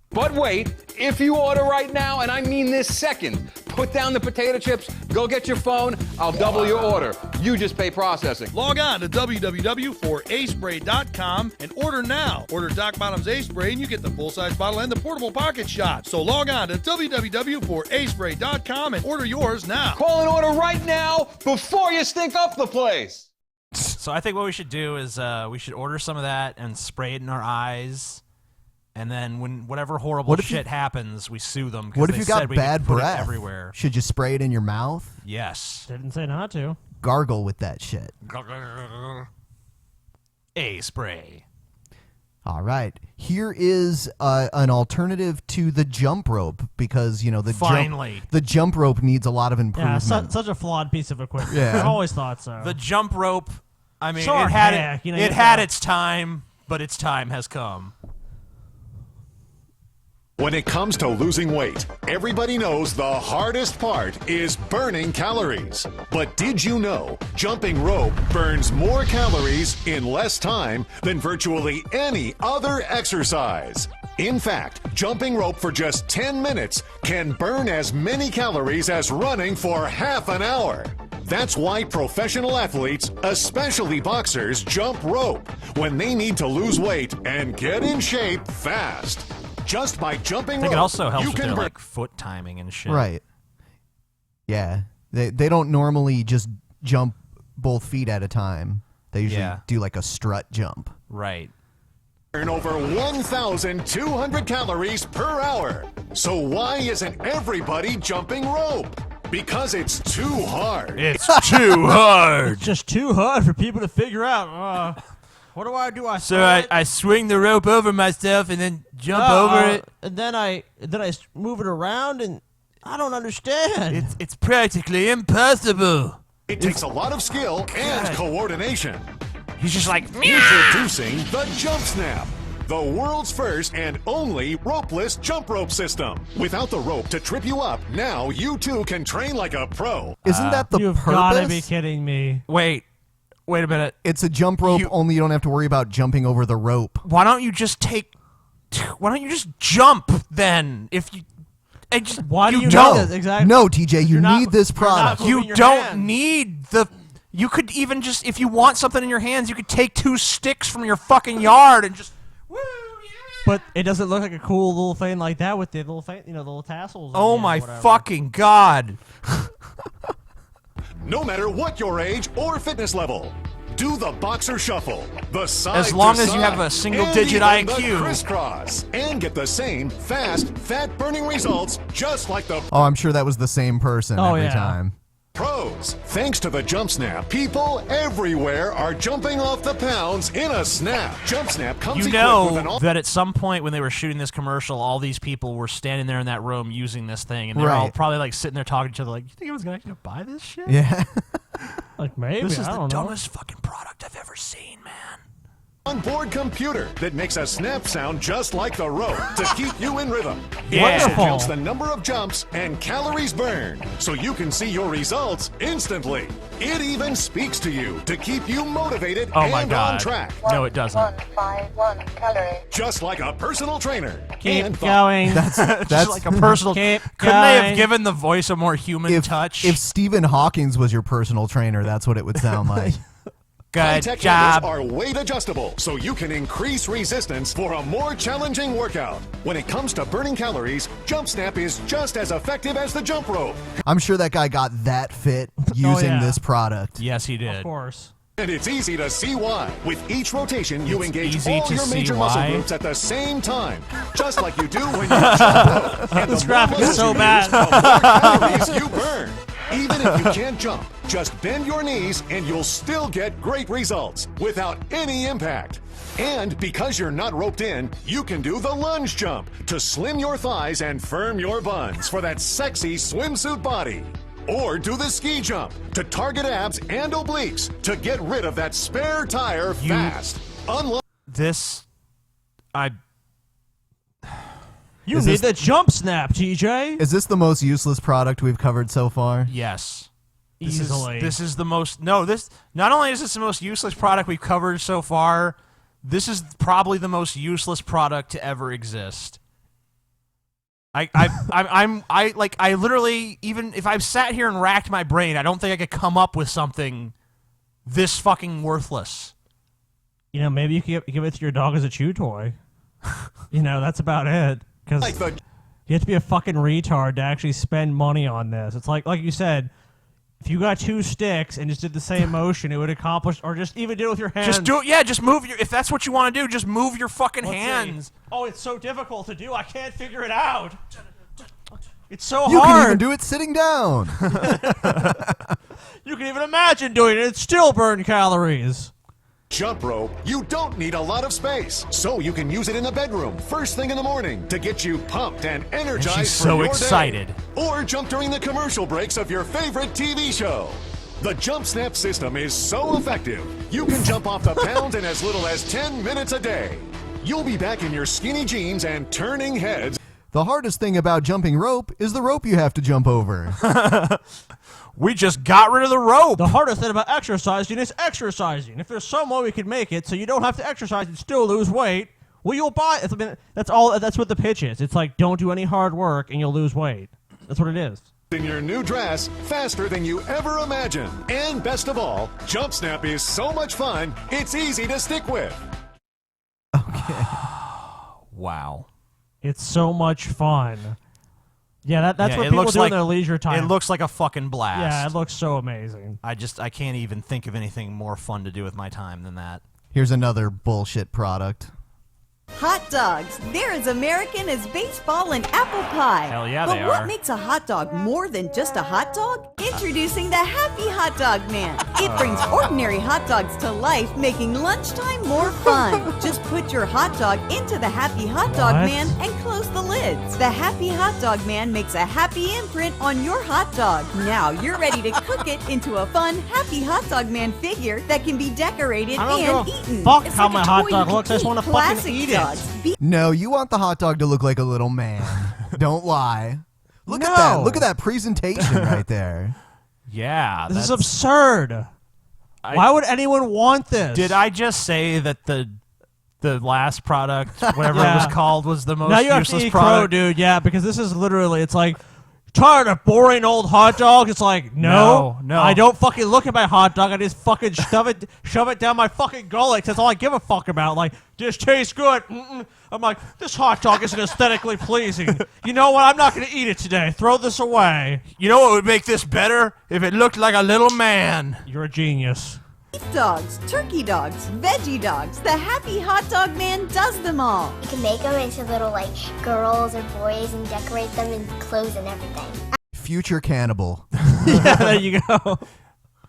But wait, if you order right now, and I mean this second, put down the potato chips, go get your phone, I'll double your order. You just pay processing. Log on to www.aspray.com and order now. Order Doc Bottom's A-Spray and you get the full-size bottle and the portable pocket shot. So log on to www.aspray.com and order yours now. Call and order right now before you stink up the place. So I think what we should do is we should order some of that and spray it in our eyes. And then when whatever horrible shit happens, we sue them. What if they you got said we bad could put it breath? everywhere? Should you spray it in your mouth? Yes. Didn't say not to. Gargle with that shit. A-Spray. All right. Here is an alternative to the jump rope because, you know, Finally. the jump rope needs a lot of Yeah, improvement. such a flawed piece of equipment. Yeah. I always thought so. The jump rope, I mean, So it had archaic, you know, it you had know. its time, but its time has come. When it comes to losing weight, everybody knows the hardest part is burning calories. But did you know jumping rope burns more calories in less time than virtually any other exercise? In fact, jumping rope for just 10 minutes can burn as many calories as running for half an hour. That's why professional athletes, especially boxers, jump rope when they need to lose weight and get in shape fast. Just by jumping I think rope, it also helps you with can their burn. like foot timing and shit. Right. Yeah. They don't normally just jump both feet at a time. They usually Yeah. do like a strut jump. Right. burn over 1,200 calories per hour. So why isn't everybody jumping rope? Because it's too hard. It's too hard. It's just too hard for people to figure out. What do I do? I swing the rope over myself and then jump over it. And then I move it around, and I don't understand. It's practically impossible. It takes a lot of skill and coordination. He's just like, introducing the Jump Snap, the world's first and only ropeless jump rope system. Without the rope to trip you up, now you too can train like a pro. Isn't that the You've purpose? gotta be kidding me. Wait a minute. It's a jump rope, only you don't have to worry about jumping over the rope. Why don't you just jump then? If you Why do you don't? need this? Exactly. No, TJ, you need this product. You don't need the. You could even just, if you want something in your hands, you could take 2 sticks from your fucking yard and just. But it doesn't look like a cool little thing like that with the little, the little tassels. Oh my fucking god! No matter what your age or fitness level, do the boxer shuffle, the side As long to as you side, have a single and digit even IQ. the crisscross, and get the same fast, fat-burning results just like the Oh, I'm sure that was the same person every time. pros. Thanks to the Jump Snap, people everywhere are jumping off the pounds in a snap. Jump Snap comes You equipped with an know that at some point when they were shooting this commercial, all these people were standing there in that room using this thing, and they're all Right. probably like sitting there talking to each other, like, "You think I was gonna buy this shit?" Yeah. Like maybe. This is I the don't know. dumbest fucking product I've ever seen, man. onboard computer that makes a snap sound just like the rope to keep you in rhythm. It Yeah. also Wonderful. counts the number of jumps and calories burned so you can see your results instantly. It even speaks to you to keep you motivated Oh and my god. on track. No, it doesn't. Just like a personal trainer. Keep And going. Just like a personal. Keep Couldn't they have going. given the voice a more human touch? If Stephen Hawkins was your personal trainer, that's what it would sound like. Good High-tech job. numbers are weight adjustable, so you can increase resistance for a more challenging workout. When it comes to burning calories, Jump Snap is just as effective as the jump rope. I'm sure that guy got that fit using yeah. this product. Yes, he did. Of course. And it's easy to see why. With each rotation, you engage easy all to your see major muscle why. groups at the same time, just like you do when you jump rope. And This the graphic more is so muscle you use, bad. the more calories you burn. Even if you can't jump, just bend your knees and you'll still get great results without any impact. And because you're not roped in, you can do the lunge jump to slim your thighs and firm your buns for that sexy swimsuit body. Or do the ski jump to target abs and obliques to get rid of that spare tire fast. This, You Is need this- the jump snap, TJ. Is this the most useless product we've covered so far? yes. Easily. This is the most. No, this. Not only is this the most useless product we've covered so far, this is probably the most useless product to ever exist. I literally, even if I've sat here and racked my brain, I don't think I could come up with something this fucking worthless. You know, maybe you could give it to your dog as a chew toy. That's about it. Because you have to be a fucking retard to actually spend money on this. It's like you said, if you got 2 sticks and just did the same motion, it would accomplish, or just even do it with your hands. Just do it. Yeah, just move your. If that's what you want to do, just move your fucking Let's hands. see. Oh, it's so difficult to do. I can't figure it out. It's so You hard. can even do it sitting down. You can even imagine doing it. It still burn calories. Jump rope, you don't need a lot of space, so you can use it in the bedroom first thing in the morning to get you pumped and energized she's for so your excited. day. Or jump during the commercial breaks of your favorite TV show. The Jump Snap system is so effective, you can jump off the pounds in as little as 10 minutes a day. You'll be back in your skinny jeans and turning heads. The hardest thing about jumping rope is the rope you have to jump over. We just got rid of the rope. The hardest thing about exercising is exercising. If there's some way we could make it so you don't have to exercise and still lose weight, well, you'll buy it. I mean, that's all. That's what the pitch is. It's like, don't do any hard work and you'll lose weight. That's what it is. In your new dress, faster than you ever imagined. And best of all, Jump Snap is so much fun, it's easy to stick with. Wow. It's so much fun. Yeah, that's what it people looks do like, in their leisure time. It looks like a fucking blast. Yeah, it looks so amazing. I can't even think of anything more fun to do with my time than that. Here's another bullshit product. Hot dogs. They're as American as baseball and apple pie. Hell yeah, but they what are. makes a hot dog more than just a hot dog? Introducing the Happy Hot Dog Man. It brings ordinary hot dogs to life, making lunchtime more fun. Just put your hot dog into the Happy Hot Dog What? Man and close the lids. The Happy Hot Dog Man makes a happy imprint on your hot dog. Now you're ready to cook it into a fun Happy Hot Dog Man figure that can be decorated I don't and give a eaten. fuck It's how like my a hot toy dog you looks. I can just want to keep. fucking Classic eat dogs. it. No, you want the hot dog to look like a little man. Don't lie. Look at No. that. Look at that presentation right there. Yeah, This is that's- absurd. Why would anyone want this? Did I just say that the last product, whatever it Yeah. was called, was the most now you have to useless eat crow, product? dude. Yeah, because this is literally, it's like, tired of boring old hot dogs. It's like, no, I don't fucking look at my hot dog. I just fucking shove it down my fucking gullet. That's all I give a fuck about. Like, this tastes good. I'm like, this hot dog isn't aesthetically pleasing. You know what? I'm not going to eat it today. Throw this away. You know what would make this better? If it looked like a little man. You're a genius. Beef dogs, turkey dogs, veggie dogs. The Happy Hot Dog Man does them all. You can make them into little like girls or boys and decorate them in clothes and everything. Future cannibal. Yeah, there you go.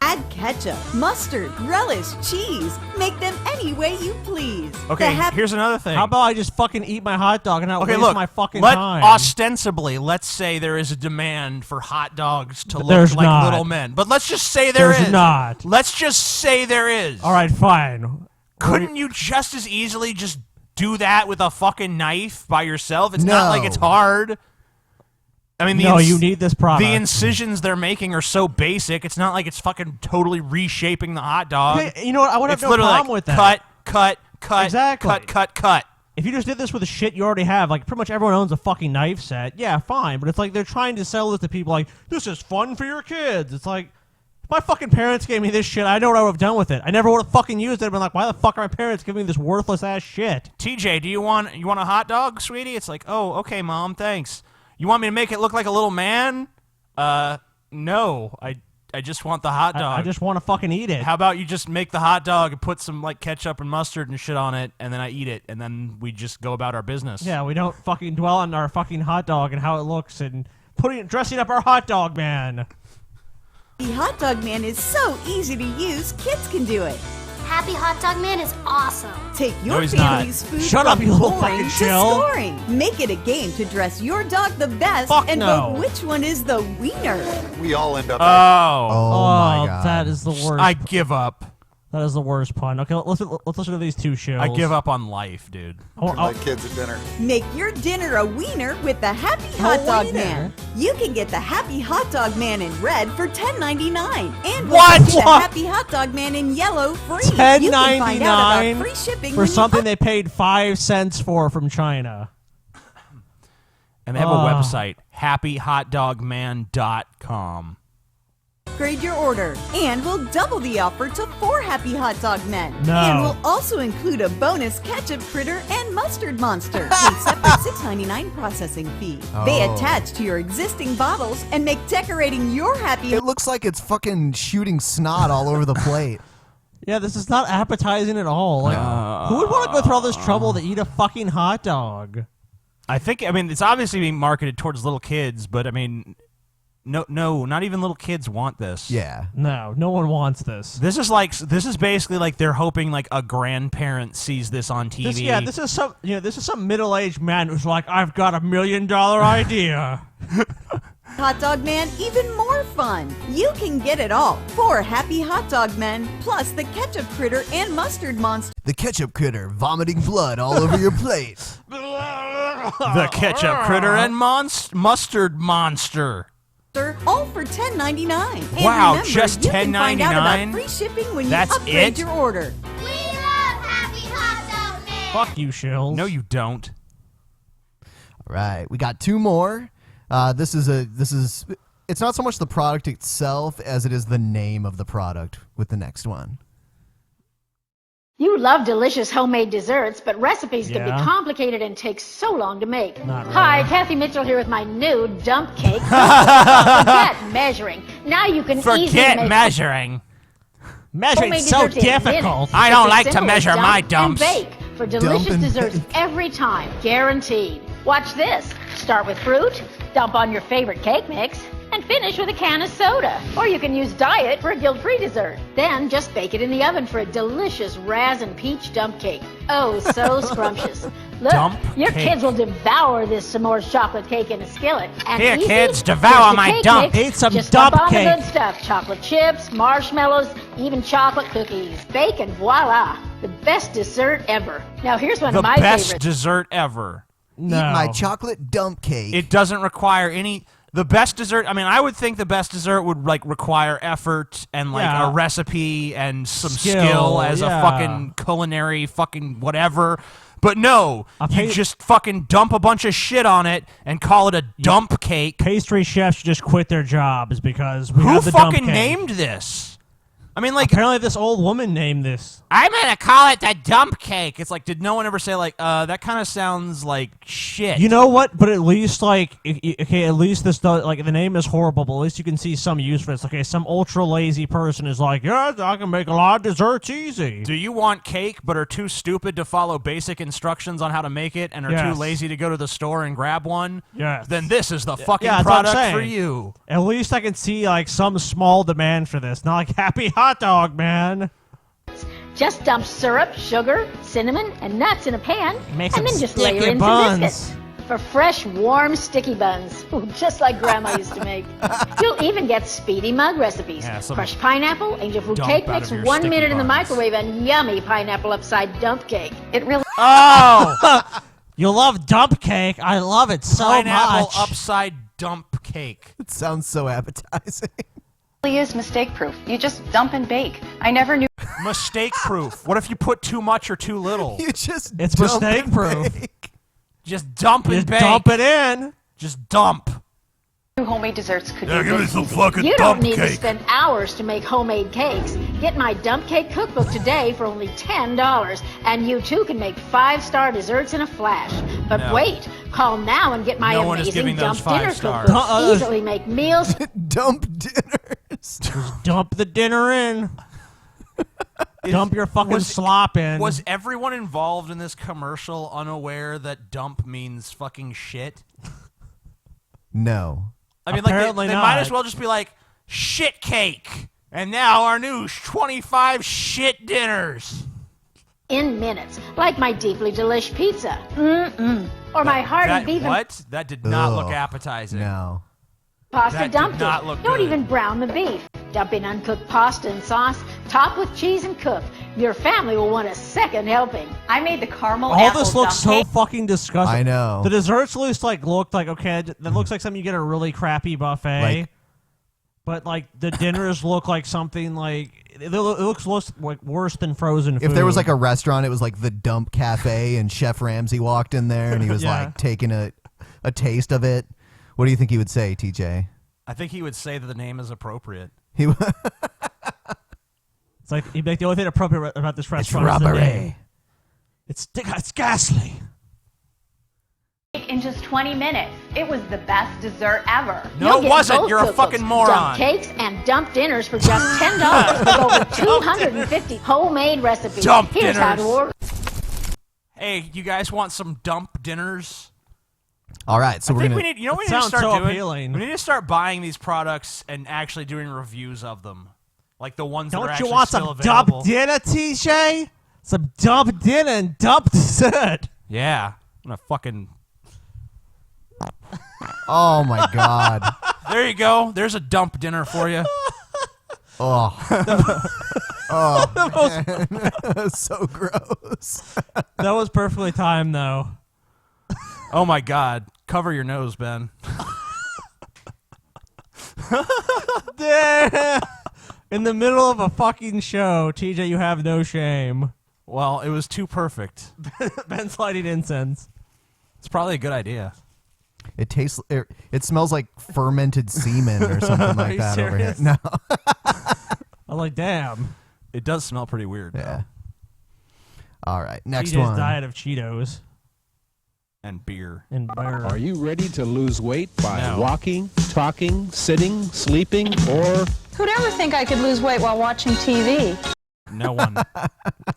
Add ketchup, mustard, relish, cheese. Make them any way you please. Okay, here's another thing. How about I just fucking eat my hot dog and not Okay, waste look. my fucking let time? ostensibly, let's say there is a demand for hot dogs to But look there's like not. little men. But let's just say there is. There's not. Let's just say there is. All right, fine. Couldn't you just as easily just do that with a fucking knife by yourself? It's not like it's hard. I mean, No, you need this product. The incisions they're making are so basic. It's not like it's fucking totally reshaping the hot dog. Okay, you know what? I would have It's no literally problem like with that. Cut. Exactly. Cut. If you just did this with the shit you already have, like pretty much everyone owns a fucking knife set, yeah, fine. But it's like they're trying to sell this to people like, this is fun for your kids. It's like, if my fucking parents gave me this shit, I know what I would have done with it. I never would have fucking used it. I'd been like, why the fuck are my parents giving me this worthless ass shit? TJ, do you want a hot dog, sweetie? It's like, oh, okay, Mom, thanks. You want me to make it look like a little man? No. I just want the hot dog. I just want to fucking eat it. How about you just make the hot dog and put some like ketchup and mustard and shit on it, and then I eat it, and then we just go about our business. Yeah, we don't fucking dwell on our fucking hot dog and how it looks and dressing up our hot dog man. The Hot Dog Man is so easy to use, kids can do it. Happy Hot Dog Man is awesome. Take No, your he's not. family's food Shut from up, you little boring fucking to shell. scoring. Make it a game to dress your dog the best Fuck and no. vote which one is the wiener. We all end up. my God. That is the worst. I give up. That is the worst pun. Okay, let's listen to these two shows. I give up on life, dude. My kids at dinner. Make your dinner a wiener with the Happy Hot Dog wiener? Man. You can get the Happy Hot Dog Man in red for $10.99, and What? we'll get the What? Happy Hot Dog Man in yellow free. You can find out about free $10.99 shipping for when you something they paid 5 cents for from China. And they have a website, happyhotdogman.com. upgrade your order, and we'll double the offer to 4 Happy Hot Dog Men. No. And we'll also include a bonus ketchup critter and mustard monster. Pay separate $6.99 processing fee. They Oh. attach to your existing bottles and make decorating your Happy It looks like it's fucking shooting snot all over the plate. Yeah, this is not appetizing at all. Like, who would want to go through all this trouble to eat a fucking hot dog? I mean, it's obviously being marketed towards little kids, but I mean, no, not even little kids want this. Yeah. No one wants this. This is basically like they're hoping like a grandparent sees this on TV. This is some middle-aged man who's like, I've got $1 million idea. Hot Dog Man, even more fun. You can get it all. 4 Happy Hot Dog Men, plus the ketchup critter and mustard monster. The ketchup critter vomiting blood all over your plate. The ketchup critter and mustard monster. All for $10.99. And Wow, remember, just you can find out about $10.99? free shipping when That's you upgrade it? your order. Fuck you, Shills. No, you don't. All right, we got 2 more. This is it's not so much the product itself as it is the name of the product with the next one. You love delicious homemade desserts, but recipes can be Yeah. complicated and take so long to make. Not really. Hi, Kathy Mitchell here with my new dump cake. Forget measuring. Now you can easily Forget make measuring. homemade Measuring's so desserts in minutes. difficult. I don't It's as like to simple as measure my dump dumps. And bake. for delicious Dump and desserts every time, guaranteed. Watch this. Start with fruit, dump on your favorite cake mix, and finish with a can of soda. Or you can use diet for a guilt-free dessert. Then just bake it in the oven for a delicious raz and peach dump cake. Oh, so scrumptious. Look, Dump your cake. kids will devour this s'mores chocolate cake in a skillet. And Here, easy, kids, just devour the my cake dump. mix, Eat some just dump dump on cake. the good stuff. Chocolate chips, marshmallows, even chocolate cookies. Bake and voila, the best dessert ever. Now here's one The of my best favorites. dessert ever. Eat my chocolate dump cake. It doesn't require any. The best dessert. I mean, I would think the best dessert would like require effort and like Yeah. a recipe and some Skill, skill as yeah. a fucking culinary fucking whatever. But no, you just fucking dump a bunch of shit on it and call it a dump cake. Pastry chefs just quit their jobs because we Who have the dump fucking cake. named this? I mean, like, apparently this old woman named this. I'm gonna call it the dump cake. It's like, did no one ever say like, that kind of sounds like shit? You know what? But at least like, okay, at least this does like the name is horrible, but at least you can see some use for this. Okay, some ultra lazy person is like, yeah, I can make a lot of desserts easy. Do you want cake but are too stupid to follow basic instructions on how to make it and are Yes. too lazy to go to the store and grab one? Yes. Then this is the fucking Yeah, that's what I'm product for saying. you. At least I can see like some small demand for this, not like happy hot dog, man. Just dump syrup, sugar, cinnamon, and nuts in a pan, Make and some then just sticky layer in buns. some biscuits. For fresh, warm, sticky buns, Ooh, just like Grandma used to make. You'll even get speedy mug recipes. Yeah, some Crushed pineapple, angel food dump cake out mix, of your 1 sticky minute in the buns. microwave, and yummy pineapple upside dump cake. It really. Oh, you love dump cake. I love it so Pineapple much. upside dump cake. It sounds so appetizing. Is mistake proof. You just dump and bake. I never knew. Mistake proof. What if you put too much or too little? You just It's dump mistake and proof. bake. Just dump and Just bake. dump it in. Just dump. Homemade desserts could Yeah, be give me this some easy. fucking You don't dump need to cake. spend hours to make homemade cakes. Get my dump cake cookbook today for only $10, and you too can make 5-star desserts in a flash. But No. wait, call now and get my No one is amazing giving those dump dinner 5 stars. cookbook. Easily make meals. Dump dinners. Just dump the dinner in. Dump your fucking slop in. Was everyone involved in this commercial unaware that dump means fucking shit? No. I mean, like, Apparently they not. might as well just be like, shit cake. And now our new 25 shit dinners. In minutes, like my deeply delish pizza. Or my hearty beef and What? That did not look Ugh. appetizing. No. pasta That did dumped not in. look Don't good. even brown the beef. Dump in uncooked pasta and sauce. Top with cheese and cook. Your family will want a second helping. I made the caramel All apple this looks dump so cake. fucking disgusting. I know. The desserts looked like okay, that looks like something you get at a really crappy buffet. Like- but like the dinners look like something like it looks like worse than frozen food. If there was like a restaurant, it was like the Dump Cafe, and Chef Ramsay walked in there, and he was Yeah. like taking a taste of it. What do you think he would say, TJ? I think he would say that the name is appropriate. He It's like he'd be like the only thing appropriate about this restaurant is the robbery. name. It's ghastly. In just 20 minutes. It was the best dessert ever. No, You'll it get wasn't. both You're a cookbooks, fucking moron. Dump cakes and dump dinners for just $10 with over 250 homemade recipes. Dump Here's how to dinners. order. Hey, you guys want some dump dinners? All right, so I we're think gonna. we need. You know what we That need to sounds start so doing? appealing. We need to start buying these products and actually doing reviews of them, like the ones that are Don't actually you want still some available. dump dinner, TJ? Some dump dinner and dump dessert. Yeah, I'm gonna fucking. Oh my God. There you go. There's a dump dinner for you. Oh. Oh, man. So gross. That was perfectly timed, though. Oh my God! Cover your nose, Ben. Damn. In the middle of a fucking show, TJ, you have no shame. Well, it was too perfect. Ben's lighting incense. It's probably a good idea. It tastes. It smells like fermented semen or something like you that over here. serious? No. I'm like, damn. It does smell pretty weird. Yeah. All right. Next TJ's one. diet of Cheetos And beer. and beer. Are you ready to lose weight by No. walking, talking, sitting, sleeping, or Who'd ever think I could lose weight while watching TV? No one.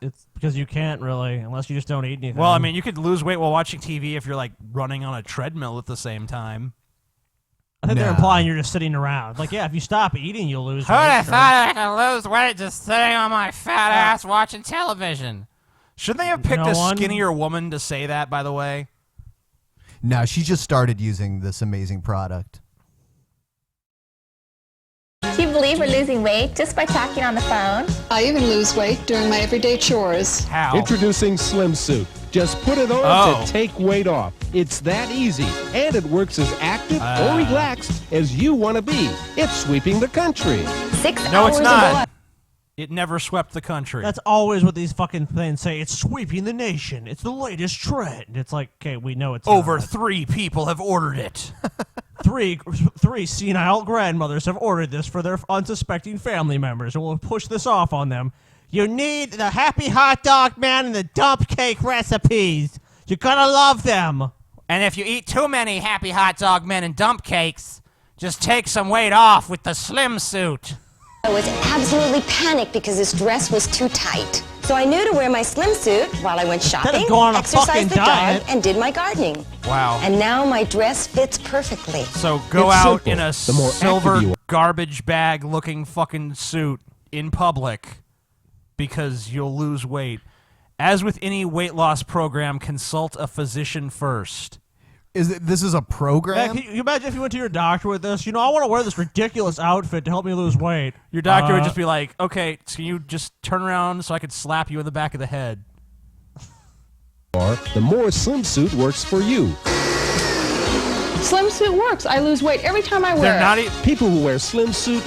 It's because you can't really, unless you just don't eat anything. Well, I mean, you could lose weight while watching TV if you're like running on a treadmill at the same time. I think they're implying you're just sitting around. Like, yeah, if you stop eating, you'll lose weight. Who'd have thought I could lose weight just sitting on my fat ass watching television? Shouldn't they have picked a skinnier woman to say that, by the way? No, she just started using this amazing product. Do you believe we're losing weight just by talking on the phone? I even lose weight during my everyday chores. How? Introducing Slim Suit. Just put it on to take weight off. It's that easy, and it works as active or relaxed as you want to be. It's sweeping the country. 6 No, hours it's not. ago. It never swept the country. That's always what these fucking things say. It's sweeping the nation. It's the latest trend. It's like, okay, we know it's Over not. 3 people have ordered it. Three senile grandmothers have ordered this for their unsuspecting family members, and we'll push this off on them. You need the Happy Hot Dog Man and the Dump Cake recipes. You're gonna love them. And if you eat too many Happy Hot Dog Men and Dump Cakes, just take some weight off with the Slim Suit. I was absolutely panicked because this dress was too tight. So I knew to wear my slim suit while I went shopping, go on a fucking exercised the diet. dog, and did my gardening. Wow. And now my dress fits perfectly. So go It's out simple. in a The more silver active you are. garbage bag looking fucking suit in public because you'll lose weight. As with any weight loss program, consult a physician first. This is a program? Can you imagine if you went to your doctor with this? You know, I want to wear this ridiculous outfit to help me lose weight. Your doctor would just be like, okay, so you just turn around so I could slap you in the back of the head. The more Slim Suit works for you. Slim suit works. I lose weight every time I wear it. People who wear Slim Suit.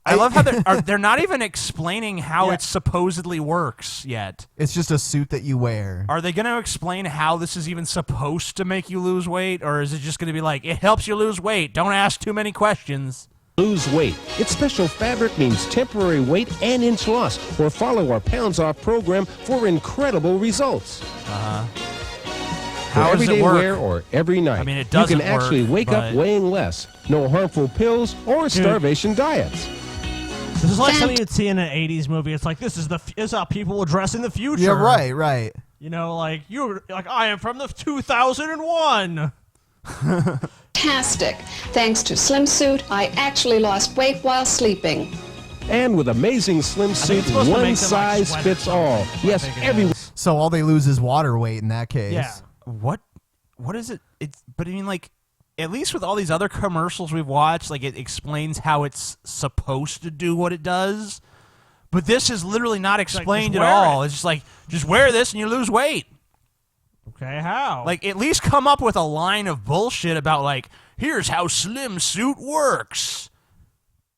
I love how they're not even explaining how it supposedly works yet. It's just a suit that you wear. Are they going to explain how this is even supposed to make you lose weight, or is it just going to be like, it helps you lose weight, don't ask too many questions? Lose weight. Its special fabric means temporary weight and inch loss. Or follow our Pounds Off program for incredible results. How For does it everyday work? wear or every night. I mean, it doesn't You can actually work, wake up but- weighing less. No harmful pills or starvation diets. This is like something you'd see in an 80s movie. It's like, this is how people will dress in the future. Yeah, right. You know, like, you're like, I am from the 2001. Fantastic. Thanks to Slim Suit, I actually lost weight while sleeping. And with amazing Slim Suit, it's supposed to one make them, like, size sweat fits or all. something. Yes, everyone. So all they lose is water weight in that case. Yeah. What is it? But I mean, like, at least with all these other commercials we've watched, like, it explains how it's supposed to do what it does. But this is literally not explained at all. It's just like, just wear this and you lose weight. Okay, how? Like, at least come up with a line of bullshit about, like, here's how Slim Suit works.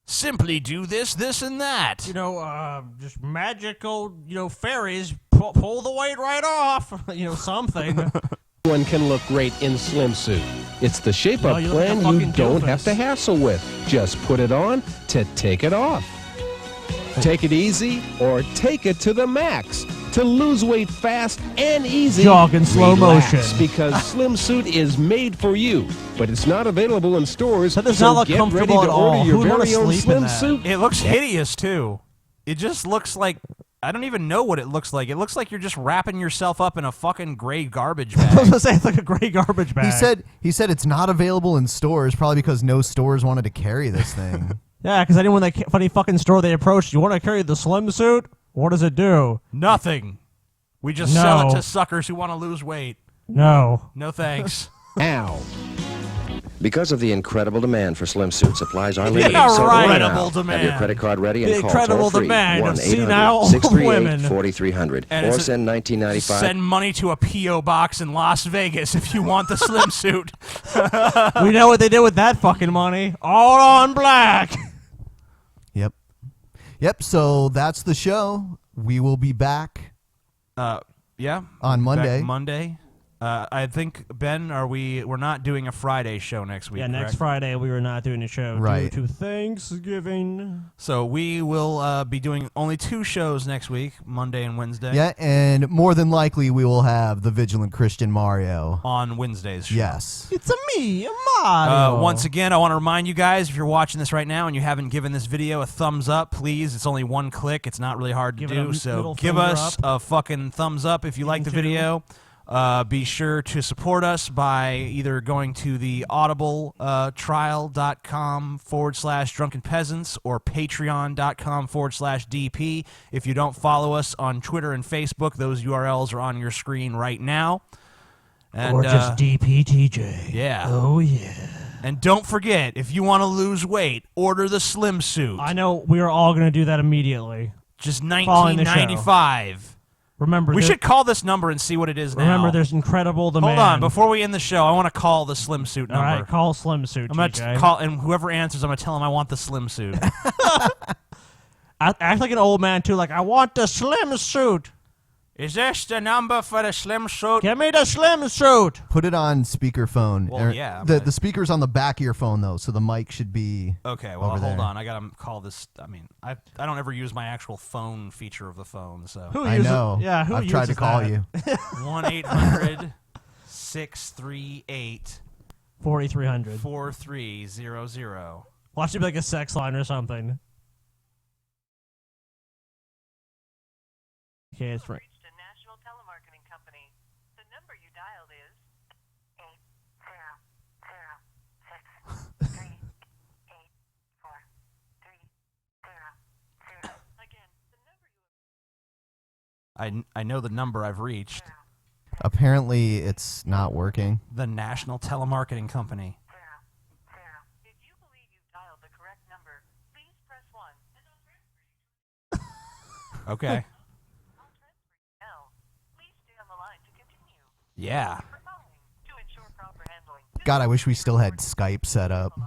Simply do this, this, and that. You know, just magical, fairies pull the weight right off. Something. Everyone can look great in Slim Suit. It's the shape-up you look like a plan you fucking don't doofus. have to hassle with. Just put it on to take it off. Take it easy or take it to the max. To lose weight fast and easy, Jog in slow relax, motion. because Slim Suit is made for you, but it's not available in stores. That does so not look get ready comfortable to at all. order your Who would wanna very own sleep in Slim that? Suit. It looks hideous, too. It just looks like... I don't even know what it looks like. It looks like you're just wrapping yourself up in a fucking gray garbage I was bag. gonna say it's like a gray garbage bag. He said it's not available in stores, probably because no stores wanted to carry this thing. Yeah, because anyone that funny fucking store they approached, you want to carry the Slim Suit? What does it do? Nothing. We just No. sell it to suckers who want to lose weight. No. No thanks. Ow. Because of the incredible demand for Slim Suit, supplies are The limited. So order incredible now. Have demand. your credit card ready and The call incredible toll-free demand of senile women. 1-800-638-4300 And or it's a- send $19.95. Send money to a P.O. box in Las Vegas if you want the Slim Suit. We know what they did with that fucking money. All on black. Yep, so that's the show. We will be back Yeah. on Monday. Back Monday. I think, Ben, we're not doing a Friday show next week, Yeah, correct? next Friday we were not doing a show Right. due to Thanksgiving. So we will be doing only 2 shows next week, Monday and Wednesday. Yeah, and more than likely we will have the Vigilant Christian Mario on Wednesdays. Show. Yes. It's a me, a Mario. Once again, I want to remind you guys, if you're watching this right now and you haven't given this video a thumbs up, please. It's only 1 click. It's not really hard to Give it a do. So middle give finger us a fucking thumbs up if you like the 2. video. Be sure to support us by either going to the audibletrial.com/Drunken Peasants or patreon.com/DP. If you don't follow us on Twitter and Facebook, those URLs are on your screen right now. And, or just DPTJ. Yeah. Oh, yeah. And don't forget, if you want to lose weight, order the Slim Suit. I know we are all going to do that immediately. Just Following the show. $19.95. Remember, we should call this number and see what it is now. Remember, there's incredible demand. Hold on, before we end the show, I want to call the Slim Suit number. All right, call Slim Suit. I'm going TJ. to call, and whoever answers, I'm going to tell him I want the Slim Suit. Act like an old man too. Like, I want the Slim Suit. Is this the number for the Slim Suit? Give me the Slim Suit. Put it on speakerphone. Well, yeah, The speaker's on the back of your phone though, so the mic should be Okay, well, over hold there. on. I got to call this. I mean, I don't ever use my actual phone feature of the phone, so. Who I uses, know. Yeah, who I've tried to uses call that? you. 1-800-638 4300 4300. Watch it be like a sex line or something. Okay, it's right. I know the number I've reached. Apparently, it's not working. The National Telemarketing Company. Okay. Yeah. God, I wish we still had Skype set up.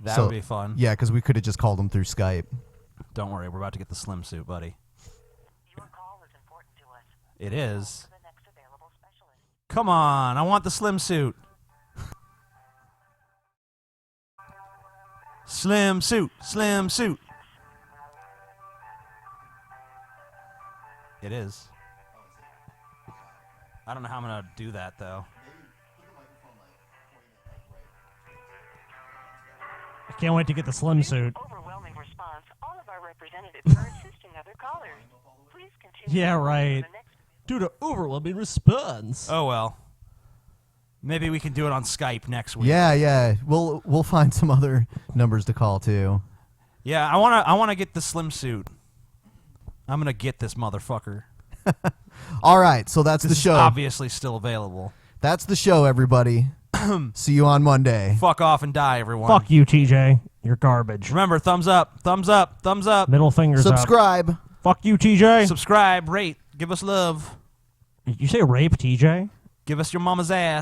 That would be fun. Yeah, because we could have just called them through Skype. Don't worry, we're about to get the Slim Suit, buddy. It is. Come on, I want the Slim Suit. Slim Suit, Slim Suit. It is. I don't know how I'm going to do that, though. I can't wait to get the Slim Suit. Overwhelming response. All of our representatives are assisting other callers. Please continue. Yeah, right. Due to overwhelming response. Oh, well. Maybe we can do it on Skype next week. Yeah. We'll find some other numbers to call too. Yeah, I wanna get the Slim Suit. I'm gonna get this motherfucker. All right, so that's This the show. is obviously still available. That's the show, everybody. See you on Monday. Fuck off and die, everyone. Fuck you, TJ. You're garbage. Remember, thumbs up, thumbs up, thumbs up. Middle fingers up. Subscribe. Fuck you, TJ. Subscribe, rate, give us love. You say rape, TJ? Give us your mama's ass.